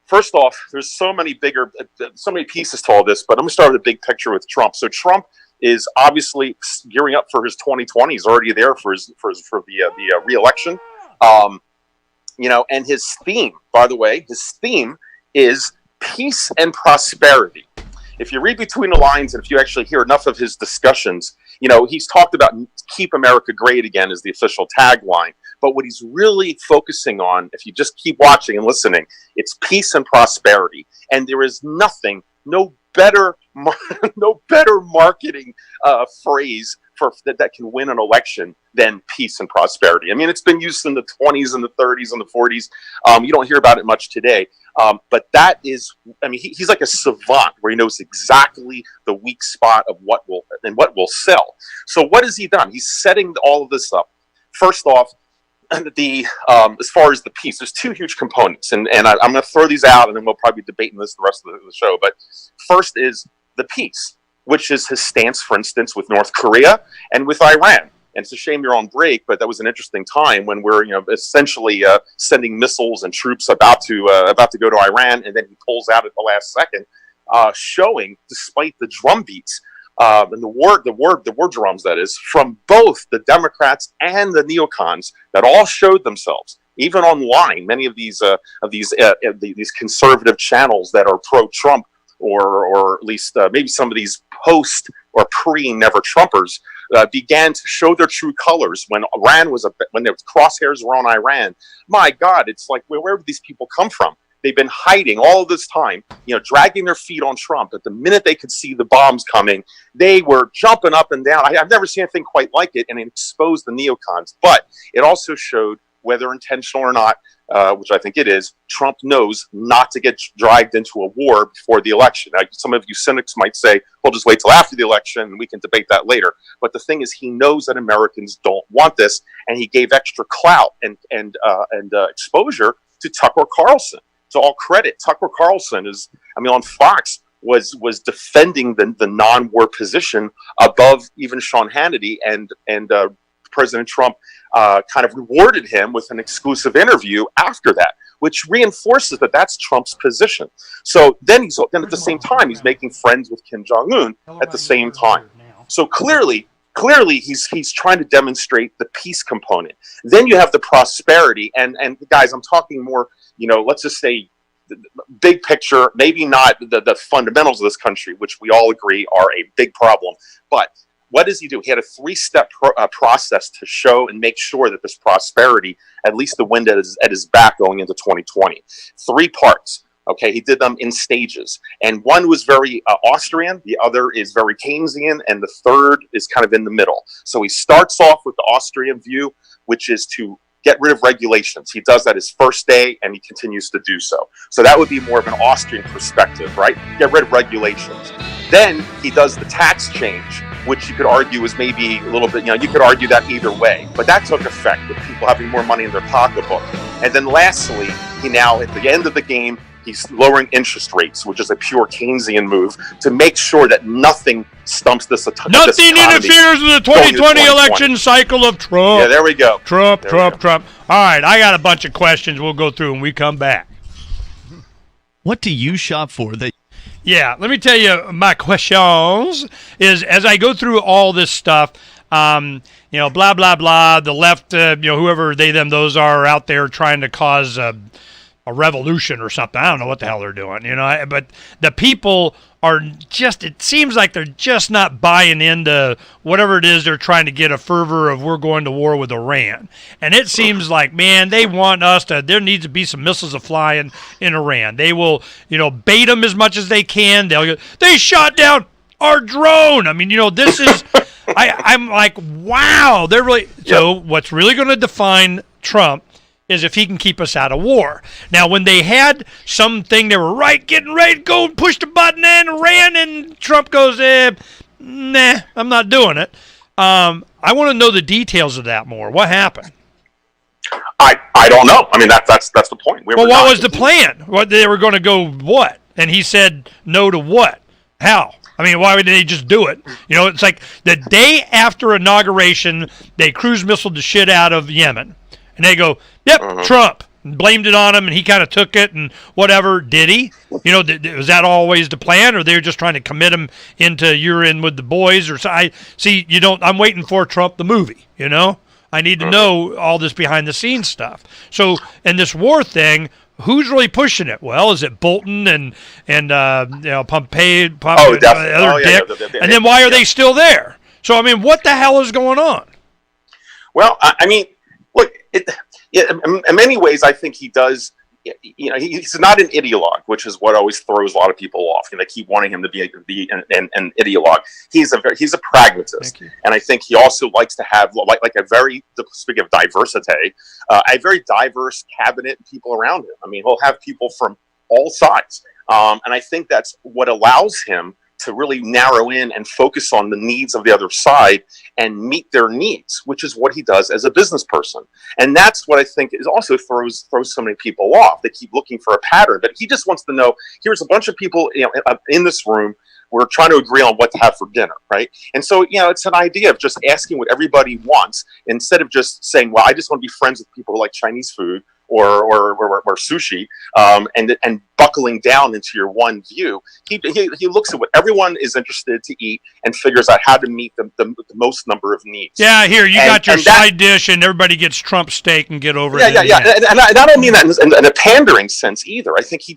first off, there's so many pieces to all this, but I'm going to start with the big picture with Trump. So Trump is obviously gearing up for his 2020. He's already there for the re-election. And his theme, by the way, is peace and prosperity. If you read between the lines, and if you actually hear enough of his discussions, he's talked about keep America great again is the official tagline. But what he's really focusing on, if you just keep watching and listening, it's peace and prosperity. And there is no better marketing phrase that can win an election than peace and prosperity. I mean, it's been used in the 20s and the 30s and the 40s. You don't hear about it much today. But that is, he's like a savant where he knows exactly the weak spot of what will sell. So what has he done? He's setting all of this up. First off, as far as the peace, there's two huge components, and I'm going to throw these out, and then we'll probably be debating this the rest of the show. But first is the peace, which is his stance, for instance, with North Korea and with Iran. And it's a shame you're on break, but that was an interesting time when we're, essentially sending missiles and troops about to go to Iran, and then he pulls out at the last second, showing, despite the drum beats and the war drums, that is, from both the Democrats and the neocons that all showed themselves, even online. Many of these conservative channels that are pro-Trump, or at least maybe some of these post or pre-Never Trumpers, began to show their true colors when when the crosshairs were on Iran. My God, it's like, where did these people come from? They've been hiding all of this time, dragging their feet on Trump. But the minute they could see the bombs coming, they were jumping up and down. I've never seen anything quite like it, and it exposed the neocons. But it also showed, whether intentional or not, which I think it is, Trump knows not to get dragged into a war before the election. Now, some of you cynics might say, we'll just wait till after the election and we can debate that later. But the thing is, he knows that Americans don't want this, and he gave extra clout and exposure to Tucker Carlson. to all credit. Tucker Carlson on Fox was defending the non-war position above even Sean Hannity, and President Trump kind of rewarded him with an exclusive interview after that, which reinforces that that's Trump's position. So then at the same time, he's making friends with Kim Jong-un at the same time. So clearly he's trying to demonstrate the peace component. Then you have the prosperity, and guys, I'm talking more, let's just say big picture, maybe not the fundamentals of this country, which we all agree are a big problem, but what does he do? He had a 3-step process to show and make sure that this prosperity, at least the wind at his back going into 2020. 3 parts. Okay, he did them in stages. And one was very Austrian, the other is very Keynesian, and the third is kind of in the middle. So he starts off with the Austrian view, which is to get rid of regulations. He does that his first day, and he continues to do so. So that would be more of an Austrian perspective, right? Get rid of regulations. Then he does the tax change, which you could argue is maybe a little bit, you could argue that either way. But that took effect with people having more money in their pocketbook. And then lastly, he now, at the end of the game, he's lowering interest rates, which is a pure Keynesian move to make sure that nothing stumps this economy. Nothing interferes with the 2020 election cycle of Trump. Yeah, there we go. Trump. All right, I got a bunch of questions we'll go through when we come back. What do you shop for that? Yeah, let me tell you my questions is, as I go through all this stuff, blah, blah, blah, the left, whoever they, them, those are out there trying to cause a revolution or something. I don't know what the hell they're doing, but the people are just, it seems like they're just not buying into whatever it is they're trying to get a fervor of, we're going to war with Iran. And it seems like, man, they want us to, there needs to be some missiles flying in Iran. They will, bait them as much as they can. They shot down our drone. I mean, this is, I'm like, wow, they're really, so what's really going to define Trump is if he can keep us out of war. Now, when they had something, they were getting ready to go and push the button and Iran, and Trump goes, nah, I'm not doing it. I want to know the details of that more. What happened? I don't know. I mean, that's the point. Well, what was the plan? What, they were going to go what? And he said no to what? How? I mean, why would they just do it? It's like the day after inauguration, they cruise missile the shit out of Yemen. And they go, yep, Trump. And blamed it on him, and he kind of took it and whatever. Did he? Was that always the plan, or they're just trying to commit him into you're in with the boys? Or so I'm waiting for Trump the movie, I need to know all this behind-the-scenes stuff. So, in this war thing, who's really pushing it? Well, is it Bolton and Pompeo, other dick? And then why are they still there? So, I mean, what the hell is going on? Well, I mean, look, in many ways, I think he does. He's not an ideologue, which is what always throws a lot of people off. They keep wanting him to be an ideologue. He's a pragmatist, and I think he also likes to have like a very, speaking of diversity, a very diverse cabinet and people around him. I mean, he'll have people from all sides, and I think that's what allows him to really narrow in and focus on the needs of the other side and meet their needs, which is what he does as a business person. And that's what I think is also throws so many people off. They keep looking for a pattern, but he just wants to know, here's a bunch of people in this room, we're trying to agree on what to have for dinner, right? And so, it's an idea of just asking what everybody wants instead of just saying, well, I just want to be friends with people who like Chinese food or sushi, and buckling down into your one view. He looks at what everyone is interested to eat and figures out how to meet the most number of needs. Yeah, here, you got your side dish and everybody gets Trump steak and get over it. Yeah. And I don't mean that in a pandering sense either. I think he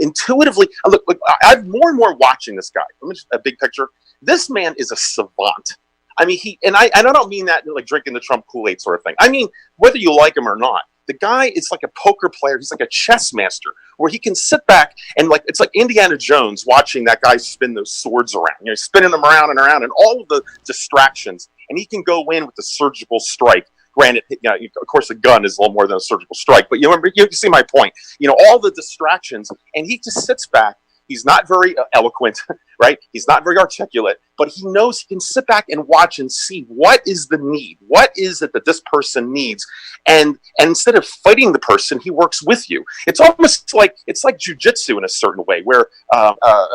intuitively, look, I'm more and more watching this guy. Let me just, a big picture. This man is a savant. I mean, I don't mean that like drinking the Trump Kool-Aid sort of thing. I mean, whether you like him or not, the guy is like a poker player. He's like a chess master where he can sit back and it's like Indiana Jones watching that guy spin those swords around, spinning them around and around and all of the distractions. And he can go in with the surgical strike. Granted, of course, a gun is a little more than a surgical strike, but you see my point. All the distractions, and he just sits back He's not very eloquent, right? He's not very articulate, but he knows he can sit back and watch and see what is the need. What is it that this person needs? And instead of fighting the person, he works with you. It's almost like, it's like jujitsu in a certain way, where, Aikido,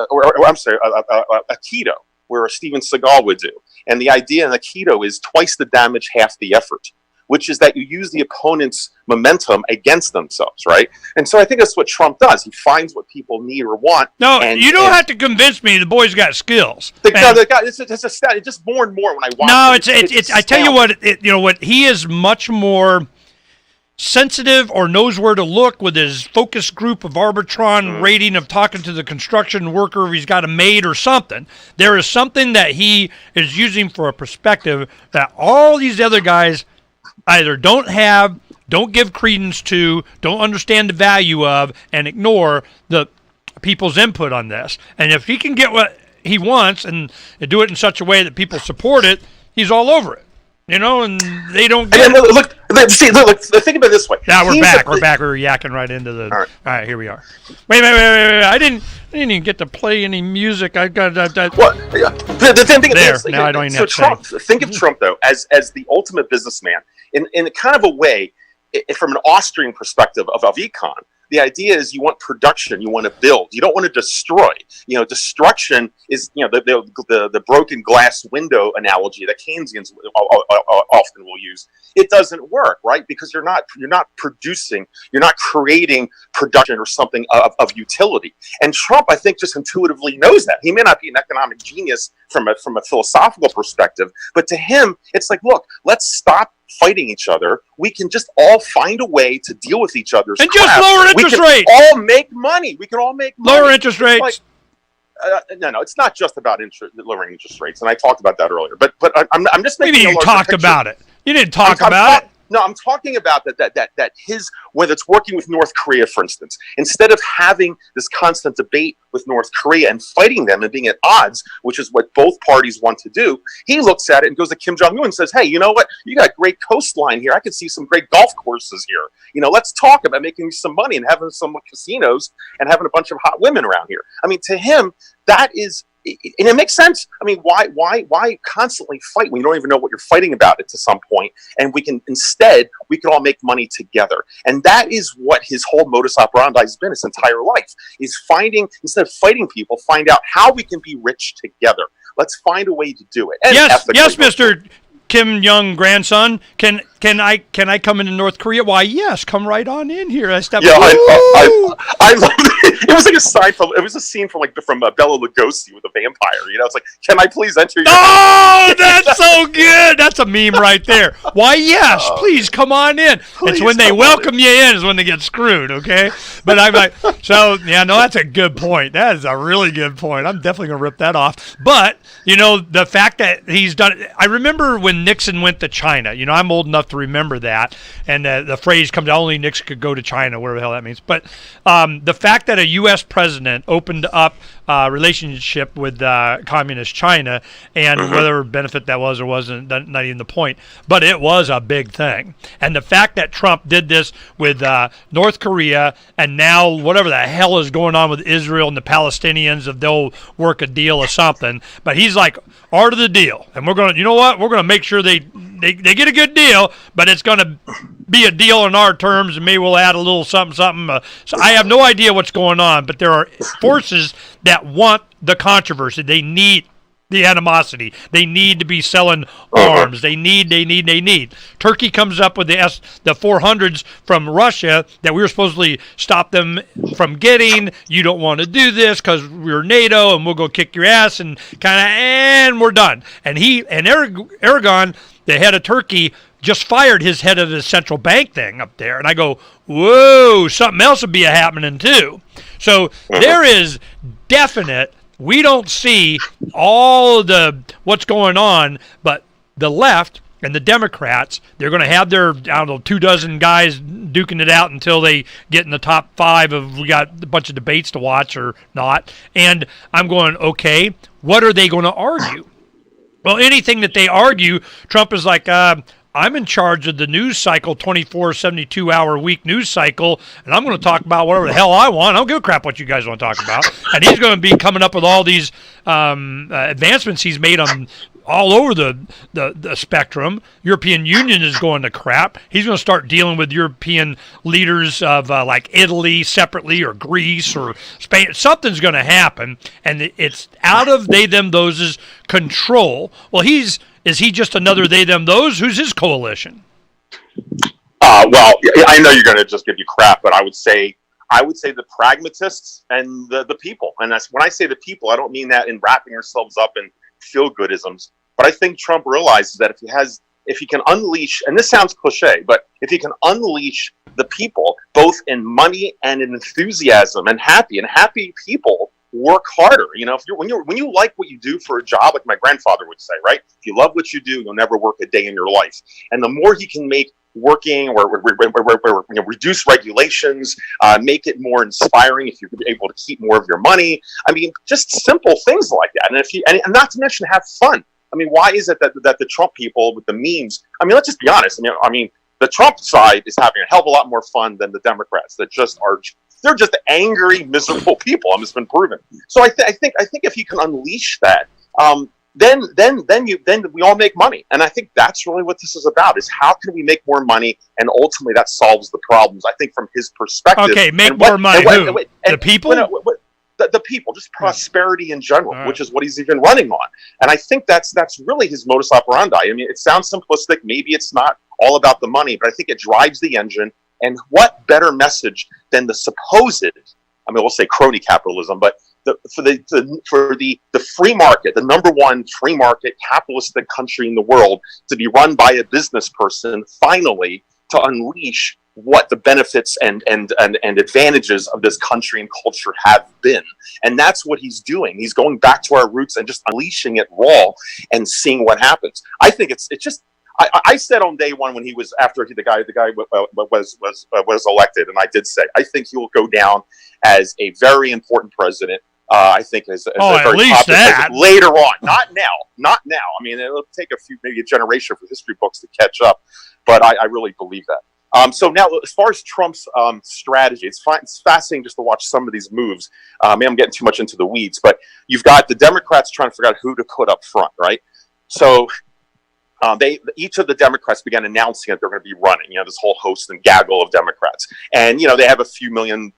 where Steven Seagal would do. And the idea in Aikido is twice the damage, half the effort, which is that you use the opponent's momentum against themselves, right? And so I think that's what Trump does. He finds what people need or want. No, you don't have to convince me the boy's got skills. It's just more and more when I watch. No, it's I tell you what, what he is much more sensitive or knows where to look with his focus group of Arbitron rating of talking to the construction worker if he's got a maid or something. There is something that he is using for a perspective that all these other guys either don't have, don't give credence to, don't understand the value of, and ignore the people's input on this. And if he can get what he wants and do it in such a way that people support it, he's all over it. And they don't get it. Look, think about it this way. Now we're back. We're yakking right into the... All right, here we are. Wait. I didn't even get to play any music. I got... What? The thing there. is... Now I don't even have to Trump, think of Trump, though, as the ultimate businessman. In kind of a way, from an Austrian perspective of econ, the idea is you want production, you want to build, you don't want to destroy. Destruction is the broken glass window analogy that Keynesians often will use. It doesn't work, right? Because you're not producing, you're not creating production or something of utility. And Trump, I think, just intuitively knows that. He may not be an economic genius from a philosophical perspective, but to him, it's like, look, let's stop fighting each other. We can just all find a way to deal with each other's and crap. Just lower interest rates. We can all make money. We can all make money. Lower interest rates. No, it's not just about lowering interest rates, and I talked about that earlier. But I'm just making. Maybe you talked about it. You didn't talk about it. No, I'm talking about that his, whether it's working with North Korea, for instance, instead of having this constant debate with North Korea and fighting them and being at odds, which is what both parties want to do, he looks at it and goes to Kim Jong-un and says, hey, you know what? You got great coastline here. I could see some great golf courses here. Let's talk about making some money and having some casinos and having a bunch of hot women around here. I mean, to him, that is... And it makes sense. I mean, why constantly fight when you don't even know what you're fighting about it to some point? And we can all make money together. And that is what his whole modus operandi has been his entire life, is instead of fighting people, find out how we can be rich together. Let's find a way to do it. And yes, Mr. Kim Jong grandson, can I come into North Korea? Why, yes, come right on in here. I love it. It was like a scene from Bela Lugosi with a vampire. It's like, can I please enter your house? That's so good. That's a meme right there. Why, yes, please come on in. It's when they welcome you in is when they get screwed, okay? But I'm like, that's a good point. That is a really good point. I'm definitely going to rip that off. But, the fact that he's done it, I remember when Nixon went to China. I'm old enough to remember that, and the phrase comes, only Nixon could go to China, whatever the hell that means. But the fact that a U.S. president opened up relationship with communist China, and whether benefit that was or wasn't, not even the point, but it was a big thing. And the fact that Trump did this with North Korea, and now whatever the hell is going on with Israel and the Palestinians, if they'll work a deal or something, but he's like, art of the deal, and we're going to, we're going to make sure they get a good deal, but it's going to be a deal in our terms, and maybe we'll add a little something. So I have no idea what's going on, but there are forces that want the controversy. They need the animosity. They need to be selling arms. They need. Turkey comes up with the 400s from Russia that we were supposedly stop them from getting. You don't want to do this because we're NATO and we'll go kick your ass and we're done. And Erdogan, the head of Turkey, just fired his head of the central bank thing up there. And I go, whoa, something else would be happening too. So there is definite, we don't see all what's going on, but the left and the Democrats, they're going to have their, 24 guys duking it out until they get in the top 5 of, we got a bunch of debates to watch or not. And I'm going, okay, what are they going to argue? Well, anything that they argue, Trump is like, I'm in charge of the news cycle, 24, 72-hour week news cycle, and I'm going to talk about whatever the hell I want. I don't give a crap what you guys want to talk about. And he's going to be coming up with all these advancements he's made on all over the spectrum. European Union is going to crap. He's going to start dealing with European leaders of like Italy separately, or Greece or Spain. Something's going to happen, and it's out of they, them, those' control. Well, is he just another they, them, those? Who's his coalition? Well, I know you're going to just give you crap, but I would say the pragmatists and the people. And that's when I say the people, I don't mean that in wrapping ourselves up in feel-goodisms. But I think Trump realizes that if he can unleash, and this sounds cliche, but if he can unleash the people, both in money and in enthusiasm, and happy people work harder. You know, when you like what you do for a job, like my grandfather would say, right? If you love what you do, you'll never work a day in your life. And the more he can make working or reduce regulations, make it more inspiring if you're able to keep more of your money. I mean, just simple things like that. And not to mention have fun. I mean, why is it that the Trump people with the memes, I mean, let's just be honest. I mean, the Trump side is having a hell of a lot more fun than the Democrats that they're just angry, miserable people. It's been proven. So I think if he can unleash that, then we all make money. And I think that's really what this is about, is how can we make more money? And ultimately that solves the problems, I think, from his perspective. Okay, more money. The people? The people, just prosperity in general, which is what he's even running on. And I think that's really his modus operandi. I mean, it sounds simplistic. Maybe it's not all about the money, but I think it drives the engine. And what better message than the supposed, I mean, we'll say crony capitalism, but for the free market, the number one free market capitalistic country in the world, to be run by a business person, finally to unleash what the benefits and advantages of this country and culture have been. And that's what he's doing. He's going back to our roots and just unleashing it raw and seeing what happens. I think it's just, I said on day one when he was, after the guy was elected, and I did say, I think he will go down as a very important president. I think as a very at least that later on, not now. I mean, it'll take maybe a generation for history books to catch up, but I really believe that. So now, as far as Trump's strategy, it's fascinating just to watch some of these moves. Maybe I'm getting too much into the weeds, but you've got the Democrats trying to figure out who to put up front, right? So each of the Democrats began announcing that they're going to be running, this whole host and gaggle of Democrats. And, they have a few $1 million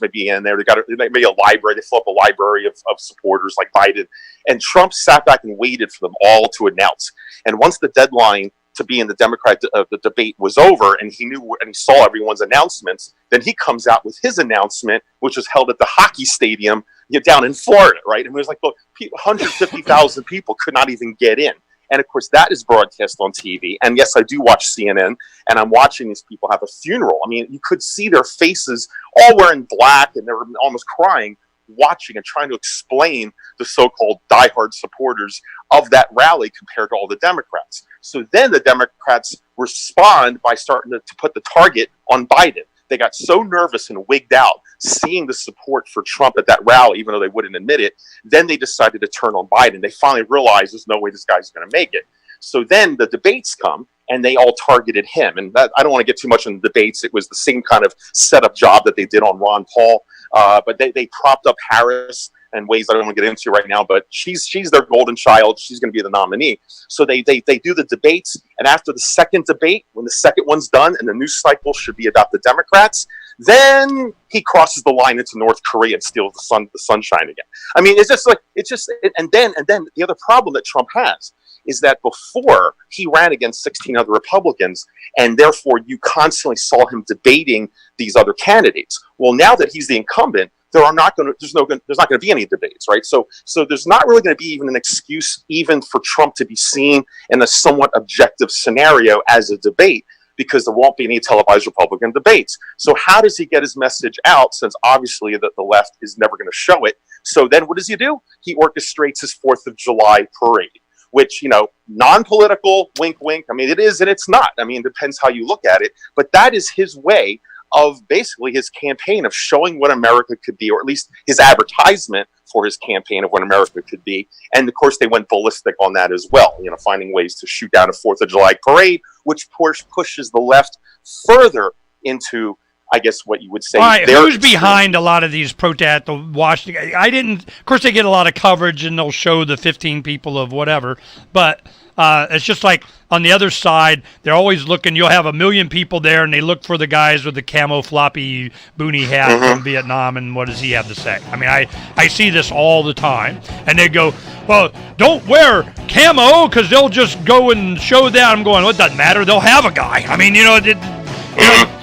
maybe in there. They made a library. They fill up a library of supporters like Biden. And Trump sat back and waited for them all to announce. And once the deadline to be in the Democrat the debate was over, and he saw everyone's announcements, then he comes out with his announcement, which was held at the hockey stadium down in Florida, right? And it was like 150,000 people could not even get in. And of course, that is broadcast on TV. And yes, I do watch CNN, and I'm watching these people have a funeral. I mean, you could see their faces all wearing black, and they were almost crying, watching and trying to explain the so-called diehard supporters of that rally compared to all the Democrats. So then the Democrats respond by starting to put the target on Biden. They got so nervous and wigged out seeing the support for Trump at that rally, even though they wouldn't admit it. Then they decided to turn on Biden. They finally realized there's no way this guy's going to make it. So then the debates come, and they all targeted him. And I don't want to get too much in the debates. It was the same kind of setup job that they did on Ron Paul. But they propped up Harris in ways I don't want to get into right now. But she's their golden child. She's going to be the nominee. So they do the debates. And after the second debate, when the second one's done and the news cycle should be about the Democrats, then he crosses the line into North Korea and steals the sunshine again. I mean, and then the other problem that Trump has is that before he ran against 16 other Republicans, and therefore you constantly saw him debating these other candidates. Well, now that he's the incumbent, there's not going to be any debates, right? So there's not really going to be even an excuse even for Trump to be seen in a somewhat objective scenario as a debate, because there won't be any televised Republican debates. So how does he get his message out, since obviously the left is never going to show it? So then what does he do? He orchestrates his 4th of July parade, which, non-political, wink, wink. I mean, it is and it's not. I mean, it depends how you look at it. But that is his way of basically his campaign of showing what America could be, or at least his advertisement for his campaign of what America could be. And of course, they went ballistic on that as well, finding ways to shoot down a 4th of July parade, which pushes the left further into, I guess, what you would say. All right, who's behind a lot of these protests? The Washington, of course, they get a lot of coverage and they'll show the 15 people of whatever, but it's just like on the other side, they're always looking. You'll have 1 million people there, and they look for the guys with the camo floppy boonie hat from Vietnam, and what does he have to say? I mean, I see this all the time, and they go, well, don't wear camo because they'll just go and show that. I'm going, well, it doesn't matter. They'll have a guy. I mean,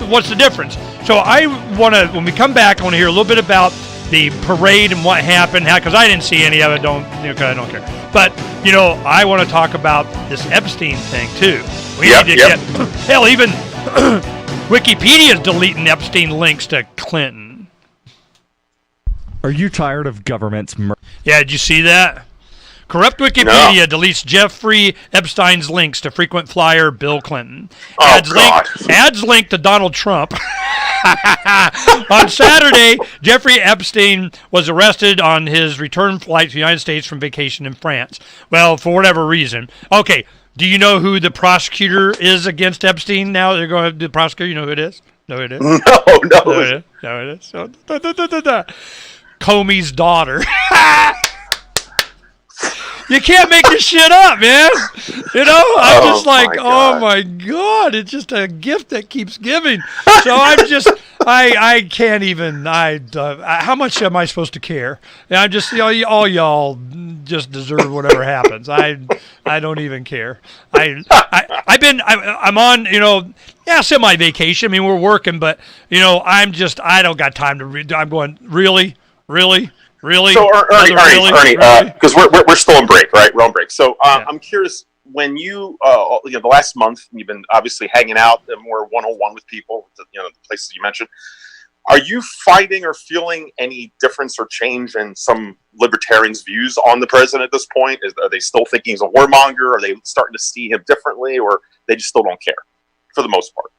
what's the difference? So I want to, when we come back, I want to hear a little bit about the parade and what happened, because I didn't see any of it, I don't care. But, I want to talk about this Epstein thing, too. We need to get, hell, even Wikipedia's deleting Epstein links to Clinton. Are you tired of government's Yeah, did you see that? Corrupt Wikipedia deletes Jeffrey Epstein's links to frequent flyer Bill Clinton. Adds link to Donald Trump. On Saturday, Jeffrey Epstein was arrested on his return flight to the United States from vacation in France. Well, for whatever reason. Okay, do you know who the prosecutor is against Epstein now? They're going to the prosecutor. You know who it is? Know who it is? No, it is. So, Comey's daughter. You can't make this shit up, man. I'm just like, oh my God, it's just a gift that keeps giving. So I'm just, I can't even, how much am I supposed to care? And I'm just, all y'all just deserve whatever happens. I don't even care. I'm on, semi-vacation. I mean, we're working, but, I don't got time to read. I'm going, really? So, Ernie, because we're still on break, right? We're on break. So, I'm curious, when you, the last month, you've been obviously hanging out more one-on-one with people, the places you mentioned. Are you finding or feeling any difference or change in some libertarians' views on the president at this point? Are they still thinking he's a warmonger? Are they starting to see him differently, or they just still don't care, for the most part?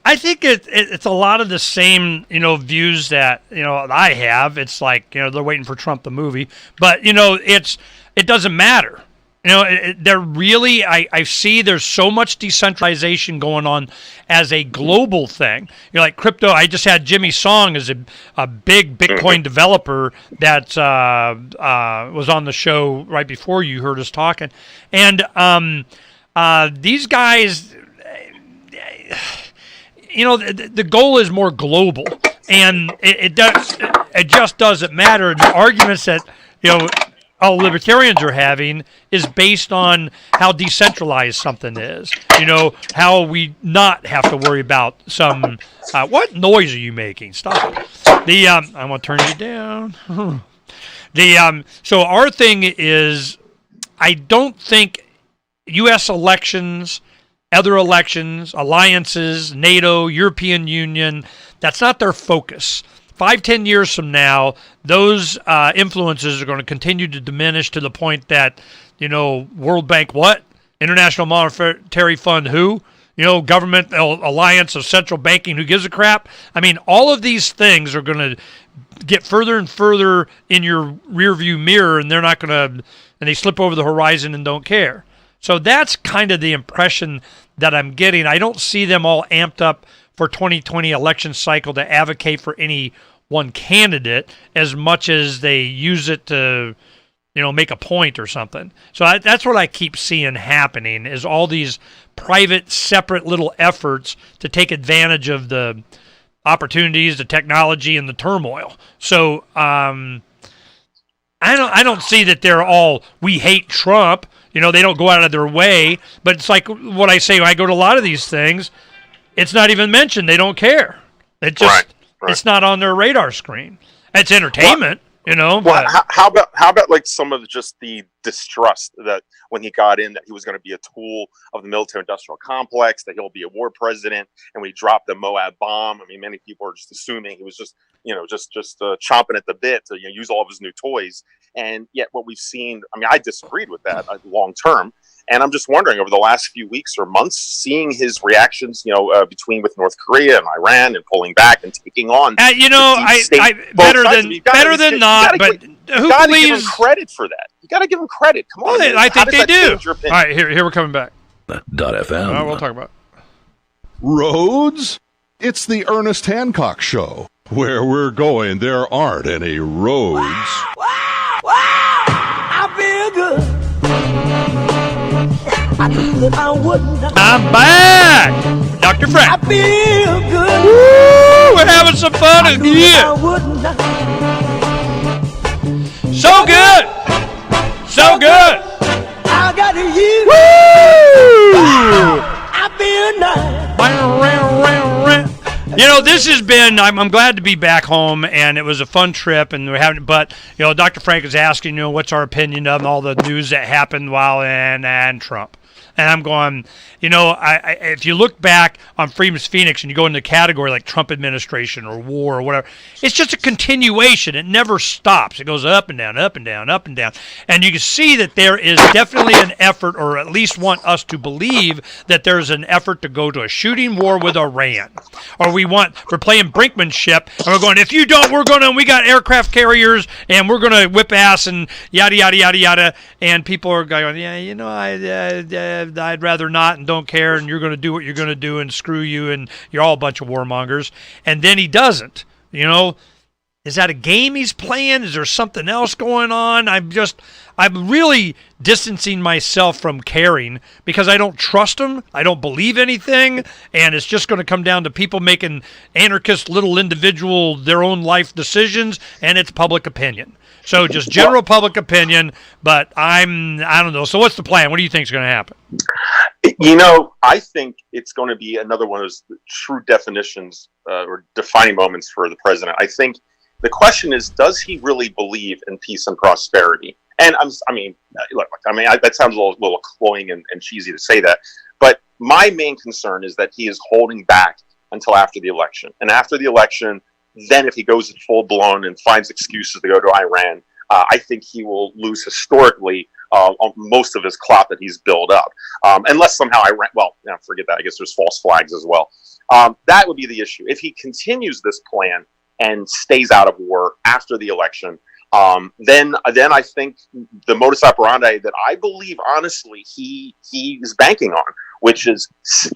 I think it's a lot of the same, views that, I have. It's like, they're waiting for Trump the movie. But, it doesn't matter. They're really, I see there's so much decentralization going on as a global thing. Like crypto, I just had Jimmy Song as a big Bitcoin developer that was on the show right before you heard us talking. And these guys... the goal is more global, and it just doesn't matter. The arguments that all libertarians are having is based on how decentralized something is. How we not have to worry about some. What noise are you making? Stop. I'm gonna turn you down. So our thing is, I don't think U.S. elections. Other elections, alliances, NATO, European Union, that's not their focus. 5-10 years from now, those influences are going to continue to diminish to the point that, World Bank what? International Monetary Fund who? Government alliance of central banking who gives a crap? I mean, all of these things are going to get further and further in your rearview mirror, and they're not going to, and they slip over the horizon and don't care. So that's kind of the impression that I'm getting. I don't see them all amped up for 2020 election cycle to advocate for any one candidate as much as they use it to, make a point or something. So that's what I keep seeing happening is all these private, separate little efforts to take advantage of the opportunities, the technology, and the turmoil. So I don't see that they're all, we hate Trump. They don't go out of their way, but it's like what I say when I go to a lot of these things, it's not even mentioned. They don't care. It just, it's not on their radar screen. It's entertainment, Well, how about like some of just the distrust that when he got in, that he was going to be a tool of the military-industrial complex, that he'll be a war president, and when he dropped the Moab bomb, I mean, many people are just assuming he was just, just chomping at the bit to use all of his new toys. And yet what we've seen, I mean, I disagreed with that long term. And I'm just wondering, over the last few weeks or months, seeing his reactions, between with North Korea and Iran and pulling back and taking on, better than not. But who believes? Give him credit for that. You got to give him credit. Come on, I think they do. All right, here we're coming back. .fm. We'll talk about roads. It's the Ernest Hancock Show. Where we're going, there aren't any roads. I feel good. I knew that I wouldn't. I'm back, Dr. Frank. I feel good. Woo, we're having some fun in here. So good. So good. I got you. Woo! I feel nice. This has been, I'm glad to be back home, and it was a fun trip, and we're having, but, Dr. Frank is asking, what's our opinion of all the news that happened while and Trump. And I'm going, if you look back on Freedom's Phoenix and you go into the category like Trump administration or war or whatever, it's just a continuation. It never stops. It goes up and down, up and down, up and down. And you can see that there is definitely an effort, or at least want us to believe that there's an effort to go to a shooting war with Iran. Or we're playing brinkmanship, and we're going, if you don't, we got aircraft carriers, and we're going to whip ass and yada, yada, yada, yada. And people are going, I'd rather not and don't care, and you're going to do what you're going to do, and screw you, and you're all a bunch of warmongers. And then he doesn't. Is that a game he's playing? Is there something else going on? I'm really distancing myself from caring because I don't trust him. I don't believe anything, and it's just going to come down to people making anarchist little individual their own life decisions, and it's public opinion. So just general public opinion, but I don't know. So what's the plan? What do you think is going to happen? I think it's going to be another one of those true definitions or defining moments for the president. I think the question is, does he really believe in peace and prosperity? And that sounds a little cloying and cheesy to say that, but my main concern is that he is holding back until after the election. And after the election, then if he goes full blown and finds excuses to go to Iran, I think he will lose historically most of his clout that he's built up. Unless somehow Iran, forget that. I guess there's false flags as well. That would be the issue. If he continues this plan and stays out of war after the election, then I think the modus operandi that I believe, honestly, he is banking on, which is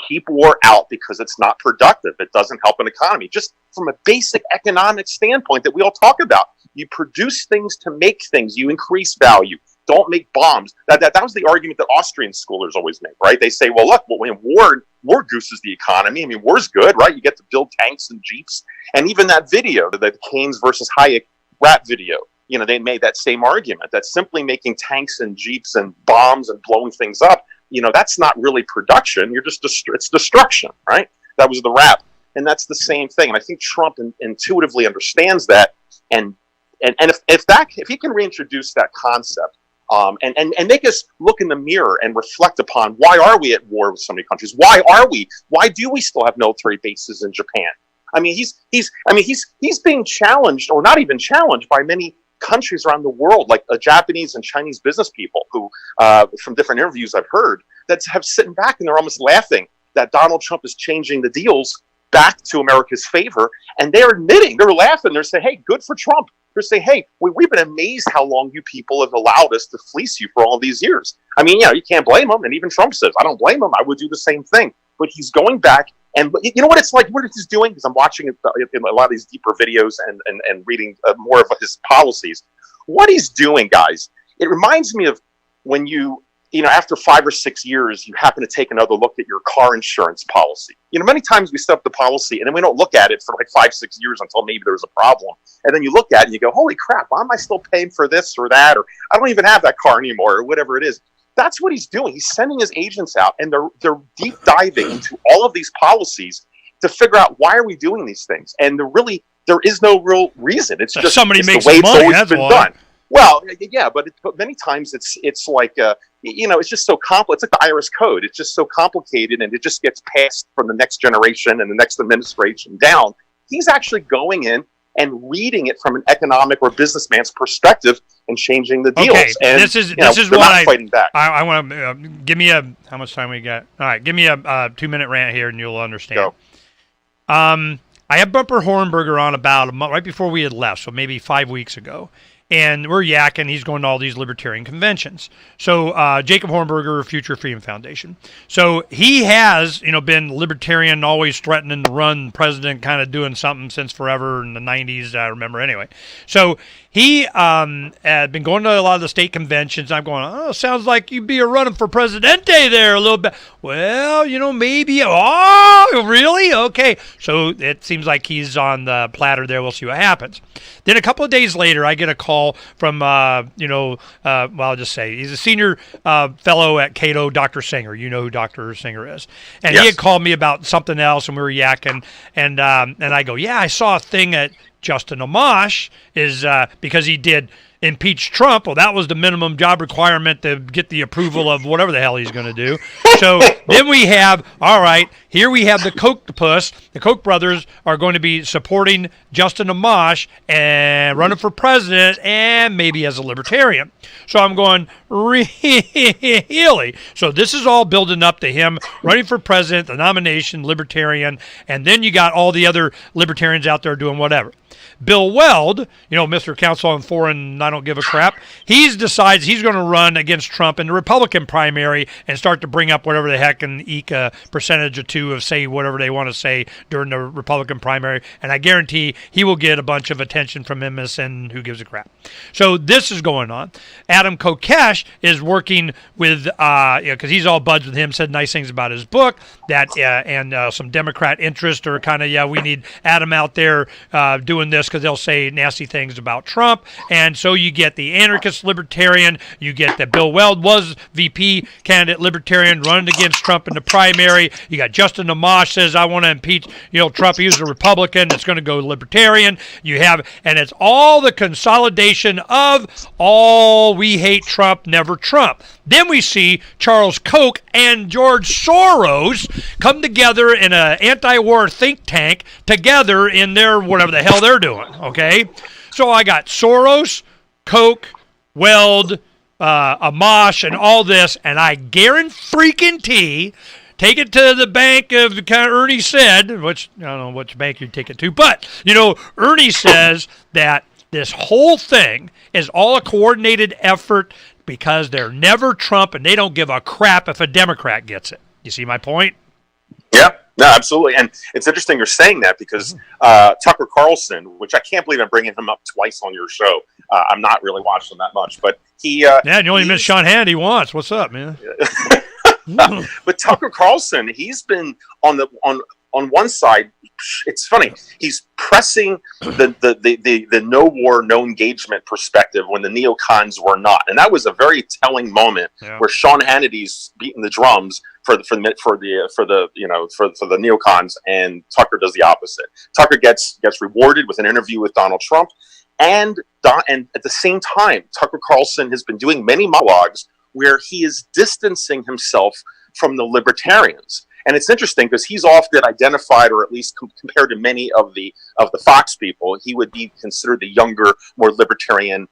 keep war out because it's not productive. It doesn't help an economy. Just from a basic economic standpoint that we all talk about. You produce things to make things. You increase value. Don't make bombs. That was the argument that Austrian schoolers always make, right? They say, well, look, when war gooses the economy. I mean, war's good, right? You get to build tanks and jeeps. And even that video, the Keynes versus Hayek rap video, they made that same argument that simply making tanks and jeeps and bombs and blowing things up, that's not really production. It's destruction, right? That was the rap. And that's the same thing. And I think Trump intuitively understands that. And if he can reintroduce that concept, and make us look in the mirror and reflect upon why are we at war with so many countries? Why do we still have military bases in Japan? I mean, he's being challenged, or not even challenged, by many countries around the world, like Japanese and Chinese business people who, from different interviews I've heard, that have sitting back and they're almost laughing that Donald Trump is changing the deals back to America's favor, and they're admitting, they're laughing, they're saying, hey, good for Trump. They're saying, hey, we've been amazed how long you people have allowed us to fleece you for all these years. I mean, you can't blame him, and even Trump says, I don't blame him, I would do the same thing. But he's going back, and you know what it's like, what he's doing, because I'm watching in a lot of these deeper videos and reading more of his policies. What he's doing, guys, it reminds me of when after 5 or 6 years, you happen to take another look at your car insurance policy. Many times we set up the policy and then we don't look at it for like 5, 6 years until maybe there's a problem. And then you look at it and you go, holy crap, why am I still paying for this or that? Or I don't even have that car anymore, or whatever it is. That's what he's doing. He's sending his agents out, and they're deep diving into all of these policies to figure out, why are we doing these things? And there is no real reason. It's just somebody makes the way money, it's always been done. Well, yeah, but many times it's like it's just so it's like the IRS code. It's just so complicated, and it just gets passed from the next generation and the next administration down. He's actually going in and reading it from an economic or businessman's perspective and changing the deals. Okay, and this is they're what not fighting back. I want to give me how much time we got? All right, give me a 2-minute rant here, and you'll understand. Go. I had Bumper Hornberger on about a month right before we had left, so maybe 5 weeks ago. And we're yakking. He's going to all these libertarian conventions. So Jacob Hornberger, Future Freedom Foundation. So he has, been libertarian, always threatening to run president, kind of doing something since forever in the 90s, I remember anyway. So he had been going to a lot of the state conventions. I'm going, sounds like you'd be running for Presidente there a little bit. Well, maybe. Oh, really? Okay. So it seems like he's on the platter there. We'll see what happens. Then a couple of days later, I get a call from, I'll just say, he's a senior fellow at Cato, Dr. Singer. You know who Dr. Singer is. And He had called me about something else, and we were yakking. And I go, I saw a thing at Justin Amash is because he did impeach Trump. Well, that was the minimum job requirement to get the approval of whatever the hell he's going to do. So then we have, here we have the Koch-pus. The Koch brothers are going to be supporting Justin Amash and running for president and maybe as a libertarian. So I'm going, really? So this is all building up to him running for president, the nomination, libertarian, and then you got all the other libertarians out there doing whatever. Bill Weld, Mr. Council on Foreign, I don't give a crap, he decides he's going to run against Trump in the Republican primary and start to bring up whatever the heck and eke a percentage or two of say whatever they want to say during the Republican primary. And I guarantee he will get a bunch of attention from MSN, who gives a crap. So this is going on. Adam Kokesh is working with, because he's all buds with him, said nice things about his book, and some Democrat interest are kind of, we need Adam out there doing this because they'll say nasty things about Trump. And so you get the anarchist libertarian, you get that Bill Weld was VP candidate libertarian running against Trump in the primary. You got Justin Amash says, I want to impeach, Trump. He was a Republican. It's going to go libertarian. You have, and it's all the consolidation of all we hate Trump, never Trump. Then we see Charles Koch and George Soros come together in an anti-war think tank together in their whatever the hell they're doing, okay? So I got Soros, Koch, Weld, Amash, and all this, and I guarantee take it to the bank of kind of Ernie said, which I don't know which bank you'd take it to, but, Ernie says that this whole thing is all a coordinated effort because they're never Trump and they don't give a crap if a Democrat gets it. You see my point? Yeah, no, absolutely. And it's interesting you're saying that because Tucker Carlson, which I can't believe I'm bringing him up twice on your show. I'm not really watching that much, but he... you only miss Sean Hannity once. What's up, man? But Tucker Carlson, he's been on one side. It's funny. He's pressing the no war, no engagement perspective when the neocons were not, and that was a very telling moment where Sean Hannity's beating the drums for the neocons, and Tucker does the opposite. Tucker gets rewarded with an interview with Donald Trump, and at the same time, Tucker Carlson has been doing many monologues where he is distancing himself from the libertarians. And it's interesting because he's often identified, or at least compared to many of the Fox people, he would be considered the younger, more libertarian.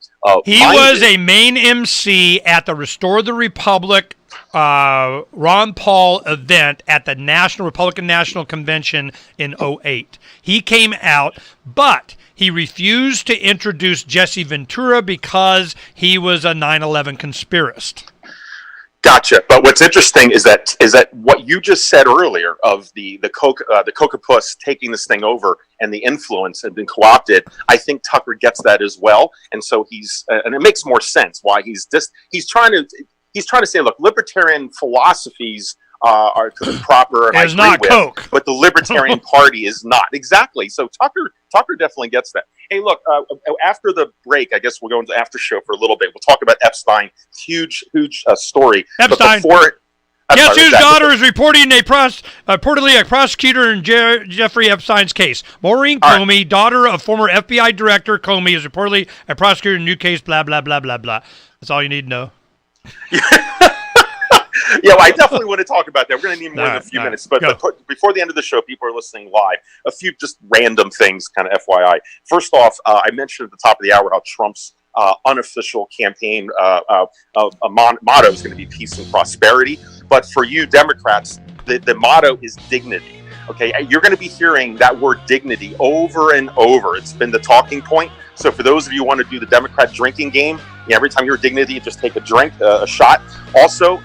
He was a main MC at the Restore the Republic Ron Paul event at the Republican National Convention in 2008. He came out, but he refused to introduce Jesse Ventura because he was a 9/11 conspiracist. Gotcha. But what's interesting is that what you just said earlier of the Koch-pus taking this thing over and the influence had been co-opted. I think Tucker gets that as well, and so and it makes more sense why he's trying to say, look, libertarian philosophies are proper. And it's not Coke, but the Libertarian Party is not exactly. So Tucker definitely gets that. Hey, look, after the break, I guess we'll go into the after show for a little bit. We'll talk about Epstein. Huge story. Epstein. Guess whose daughter is reportedly a prosecutor in Jeffrey Epstein's case? Maureen Comey, daughter of former FBI Director Comey, is reportedly a prosecutor in a new case, blah, blah, blah, blah, blah. That's all you need to know. Yeah, well, I definitely want to talk about that. We're going to need more than a few minutes. But Go. before the end of the show, people are listening live. A few just random things, kind of FYI. First off, I mentioned at the top of the hour how Trump's unofficial campaign motto is going to be peace and prosperity. But for you Democrats, the motto is dignity. Okay, you're going to be hearing that word dignity over and over. It's been the talking point. So for those of you who want to do the Democrat drinking game, every time you're dignity, you just take a drink, a shot. Also,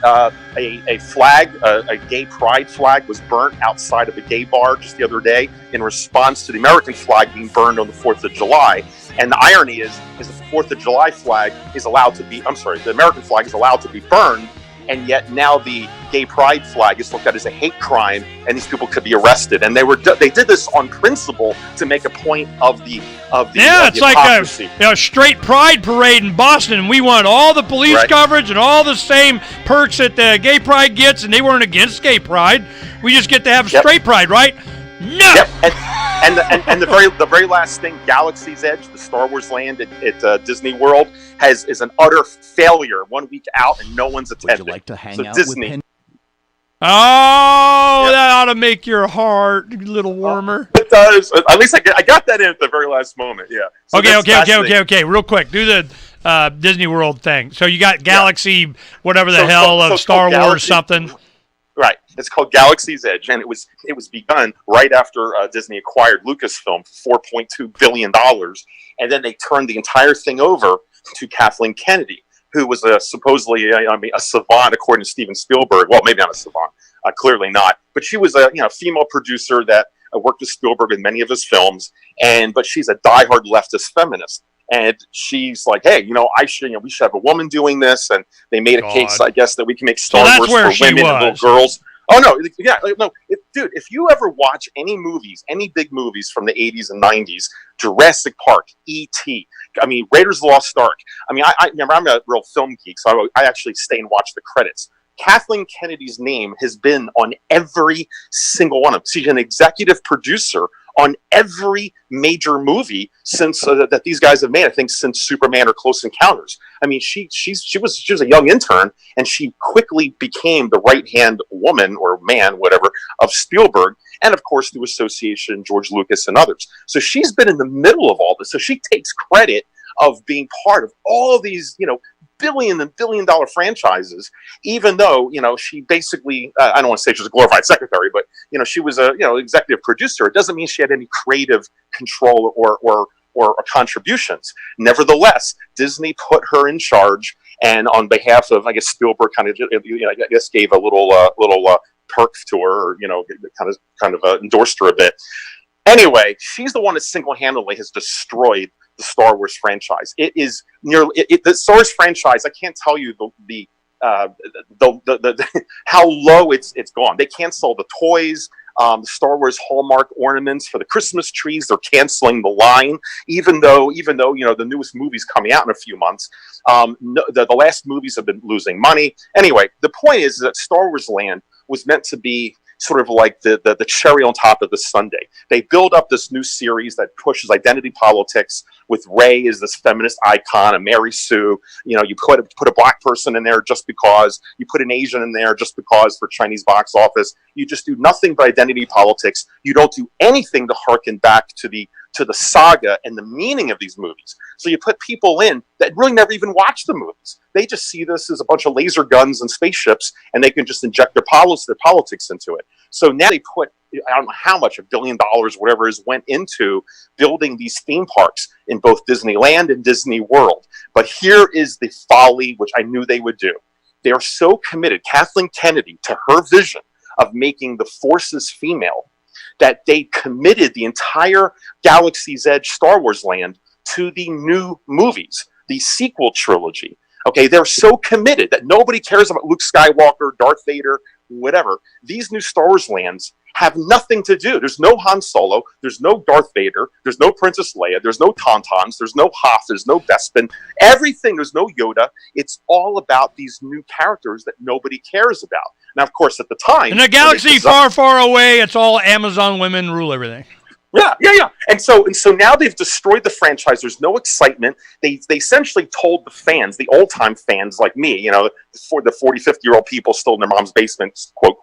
a flag, a gay pride flag was burnt outside of a gay bar just the other day in response to the American flag being burned on the 4th of July. And the irony is the 4th of July flag is allowed to be, the American flag is allowed to be burned, and yet now the gay pride flag is looked at as a hate crime, and these people could be arrested. And they did this on principle to make a point of the it's like a straight pride parade in Boston, and we want all the police coverage and all the same perks that the gay pride gets, and they weren't against gay pride. We just get to have straight pride, right? No. Yep. And the very last thing, Galaxy's Edge, the Star Wars land at Disney World, is an utter failure. 1 week out and no one's attending. Would you like to hang out Disney. With that ought to make your heart a little warmer. It does. At least I got that in at the very last moment. Yeah. So Okay. Real quick, do the Disney World thing. So you got Galaxy, whatever the hell of Star Wars something. Right. It's called Galaxy's Edge, and it was begun right after Disney acquired Lucasfilm for $4.2 billion, and then they turned the entire thing over to Kathleen Kennedy, who was supposedly a savant according to Steven Spielberg. Well, maybe not a savant, clearly not, but she was a female producer that worked with Spielberg in many of his films, but she's a diehard leftist feminist. And she's like, hey, we should have a woman doing this. And they made a case, I guess, that we can make Star Wars for women and little girls. Oh, no. Yeah, no. Dude, if you ever watch any movies, any big movies from the 80s and 90s, Jurassic Park, E.T., Raiders of the Lost Ark. I remember I'm a real film geek, so I actually stay and watch the credits. Kathleen Kennedy's name has been on every single one of them. She's an executive producer on every major movie since that these guys have made. I think since Superman or Close Encounters. She was a young intern, and she quickly became the right hand woman or man, whatever, of Spielberg, and of course through association George Lucas and others. So she's been in the middle of all this. So she takes credit of being part of all of these, billion and billion dollar franchises, even though, she basically, I don't want to say she was a glorified secretary, but, she was a, executive producer. It doesn't mean she had any creative control or contributions. Nevertheless, Disney put her in charge, and on behalf of, I guess, Spielberg kind of, gave a little perk to her, or, kind of endorsed her a bit. Anyway, she's the one that single-handedly has destroyed the Star Wars franchise. It is nearly the Star Wars franchise. I can't tell you the how low it's gone. They canceled the toys, the Star Wars Hallmark ornaments for the Christmas trees. They're canceling the line, even though the newest movie's coming out in a few months. The last movies have been losing money. Anyway, the point is that Star Wars Land was meant to be sort of like the cherry on top of the sundae. They build up this new series that pushes identity politics with Rey as this feminist icon, and Mary Sue. You put a black person in there just because, you put an Asian in there just because for Chinese box office. You just do nothing but identity politics. You don't do anything to harken back to the saga and the meaning of these movies. So you put people in that really never even watch the movies. They just see this as a bunch of laser guns and spaceships, and they can just inject their politics into it. So now they put, I don't know how much, $1 billion, whatever it is, went into building these theme parks in both Disneyland and Disney World. But here is the folly, which I knew they would do. They are so committed, Kathleen Kennedy, to her vision of making the forces female, that they committed the entire Galaxy's Edge Star Wars land to the new movies, the sequel trilogy. Okay, they're so committed that nobody cares about Luke Skywalker, Darth Vader, whatever. These new Star Wars lands have nothing to do. There's no Han Solo, there's no Darth Vader, there's no Princess Leia, there's no Tauntauns, there's no Hoth, there's no Bespin, everything, there's no Yoda. It's all about these new characters that nobody cares about. Now, of course, at the time... In a galaxy far, far away, it's all Amazon women rule everything. Yeah. And so now they've destroyed the franchise. There's no excitement. They essentially told the fans, the old time fans like me, for the 40, 50-year-old people still in their mom's basement, quote,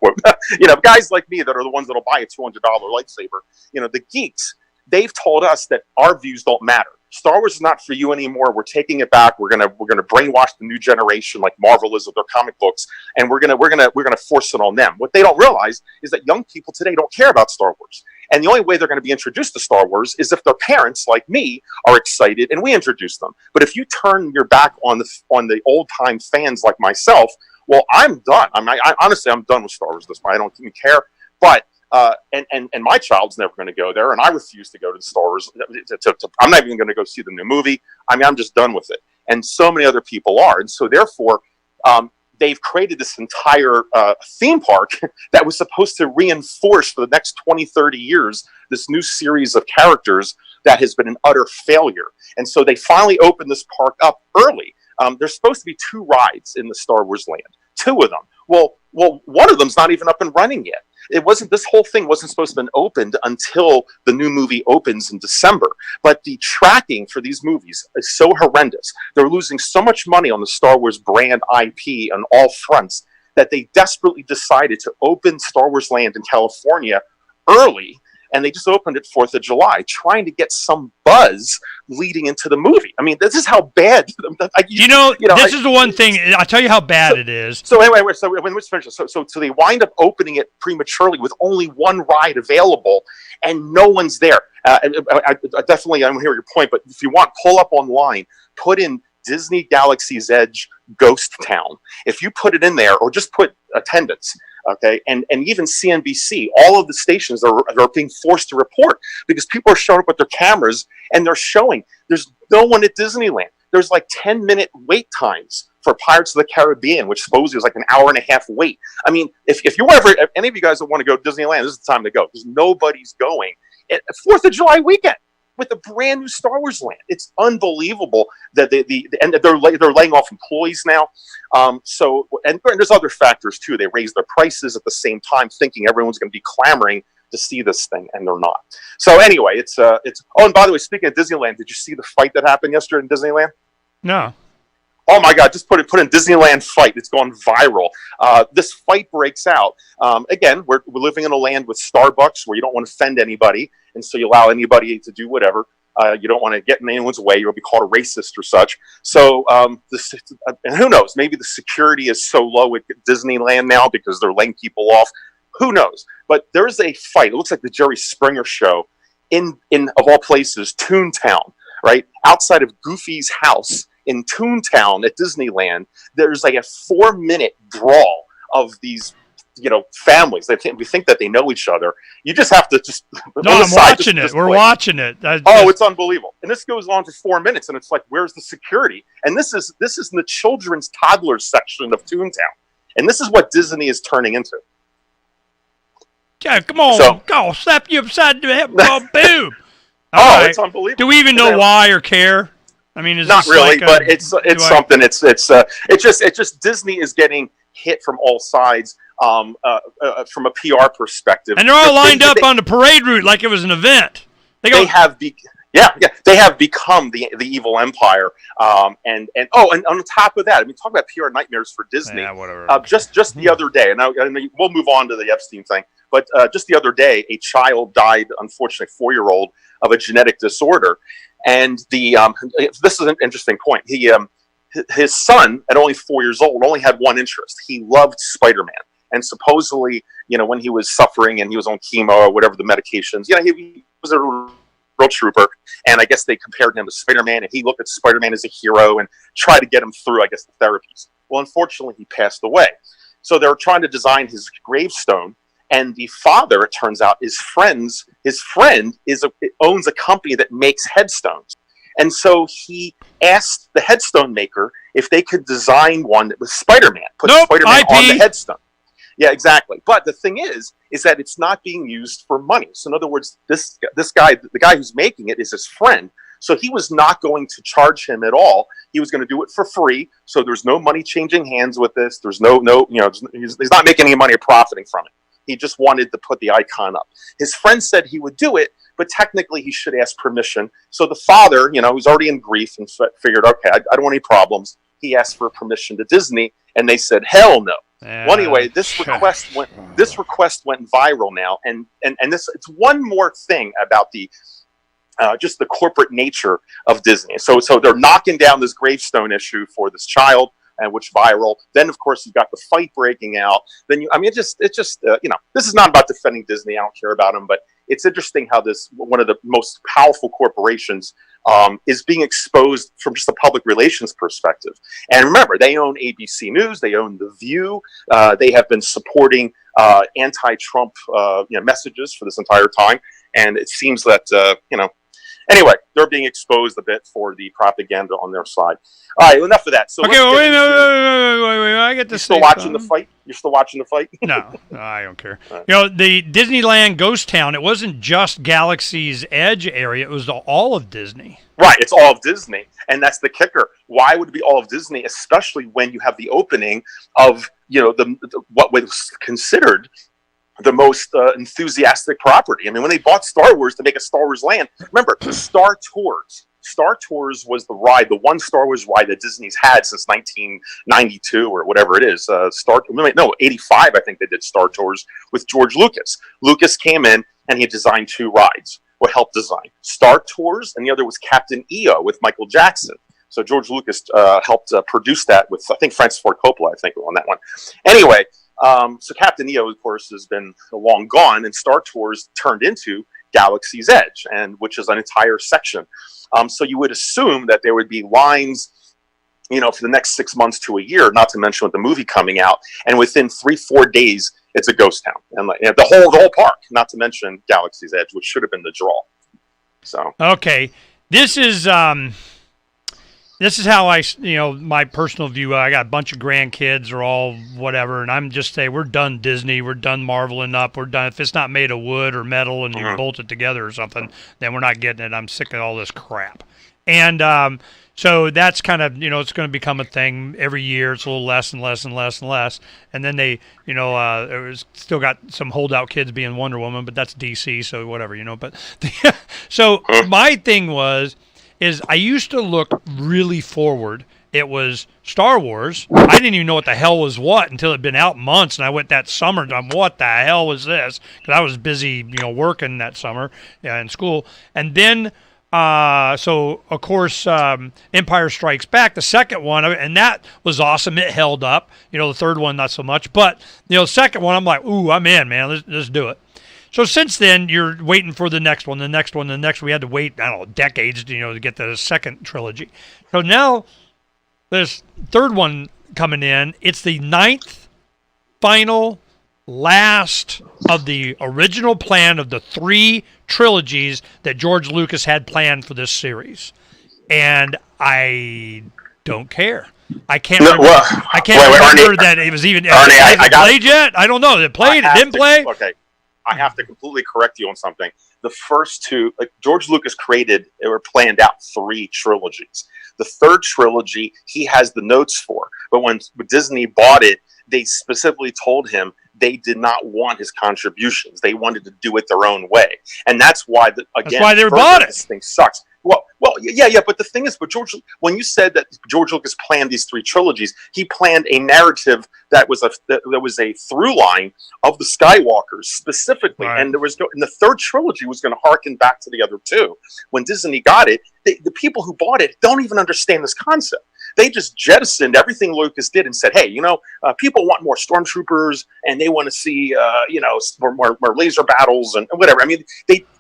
guys like me that are the ones that'll buy a $200 lightsaber, the geeks, they've told us that our views don't matter. Star Wars is not for you anymore. We're taking it back. We're gonna brainwash the new generation like Marvel is with their comic books, and we're gonna force it on them. What they don't realize is that young people today don't care about Star Wars, and the only way they're going to be introduced to Star Wars is if their parents, like me, are excited and we introduce them. But if you turn your back on the old time fans like myself, well, I'm done. Honestly, I'm done with Star Wars this point. I don't even care. But and my child's never going to go there, and I refuse to go to the Star Wars. I'm not even going to go see the new movie. I'm just done with it, and so many other people are, and so therefore, they've created this entire theme park that was supposed to reinforce for the next 20, 30 years this new series of characters that has been an utter failure, and so they finally opened this park up early. There's supposed to be 2 rides in the Star Wars land, 2 of them. Well, one of them's not even up and running yet. This whole thing wasn't supposed to have been opened until the new movie opens in December. But the tracking for these movies is so horrendous. They're losing so much money on the Star Wars brand IP on all fronts that they desperately decided to open Star Wars Land in California early. And they just opened it 4th of July, trying to get some buzz leading into the movie. I mean, this is how bad. This is the one thing. I'll tell you how bad it is. So anyway, so they wind up opening it prematurely with only 1 ride available, and no one's there. I definitely, I don't hear your point, but if you want, pull up online, put in Disney Galaxy's Edge Ghost Town. If you put it in there, or just put attendance. Okay, and even CNBC, all of the stations are being forced to report because people are showing up with their cameras and they're showing there's no one at Disneyland. There's like 10-minute wait times for Pirates of the Caribbean, which supposedly is like an hour and a half wait. I mean, if any of you guys that want to go to Disneyland, this is the time to go because nobody's going at 4th of July weekend with a brand new Star Wars land. It's unbelievable that they're laying off employees now. And there's other factors too. They raise their prices at the same time, thinking everyone's going to be clamoring to see this thing, and they're not. So anyway, it's. Oh, and by the way, speaking of Disneyland, did you see the fight that happened yesterday in Disneyland? No. Oh my God! Just put in Disneyland fight. It's gone viral. This fight breaks out. Again, we're living in a land with Starbucks where you don't want to offend anybody, and so you allow anybody to do whatever. You don't want to get in anyone's way. You'll be called a racist or such. So, and who knows? Maybe the security is so low at Disneyland now because they're laying people off. Who knows? But there's a fight. It looks like the Jerry Springer show in of all places, Toontown, right outside of Goofy's house. In Toontown at Disneyland, there's like a 4-minute brawl of these, families. We think that they know each other. You just have to just. No, I'm watching it. We're watching it. It's unbelievable. And this goes on for 4 minutes, and it's like, where's the security? And this is in the children's toddlers section of Toontown, and this is what Disney is turning into. Yeah, come on, go slap you upside the head, boom. It's unbelievable. Do we even know why or care? I mean, not really, but it's something. It's just Disney is getting hit from all sides from a PR perspective, and they're all lined up on the parade route like it was an event. They have become the evil empire, and on top of that, I mean, talk about PR nightmares for Disney. Yeah, whatever. Just the other day, and we'll move on to the Epstein thing, but just the other day, a child died, unfortunately, 4-year-old, of a genetic disorder. And this is an interesting point. His son, at only 4 years old, only had one interest. He loved Spider-Man. And supposedly, when he was suffering and he was on chemo or whatever the medications, he was a real trooper. And I guess they compared him to Spider-Man, and he looked at Spider-Man as a hero and tried to get him through, I guess, the therapies. Well, unfortunately, he passed away. So they were trying to design his gravestone. And the father, it turns out, his friend owns a company that makes headstones. And so he asked the headstone maker if they could design one that was Spider-Man, put Spider-Man on the headstone. Yeah, exactly. But the thing is that it's not being used for money. So in other words, this guy, the guy who's making it, is his friend. So he was not going to charge him at all. He was going to do it for free. So there's no money changing hands with this. There's no, he's not making any money or profiting from it. He just wanted to put the icon up. His friend said he would do it, but technically he should ask permission. So the father, who's already in grief and figured, okay, I don't want any problems. He asked for permission to Disney, and they said, hell no. Well, anyway, this request went viral now, and this, it's one more thing about the just the corporate nature of Disney. So they're knocking down this gravestone issue for this child, and which viral. Then, of course, you've got the fight breaking out. Then it's just this is not about defending Disney. I don't care about them, but it's interesting how this one of the most powerful corporations is being exposed from just a public relations perspective. And remember, they own ABC News, they own The View, they have been supporting anti-Trump messages for this entire time. And it seems that anyway, they're being exposed a bit for the propaganda on their side. All right, enough of that. So okay, wait, I get this. You still watching the fight? You're still watching the fight? No, I don't care. Right. The Disneyland Ghost Town, it wasn't just Galaxy's Edge area, it was all of Disney. Right, it's all of Disney, and that's the kicker. Why would it be all of Disney, especially when you have the opening of, what was considered the most enthusiastic property? I mean, when they bought Star Wars to make a Star Wars land, remember, Star Tours. Star Tours was the ride, the one Star Wars ride that Disney's had since 1992 or whatever it is. 85, I think they did Star Tours with George Lucas. Lucas came in and he designed 2 rides, or helped design. Star Tours, and the other was Captain EO with Michael Jackson. So George Lucas helped produce that with, I think, Francis Ford Coppola, I think, on that one. Anyway, so Captain EO, of course, has been long gone, and Star Tours turned into Galaxy's Edge, which is an entire section. So you would assume that there would be lines, for the next 6 months to a year, not to mention with the movie coming out, and within 3-4 days, it's a ghost town, and the whole park, not to mention Galaxy's Edge, which should have been the draw. So okay, this is how I, my personal view. I got a bunch of grandkids or all whatever, and I'm just saying we're done Disney, we're done marveling up, we're done. If it's not made of wood or metal and you bolt it together or something, then we're not getting it. I'm sick of all this crap. And so that's kind of, it's going to become a thing every year. It's a little less and less and less and less. And then they, still got some holdout kids being Wonder Woman, but that's DC, so whatever, But so my thing is I used to look really forward. It was Star Wars. I didn't even know what the hell was what until it had been out months, and I went that summer, what the hell was this? Because I was busy, working that summer in school. And then, so, of course, Empire Strikes Back, the second one, and that was awesome. It held up. The third one, not so much. But, the second one, I'm like, ooh, I'm in, man. Let's do it. So since then, you're waiting for the next one, the next one, the next. We had to wait, decades, to get the second trilogy. So now, this third one coming in. It's the 9th, final, last of the original plan of the 3 trilogies that George Lucas had planned for this series, and I don't care. I can't remember that it was even played yet. I don't know. It played. It didn't play. Okay. I have to completely correct you on something. The first 2, George Lucas created or planned out 3 trilogies. The third trilogy, he has the notes for. But when Disney bought it, they specifically told him they did not want his contributions. They wanted to do it their own way. And that's why, they bought it. This thing sucks. Well, yeah. But the thing is, when you said that George Lucas planned these 3 trilogies, he planned a narrative that was a through line of the Skywalkers specifically, right. And the third trilogy was going to harken back to the other 2. When Disney got it, the people who bought it don't even understand this concept. They just jettisoned everything Lucas did and said, hey, people want more stormtroopers and they want to see, more laser battles and whatever. I mean,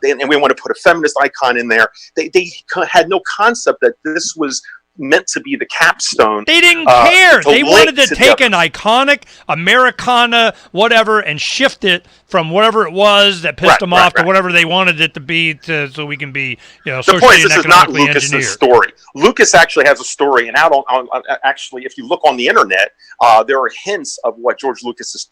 and we want to put a feminist icon in there. They had no concept that this was meant to be the capstone. They didn't care. They wanted to take an iconic Americana, whatever, and shift it from whatever it was that pissed them off to whatever they wanted it to be, so we can be, the point is, this is not Lucas's story. Lucas actually has a story, and actually, if you look on the internet, there are hints of what George Lucas's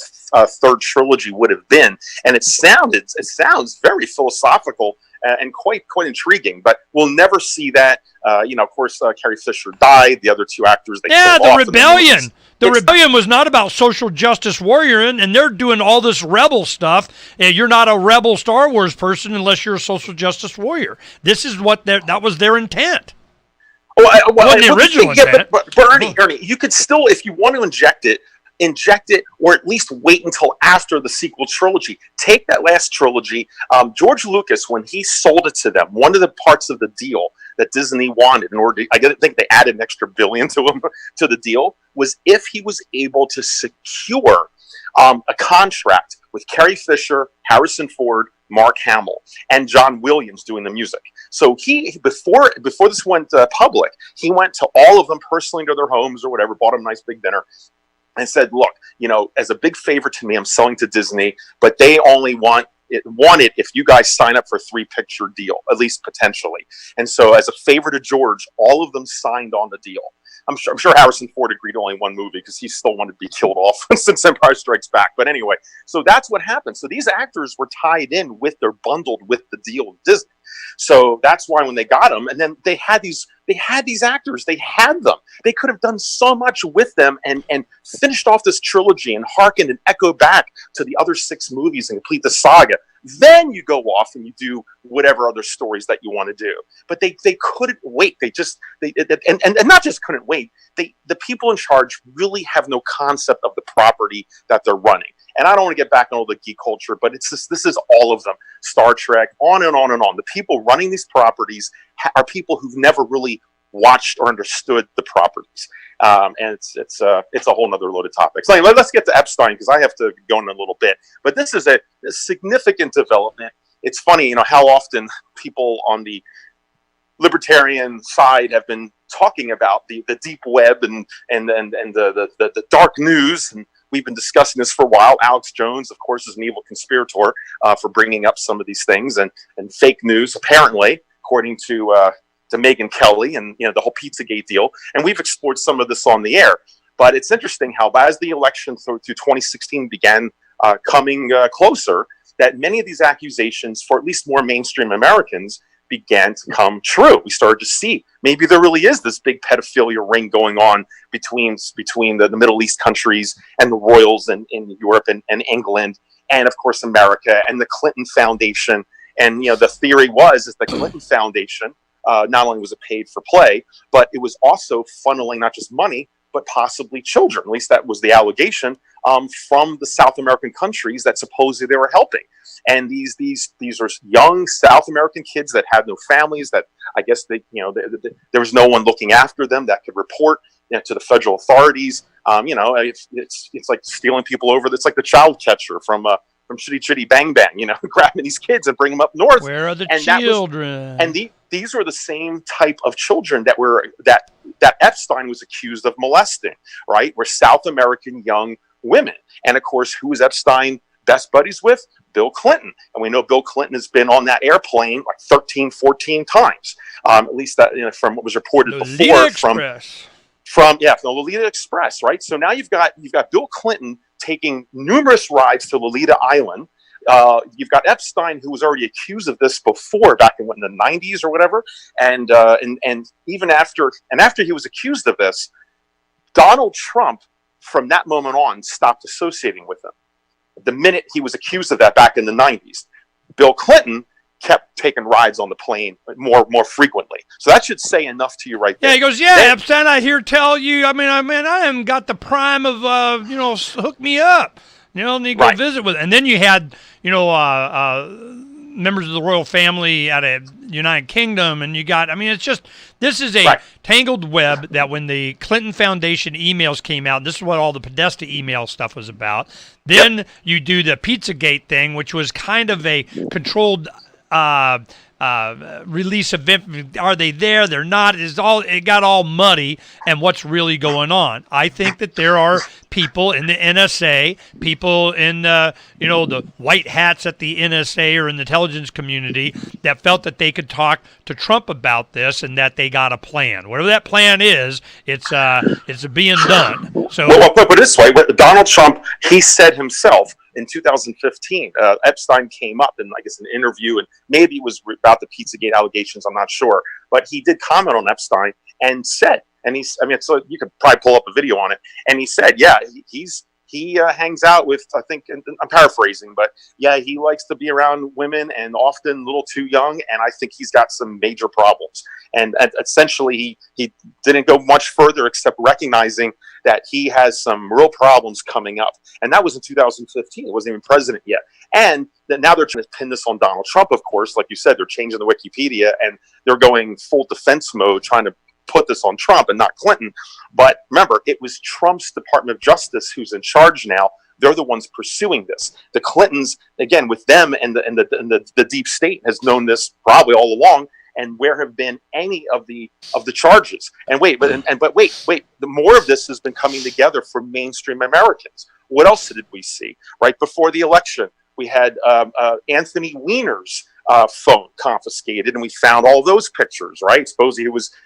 third trilogy would have been, and it sounds very philosophical and quite intriguing. But we'll never see that. Of course, Carrie Fisher died. The other two actors, they killed the off rebellion. The rebellion was not about social justice warrior, and they're doing all this rebel stuff. You're not a rebel Star Wars person unless you're a social justice warrior. This is what that was their intent. The original intent. But Ernie, you could still, if you want to inject it, or at least wait until after the sequel trilogy. Take that last trilogy. George Lucas, when he sold it to them, one of the parts of the deal that Disney wanted, in order to, I think they added an extra $1 billion to the deal, was if he was able to secure a contract with Carrie Fisher, Harrison Ford, Mark Hamill, and John Williams doing the music. So he, before this went public, he went to all of them personally to their homes or whatever, bought them a nice big dinner, and said, look, as a big favor to me, I'm selling to Disney, but they only want it if you guys sign up for a 3-picture deal, at least potentially. And so as a favor to George, all of them signed on the deal. I'm sure Harrison Ford agreed to only one movie because he still wanted to be killed off since Empire Strikes Back. But anyway, so that's what happened. So these actors were tied in they're bundled with the deal with Disney. So that's why when they got them, and then they had these actors, they had them. They could have done so much with them and finished off this trilogy and hearkened and echoed back to the other 6 movies and complete the saga. Then you go off and you do whatever other stories that you want to do. But they couldn't wait. They not just couldn't wait. The people in charge really have no concept of the property that they're running. And I don't want to get back on all the geek culture, but this is all of them. Star Trek, on and on and on. The people running these properties are people who've never really watched or understood the properties. And it's a whole nother load of topics. Anyway, let's get to Epstein because I have to go in a little bit. But this is a significant development. It's funny, how often people on the libertarian side have been talking about the deep web and the dark news, and we've been discussing this for a while. Alex Jones, of course, is an evil conspirator for bringing up some of these things and fake news, apparently, according to Megyn Kelly and the whole Pizzagate deal. And we've explored some of this on the air. But it's interesting how, as the election through 2016 began coming closer, that many of these accusations, for at least more mainstream Americans, began to come true. We started to see maybe there really is this big pedophilia ring going on between the Middle East countries and the royals in Europe and England, and of course America, and the Clinton Foundation. And the theory is the Clinton Foundation not only was it paid for play, but it was also funneling not just money, but possibly children. At least that was the allegation from the South American countries that supposedly they were helping. And these are young South American kids that had no families. That I guess there was no one looking after them that could report to the federal authorities. It's like stealing people over. It's like the child catcher from Chitty Chitty Bang Bang. Grabbing these kids and bringing them up north. Where are the children? These were the same type of children that Epstein was accused of molesting, right? Were South American young women. And of course, who was Epstein best buddies with? Bill Clinton. And we know Bill Clinton has been on that airplane like 13, 14 times. At least that from what was reported before from the Lolita Express, right? So now you've got Bill Clinton taking numerous rides to Lolita Island. You've got Epstein, who was already accused of this before, back in the 90s or whatever, and even after he was accused of this, Donald Trump, from that moment on, stopped associating with him. The minute he was accused of that back in the 90s, Bill Clinton kept taking rides on the plane more frequently. So that should say enough to you right there. Yeah, he goes, Epstein, I hear tell you, I haven't got the prime of, hook me up. And you go visit with, and then you had, members of the royal family out of United Kingdom, and you got, this is a tangled web that when the Clinton Foundation emails came out, this is what all the Podesta email stuff was about. Then you do the Pizzagate thing, which was kind of a controlled release event. Are they there? They're not. It got all muddy. And what's really going on? I think that there are people in the NSA, people in the white hats at the NSA or in the intelligence community that felt that they could talk to Trump about this and that they got a plan. Whatever that plan is, it's being done. So, put it this way: Donald Trump, he said himself, in 2015, Epstein came up in, I guess, an interview, and maybe it was about the Pizzagate allegations, I'm not sure, but he did comment on Epstein and said, so you could probably pull up a video on it, and he said, yeah, he hangs out with, I think, and I'm paraphrasing, but yeah, he likes to be around women and often a little too young, and I think he's got some major problems. And essentially, he didn't go much further except recognizing that he has some real problems coming up. And that was in 2015. He wasn't even president yet. And that now they're trying to pin this on Donald Trump, of course. Like you said, they're changing the Wikipedia, and they're going full defense mode, trying to put this on Trump and not Clinton. But remember, it was Trump's Department of Justice who's in charge now. They're the ones pursuing this. The Clintons, again, with them and the deep state has known this probably all along. And where have been any of the charges? And wait, but the more of this has been coming together for mainstream Americans. What else did we see? Right before the election, we had Anthony Weiner's phone confiscated, and we found all those pictures. Right, supposedly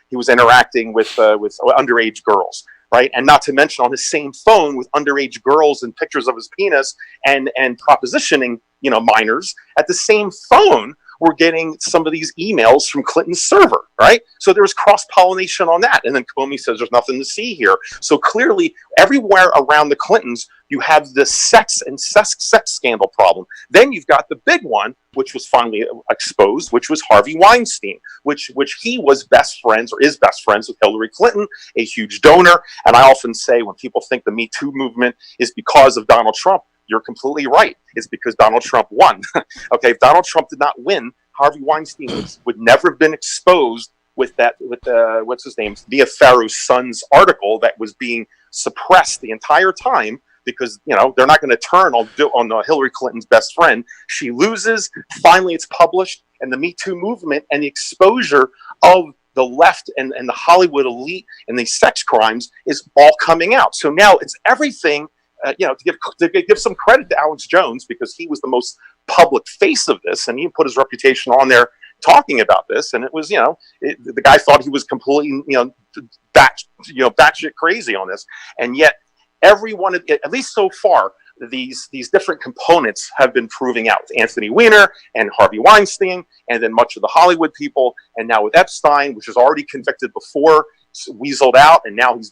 he was interacting with underage girls. Right, and not to mention on his same phone with underage girls and pictures of his penis and propositioning minors at the same phone. We're getting some of these emails from Clinton's server, right? So there was cross-pollination on that. And then Comey says there's nothing to see here. So clearly, everywhere around the Clintons, you have this sex scandal problem. Then you've got the big one, which was finally exposed, which was Harvey Weinstein, which he was best friends or is best friends with Hillary Clinton, a huge donor. And I often say when people think the Me Too movement is because of Donald Trump, you're completely right. It's because Donald Trump won. Okay, if Donald Trump did not win, Harvey Weinstein would never have been exposed with what's his name, Mia Farrow's son's article that was being suppressed the entire time because they're not going to turn on Hillary Clinton's best friend. She loses. Finally, it's published, and the Me Too movement and the exposure of the left and the Hollywood elite and these sex crimes is all coming out. So now it's everything. To give some credit to Alex Jones because he was the most public face of this, and he put his reputation on there talking about this. And it was, the guy thought he was completely, batshit crazy on this, and yet everyone, at least so far, these different components have been proving out. Anthony Weiner and Harvey Weinstein, and then much of the Hollywood people, and now with Epstein, which was already convicted before, weaseled out, and now he's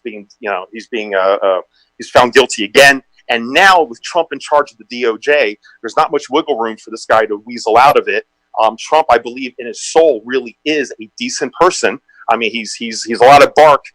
found guilty again. And now with Trump in charge of the DOJ, there's not much wiggle room for this guy to weasel out of it. Trump, I believe, in his soul, really is a decent person. I mean, he's a lot of bark.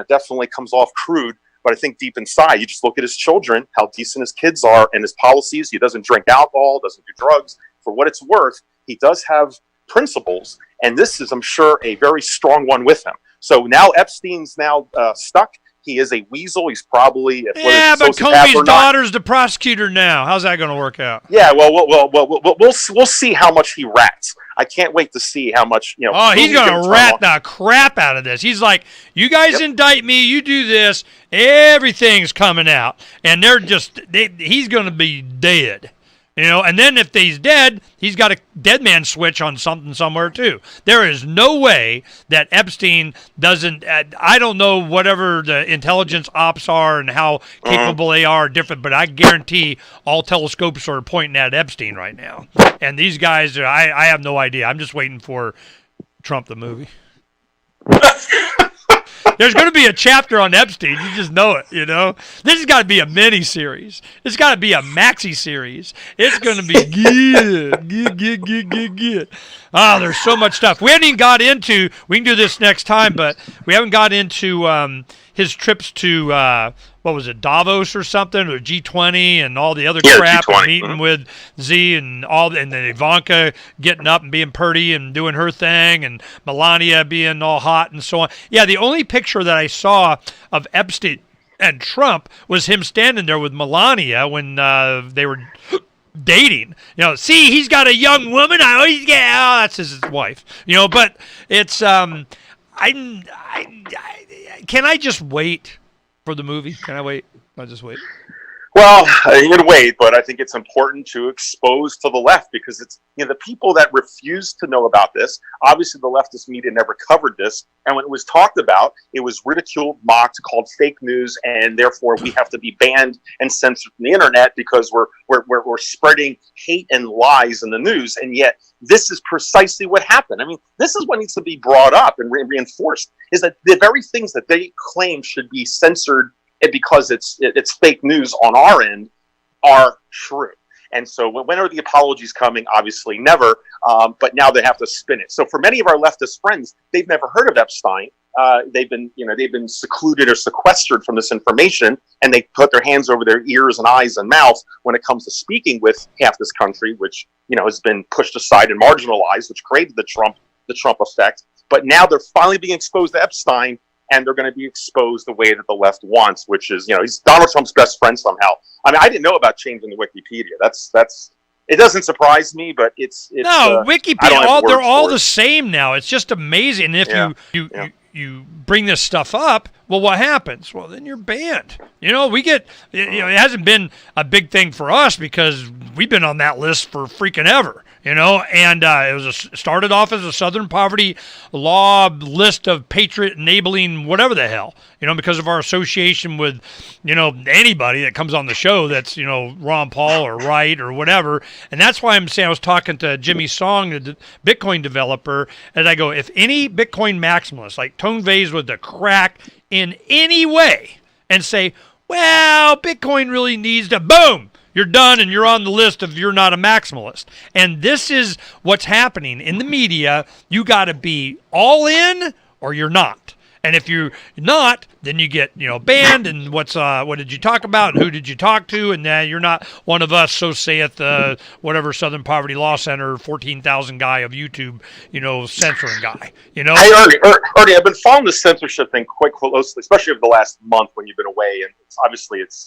Definitely comes off crude. But I think deep inside, you just look at his children, how decent his kids are, and his policies. He doesn't drink alcohol, doesn't do drugs. For what it's worth, he does have principles. And this is, I'm sure, a very strong one with him. So now Epstein's now stuck. He is a weasel. He's probably but Comey's daughter's the prosecutor now. How's that going to work out? Yeah, we'll see how much he rats. I can't wait to see how much Oh, he's going to rat the crap out of this. He's like, you guys indict me, you do this, everything's coming out, and he's going to be dead. And then if he's dead, he's got a dead man switch on something somewhere too. There is no way that Epstein doesn't. I don't know whatever the intelligence ops are and how capable they are different, but I guarantee all telescopes are pointing at Epstein right now. And these guys, I have no idea. I'm just waiting for Trump the movie. There's going to be a chapter on Epstein. You just know it, This has got to be a mini-series. It's got to be a maxi-series. It's going to be good. Oh, there's so much stuff. We haven't even got into, we can do this next time, but we haven't got into his trips to, Davos or something, or G20 and all the other crap, G20. Meeting with Z and then Ivanka getting up and being pretty and doing her thing, and Melania being all hot and so on. Yeah, the only picture that I saw of Epstein and Trump was him standing there with Melania when they were dating. See, he's got a young woman. That's his wife. But it's can I just wait for the movie? Can I wait? I'll just wait. Well, in a way, but I think it's important to expose to the left because it's, the people that refuse to know about this, obviously the leftist media never covered this. And when it was talked about, it was ridiculed, mocked, called fake news. And therefore we have to be banned and censored from the internet because we're spreading hate and lies in the news. And yet this is precisely what happened. I mean, this is what needs to be brought up and reinforced, is that the very things that they claim should be censored because it's fake news on our end are true. And so when are the apologies coming? Obviously never, but now they have to spin it. So for many of our leftist friends, they've never heard of Epstein. They've been secluded or sequestered from this information, and they put their hands over their ears and eyes and mouth when it comes to speaking with half this country, which, has been pushed aside and marginalized, which created the Trump effect. But now they're finally being exposed to Epstein, and they're going to be exposed the way that the left wants, which is, he's Donald Trump's best friend somehow. I mean, I didn't know about changing the Wikipedia. That's it doesn't surprise me, but it's no, Wikipedia, they're all the same now. It's just amazing. And if you bring this stuff up, well, what happens? Well, then you're banned. We get, it hasn't been a big thing for us because we've been on that list for freaking ever. And it started off as a Southern poverty law list of patriot enabling whatever the hell, because of our association with, anybody that comes on the show that's, Ron Paul or Wright or whatever. And that's why I'm saying, I was talking to Jimmy Song, the Bitcoin developer, and I go, if any Bitcoin maximalist, like Tone Vays, was to crack in any way and say, well, Bitcoin really needs to, boom, you're done, and you're on the list of you're not a maximalist. And this is what's happening in the media. You got to be all in or you're not. And if you're not, then you get banned. And what did you talk about? And who did you talk to? And you're not one of us. So saith whatever Southern Poverty Law Center 14,000 guy of YouTube censoring guy. Hey, Ernie, I've been following the censorship thing quite closely, especially over the last month when you've been away, and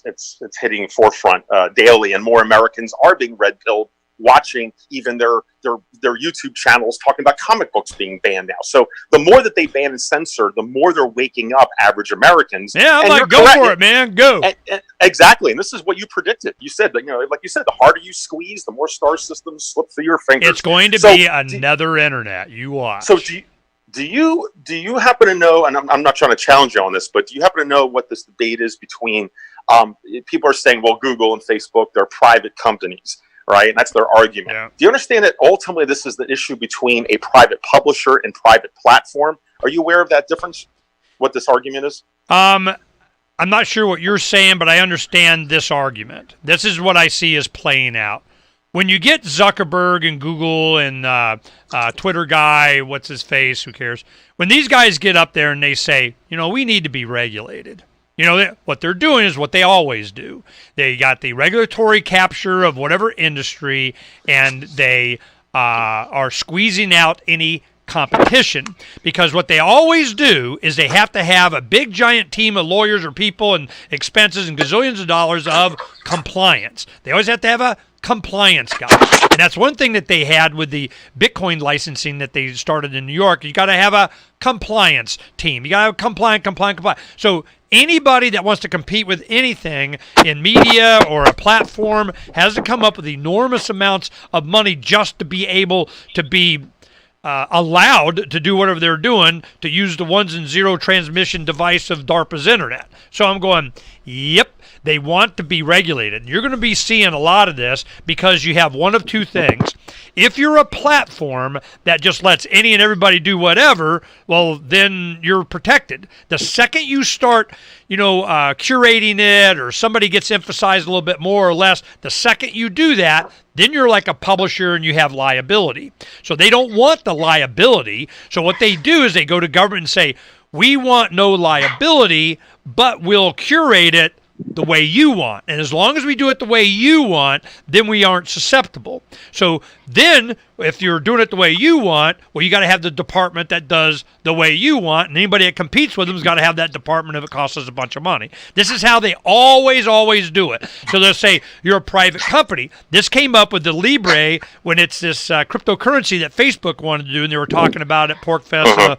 it's hitting forefront daily, and more Americans are being red pilled, watching even their YouTube channels talking about comic books being banned now. So the more that they ban and censor, the more they're waking up average Americans. Yeah, I'm like, go for it, man, go. And exactly, and this is what you predicted. You said that, like you said, the harder you squeeze, the more star systems slip through your fingers. It's going to be another internet. You watch. So do you happen to know? And I'm not trying to challenge you on this, but do you happen to know what this debate is between? People are saying, well, Google and Facebook, they're private companies. Right, and that's their argument. Yeah. Do you understand that ultimately this is the issue between a private publisher and private platform? Are you aware of that difference? What this argument is? I'm not sure what you're saying, but I understand this argument. This is what I see as playing out. When you get Zuckerberg and Google and Twitter guy, what's his face? Who cares? When these guys get up there and they say, we need to be regulated. What they're doing is what they always do. They got the regulatory capture of whatever industry, and they are squeezing out any competition, because what they always do is they have to have a big giant team of lawyers or people and expenses and gazillions of dollars of compliance. They always have to have a compliance guy. And that's one thing that they had with the Bitcoin licensing that they started in New York. You got to have a compliance team. You got to have compliant. So anybody that wants to compete with anything in media or a platform has to come up with enormous amounts of money just to be able to be allowed to do whatever they're doing, to use the 1 and 0 transmission device of DARPA's internet. So I'm going, yep, they want to be regulated. You're going to be seeing a lot of this because you have one of two things. If you're a platform that just lets any and everybody do whatever, well, then you're protected. The second you start, curating it, or somebody gets emphasized a little bit more or less, the second you do that, then you're like a publisher and you have liability. So they don't want the liability. So what they do is they go to government and say, we want no liability, but we'll curate it the way you want. And as long as we do it the way you want, then we aren't susceptible. So then if you're doing it the way you want, well, you got to have the department that does the way you want, and anybody that competes with them has got to have that department if it costs us a bunch of money. This is how they always do it. So they'll say, you're a private company. This came up with the Libre when it's this cryptocurrency that Facebook wanted to do, and they were talking about at PorcFest,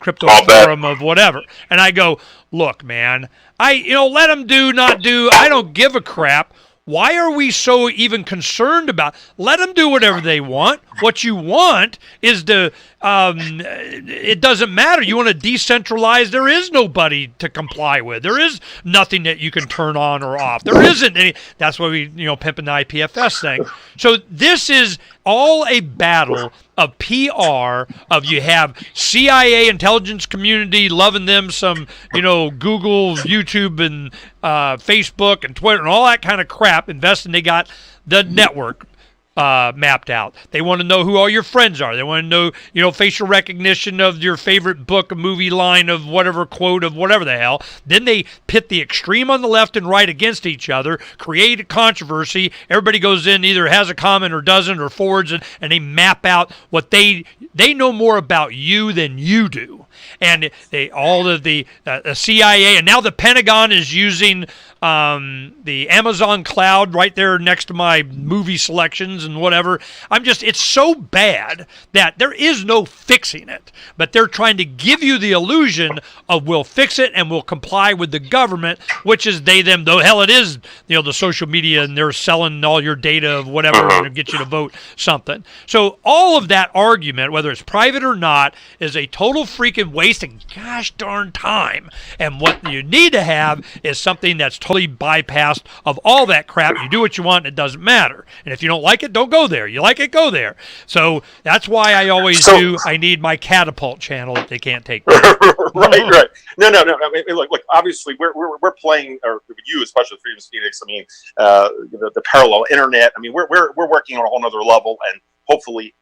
crypto forum of whatever. And I go, look, man, let them do, not do. I don't give a crap. Why are we so even concerned about? Let them do whatever they want. What you want is it doesn't matter. You want to decentralize. There is nobody to comply with. There is nothing that you can turn on or off. There isn't any. That's why we, pimping the IPFS thing. So this is all a battle of PR, of you have CIA intelligence community loving them some, Google, YouTube, and Facebook and Twitter and all that kind of crap investing. They got the network mapped out. They want to know who all your friends are. They want to know, facial recognition of your favorite book, a movie line of whatever quote of whatever the hell. Then they pit the extreme on the left and right against each other, create a controversy. Everybody goes in, either has a comment or doesn't, or forwards, and they map out what they know more about you than you do. And all of the CIA, and now the Pentagon is using the Amazon cloud right there next to my movie selections and whatever. It's so bad that there is no fixing it. But they're trying to give you the illusion of we'll fix it and we'll comply with the government, which is they, them, though hell it is, the social media, and they're selling all your data of whatever to get you to vote something. So all of that argument, whether it's private or not, is a total freaking waste of gosh darn time. And what you need to have is something that's totally bypassed of all that crap. You do what you want, and it doesn't matter. And if you don't like it, don't go there. You like it, go there. So that's why I always I need my catapult channel that they can't take. Right. No. I mean, look, obviously we're playing, or you, especially Freedom Phoenix. I mean, the parallel internet. I mean, we're working on a whole other level, and hopefully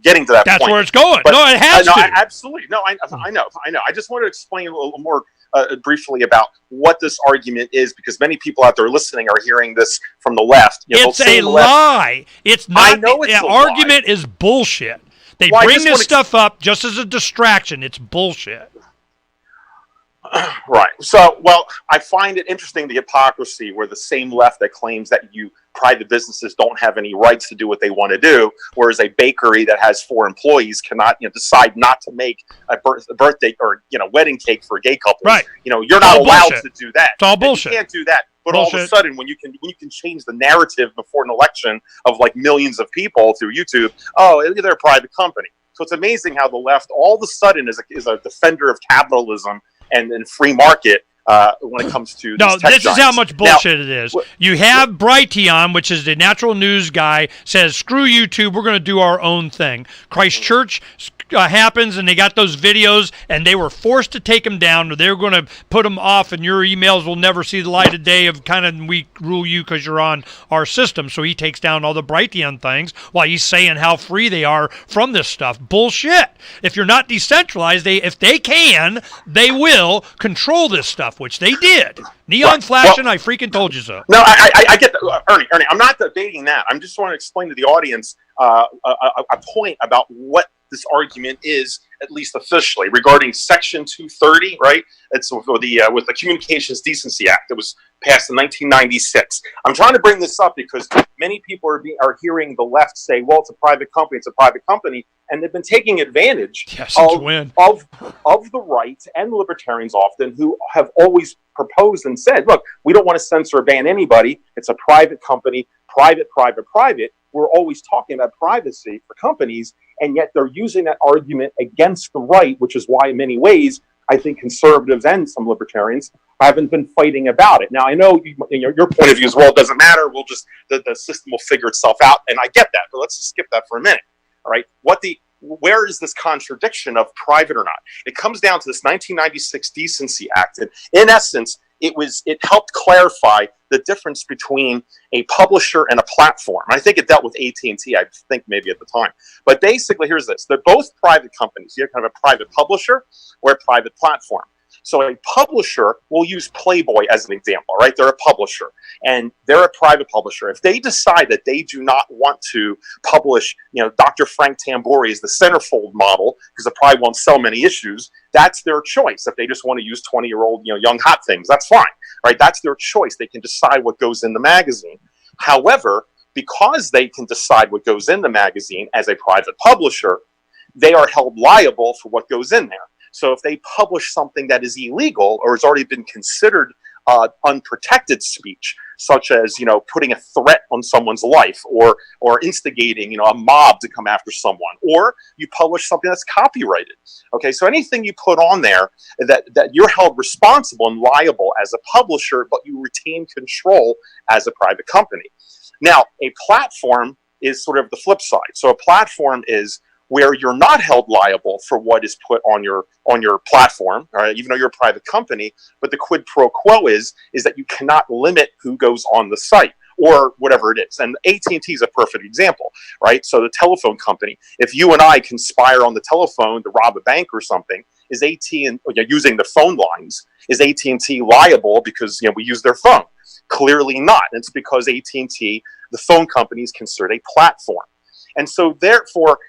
getting to that point. That's where it's going. But, no, it has to. Absolutely. No, I know. I just wanted to explain a little more briefly about what this argument is, because many people out there listening are hearing this from the left. It's a lie. It's not. I know the argument is bullshit. They bring this stuff up just as a distraction. It's bullshit. Right. So, well, I find it interesting, the hypocrisy where the same left that claims that private businesses don't have any rights to do what they want to do, whereas a bakery that has 4 employees cannot decide not to make a birthday or wedding cake for a gay couple. Right. You're not allowed to do that. It's all bullshit. You can't do that. But all of a sudden, when you can change the narrative before an election of like millions of people through YouTube, they're a private company. So it's amazing how the left all of a sudden is a defender of capitalism and free market when it comes to this is how much bullshit it is. You have Brighteon, which is the natural news guy, says, screw YouTube, we're going to do our own thing. Christchurch happens, and they got those videos, and they were forced to take them down, or they were going to put them off, and your emails will never see the light of day of kind of, we rule you because you're on our system. So he takes down all the Brighteon things while he's saying how free they are from this stuff. Bullshit. If you're not decentralized, if they can, they will control this stuff, which they did. Neon flashing, I freaking told you so. No, I get that. Ernie, I'm not debating that. I'm just trying to explain to the audience a point about what this argument is, at least officially, regarding Section 230, right? It's with the Communications Decency Act that was passed in 1996. I'm trying to bring this up because many people are hearing the left say, well, it's a private company, and they've been taking advantage of the right and the libertarians often, who have always proposed and said, look, we don't want to censor or ban anybody. It's a private company, private. We're always talking about privacy for companies, and yet they're using that argument against the right, which is why in many ways I think conservatives and some libertarians haven't been fighting about it. Now, I know your point of view is, well, it doesn't matter. We'll just, the system will figure itself out, and I get that, but let's just skip that for a minute. All right, where is this contradiction of private or not? It comes down to this 1996 Decency Act, and in essence, it helped clarify the difference between a publisher and a platform. I think it dealt with AT&T, I think maybe at the time. But basically, here's this. They're both private companies. You have a private publisher or a private platform. So a publisher, we'll use Playboy as an example, right? They're a publisher, and they're a private publisher. If they decide that they do not want to publish, Dr. Frank Tambouri's The Centerfold model, because it probably won't sell many issues, that's their choice. If they just want to use 20-year-old, young hot things, that's fine, right? That's their choice. They can decide what goes in the magazine. However, because they can decide what goes in the magazine as a private publisher, they are held liable for what goes in there. So if they publish something that is illegal or has already been considered unprotected speech, such as, putting a threat on someone's life, or instigating, a mob to come after someone, or you publish something that's copyrighted. Okay, so anything you put on there that you're held responsible and liable as a publisher, but you retain control as a private company. Now, a platform is sort of the flip side. So a platform is where you're not held liable for what is put on your platform, right, even though you're a private company, but the quid pro quo is that you cannot limit who goes on the site or whatever it is. And AT&T is a perfect example, right? So the telephone company, if you and I conspire on the telephone to rob a bank or something, is AT&T, using the phone lines, is AT&T liable because we use their phone? Clearly not. It's because AT&T, the phone company, is considered a platform. And so therefore,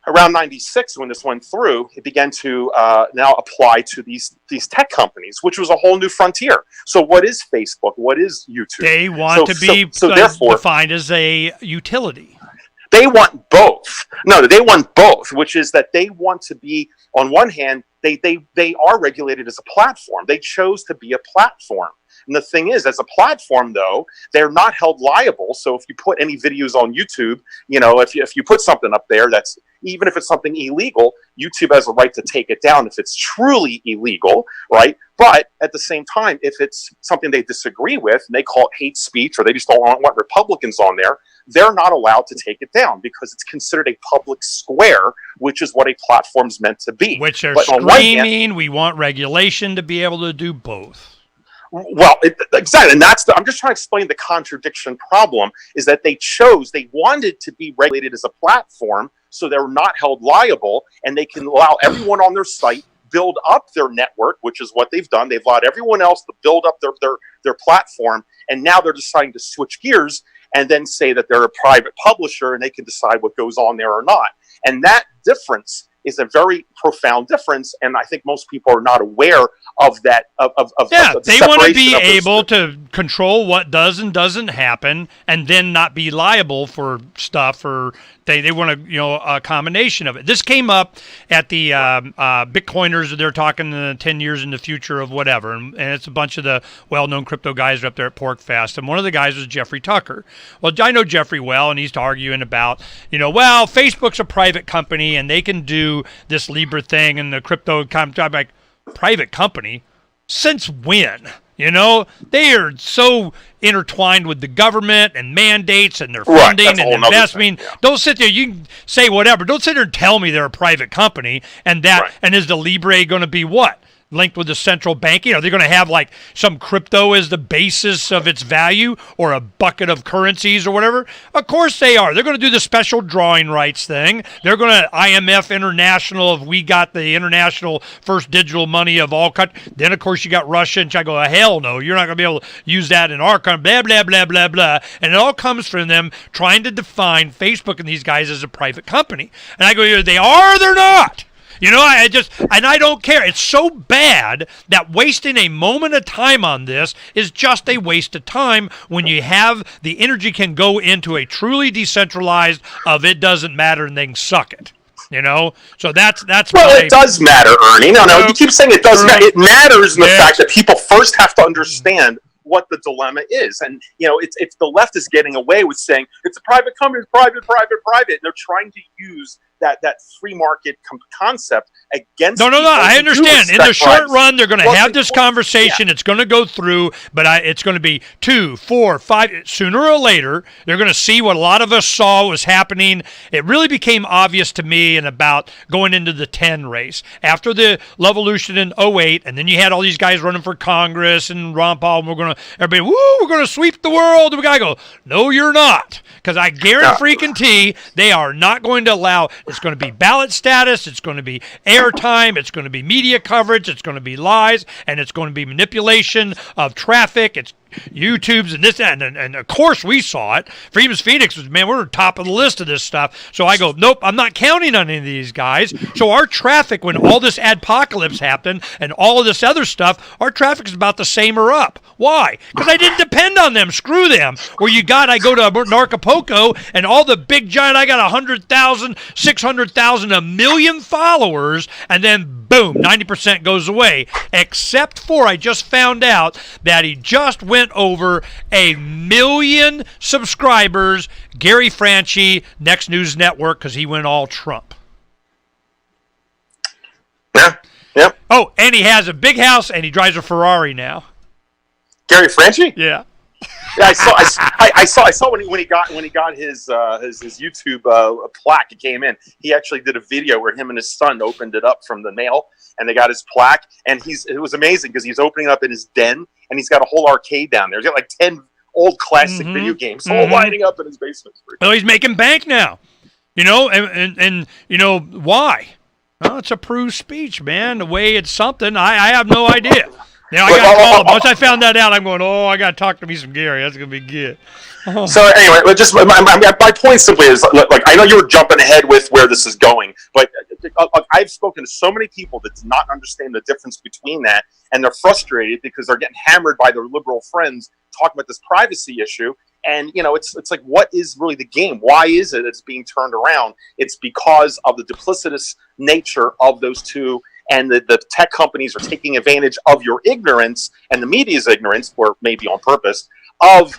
around 96, when this went through, it began to now apply to these tech companies, which was a whole new frontier. So what is Facebook? What is YouTube? They want to be therefore, defined as a utility. They want both. No, they want both, which is that they want to be, on one hand, they are regulated as a platform. They chose to be a platform. And the thing is, as a platform, though, they're not held liable. So if you put any videos on YouTube, if you put something up there that's, even if it's something illegal, YouTube has a right to take it down if it's truly illegal, right? But at the same time, if it's something they disagree with and they call it hate speech, or they just don't want Republicans on there, they're not allowed to take it down because it's considered a public square, which is what a platform's meant to be. Which are screaming, we want regulation to be able to do both. Well, exactly, and I'm just trying to explain the contradiction problem, is that they wanted to be regulated as a platform, so they're not held liable, and they can allow everyone on their site build up their network, which is what they've done. They've allowed everyone else to build up their platform, and now they're deciding to switch gears and then say that they're a private publisher and they can decide what goes on there or not. And that difference is a very profound difference, and I think most people are not aware of that. They want to be able to control what does and doesn't happen, and then not be liable for stuff, or they want a combination of it. This came up at the Bitcoiners. They're talking 10 years in the future of whatever, and it's a bunch of the well-known crypto guys are up there at PorcFest, and one of the guys was Jeffrey Tucker. Well, I know Jeffrey well, and he's arguing about, Facebook's a private company, and they can do this Libra thing and the crypto. I'm like, private company? Since when? They are so intertwined with the government and mandates and their funding and investment. Don't sit there. You can say whatever. Don't sit there and tell me they're a private company and and is the Libre going to be what? Linked with the central banking? Are they going to have like some crypto as the basis of its value, or a bucket of currencies or whatever? Of course they are. They're going to do the special drawing rights thing. They're going to IMF International, if we got the international first digital money of all countries. Then, of course, you got Russia and China. Go, hell no, you're not going to be able to use that in our country, blah, blah, blah, blah, blah. And it all comes from them trying to define Facebook and these guys as a private company. And I go, either they are or they're not. I don't care. It's so bad that wasting a moment of time on this is just a waste of time when you have the energy can go into a truly decentralized of it doesn't matter and they can suck it. So that's it does matter, Ernie. No, you keep saying it does matter. It matters in the fact that people first have to understand what the dilemma is. And, it's the left is getting away with saying it's a private company, it's private. And they're trying to use that free market concept against. No. I understand. In the short run, they're going to have this conversation. Yeah. It's going to go through, but it's going to be 2, 4, 5. Sooner or later, they're going to see what a lot of us saw was happening. It really became obvious to me in about going into the 10 race after the Levolution in 2008, and then you had all these guys running for Congress and Ron Paul. And everybody, we're going to sweep the world. And we got to go, no, you're not, because I guarantee they are not going to allow. It's going to be ballot status, it's going to be airtime, it's going to be media coverage, it's going to be lies, and it's going to be manipulation of traffic. YouTube's and this and of course we saw it. Freedom's Phoenix was, man, we're top of the list of this stuff. So I go, nope, I'm not counting on any of these guys. So our traffic, when all this adpocalypse happened and all of this other stuff, our traffic is about the same or up. Why? Because I didn't depend on them. Screw them. Where I go to Narcapoco and all the big giant, I got 100,000, 600,000, 1 million followers, and then boom, 90% goes away. Except for I just found out that he just went over 1 million subscribers, Gary Franchi, Next News Network, because he went all Trump. Yeah. Yep. Oh, and he has a big house and he drives a Ferrari now. Gary Franchi? Yeah. Yeah, I saw when he got his YouTube plaque. It came in. He actually did a video where him and his son opened it up from the mail, and they got his plaque. And it was amazing because he's opening up in his den, and he's got a whole arcade down there. He's got like 10 old classic video games all lining up in his basement. Well, he's making bank now, and you know why? Well, it's a approved speech, man. The way it's something, I have no idea. Now I got to call him. Once I found that out, I'm going, I got to talk to me some Gary. That's going to be good. Oh. So anyway, just my point simply is, like, I know you were jumping ahead with where this is going, but I've spoken to so many people that do not understand the difference between that, and they're frustrated because they're getting hammered by their liberal friends talking about this privacy issue. And, it's like, what is really the game? Why is it it's being turned around? It's because of the duplicitous nature of those two, and the tech companies are taking advantage of your ignorance and the media's ignorance, or maybe on purpose, of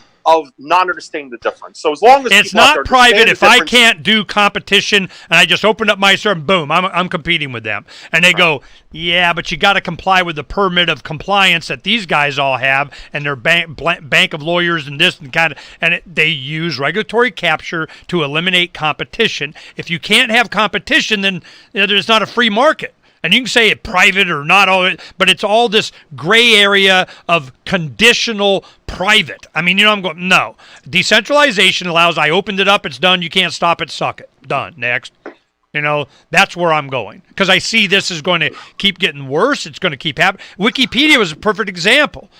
not understanding the difference. So as long as it's not private, if I can't do competition and I just open up my server, boom, I'm competing with them. And they go, yeah, but you got to comply with the permit of compliance that these guys all have, and their bank of lawyers and this and they use regulatory capture to eliminate competition. If you can't have competition, then there's not a free market. And you can say it private or not, but it's all this gray area of conditional private. I mean, I'm going, no. Decentralization allows, I opened it up, it's done, you can't stop it, suck it. Done. Next. That's where I'm going. Because I see this is going to keep getting worse. It's going to keep happening. Wikipedia was a perfect example.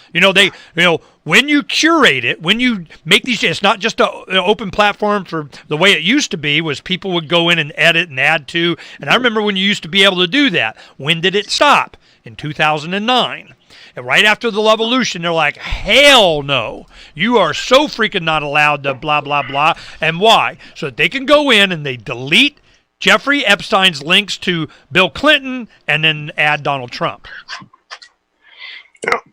When you curate it, when you make these, it's not just an open platform for the way it used to be, was people would go in and edit and add to. And I remember when you used to be able to do that. When did it stop? In 2009. And right after the Levolution, they're like, hell no. You are so freaking not allowed to blah, blah, blah. And why? So that they can go in and they delete Jeffrey Epstein's links to Bill Clinton and then add Donald Trump.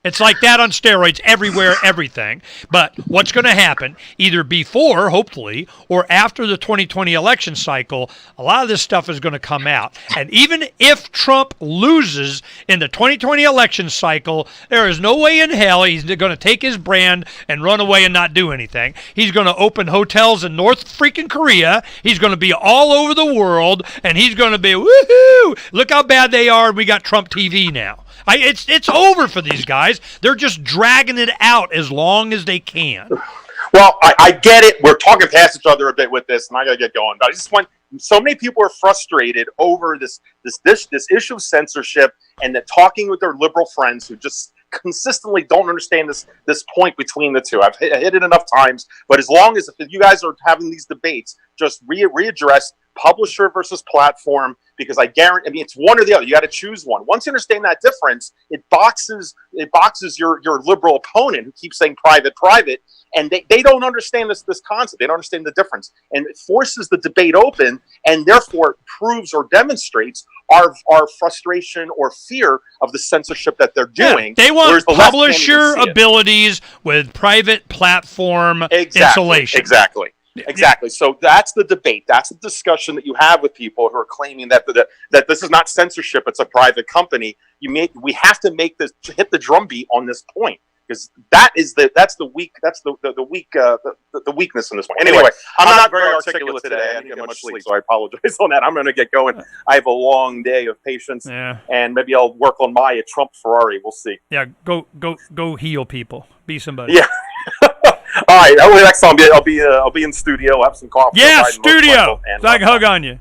It's like that on steroids everywhere, everything. But what's going to happen, either before, hopefully, or after the 2020 election cycle, a lot of this stuff is going to come out. And even if Trump loses in the 2020 election cycle, there is no way in hell he's going to take his brand and run away and not do anything. He's going to open hotels in North freaking Korea. He's going to be all over the world, and he's going to be, woohoo, look how bad they are, we got Trump TV now. It's over for these guys. They're just dragging it out as long as they can. Well, I get it. We're talking past each other a bit with this, and I got to get going. But I just want, so many people are frustrated over this issue of censorship, and that talking with their liberal friends who just consistently don't understand this point between the two. I've hit it enough times, but as long as if you guys are having these debates, just readdress publisher versus platform, because I guarantee, it's one or the other. You got to choose one. Once you understand that difference, it boxes your liberal opponent who keeps saying private, and they don't understand this concept. They don't understand the difference, and it forces the debate open, and therefore proves or demonstrates our frustration or fear of the censorship that they're doing. Yeah, they want publisher abilities with private platform insulation. Exactly. So that's the debate. That's the discussion that you have with people who are claiming that this is not censorship; it's a private company. We have to hit the drumbeat on this point, because that's the weakness in this one. Anyway, I'm not very articulate today. I didn't get much sleep, so I apologize on that. I'm going to get going. I have a long day of patience, and maybe I'll work on my Trump Ferrari. We'll see. Yeah, go heal people. Be somebody. Yeah. All right. Next time I'll be in studio. I'll have some coffee. Yeah, studio. So I can hug on you.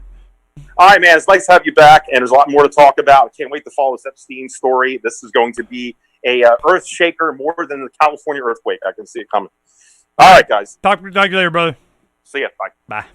All right, man. It's nice to have you back, and there's a lot more to talk about. I can't wait to follow this Epstein story. This is going to be a earth shaker more than the California earthquake. I can see it coming. All right, guys. Talk to you later, brother. See ya. Bye. Bye.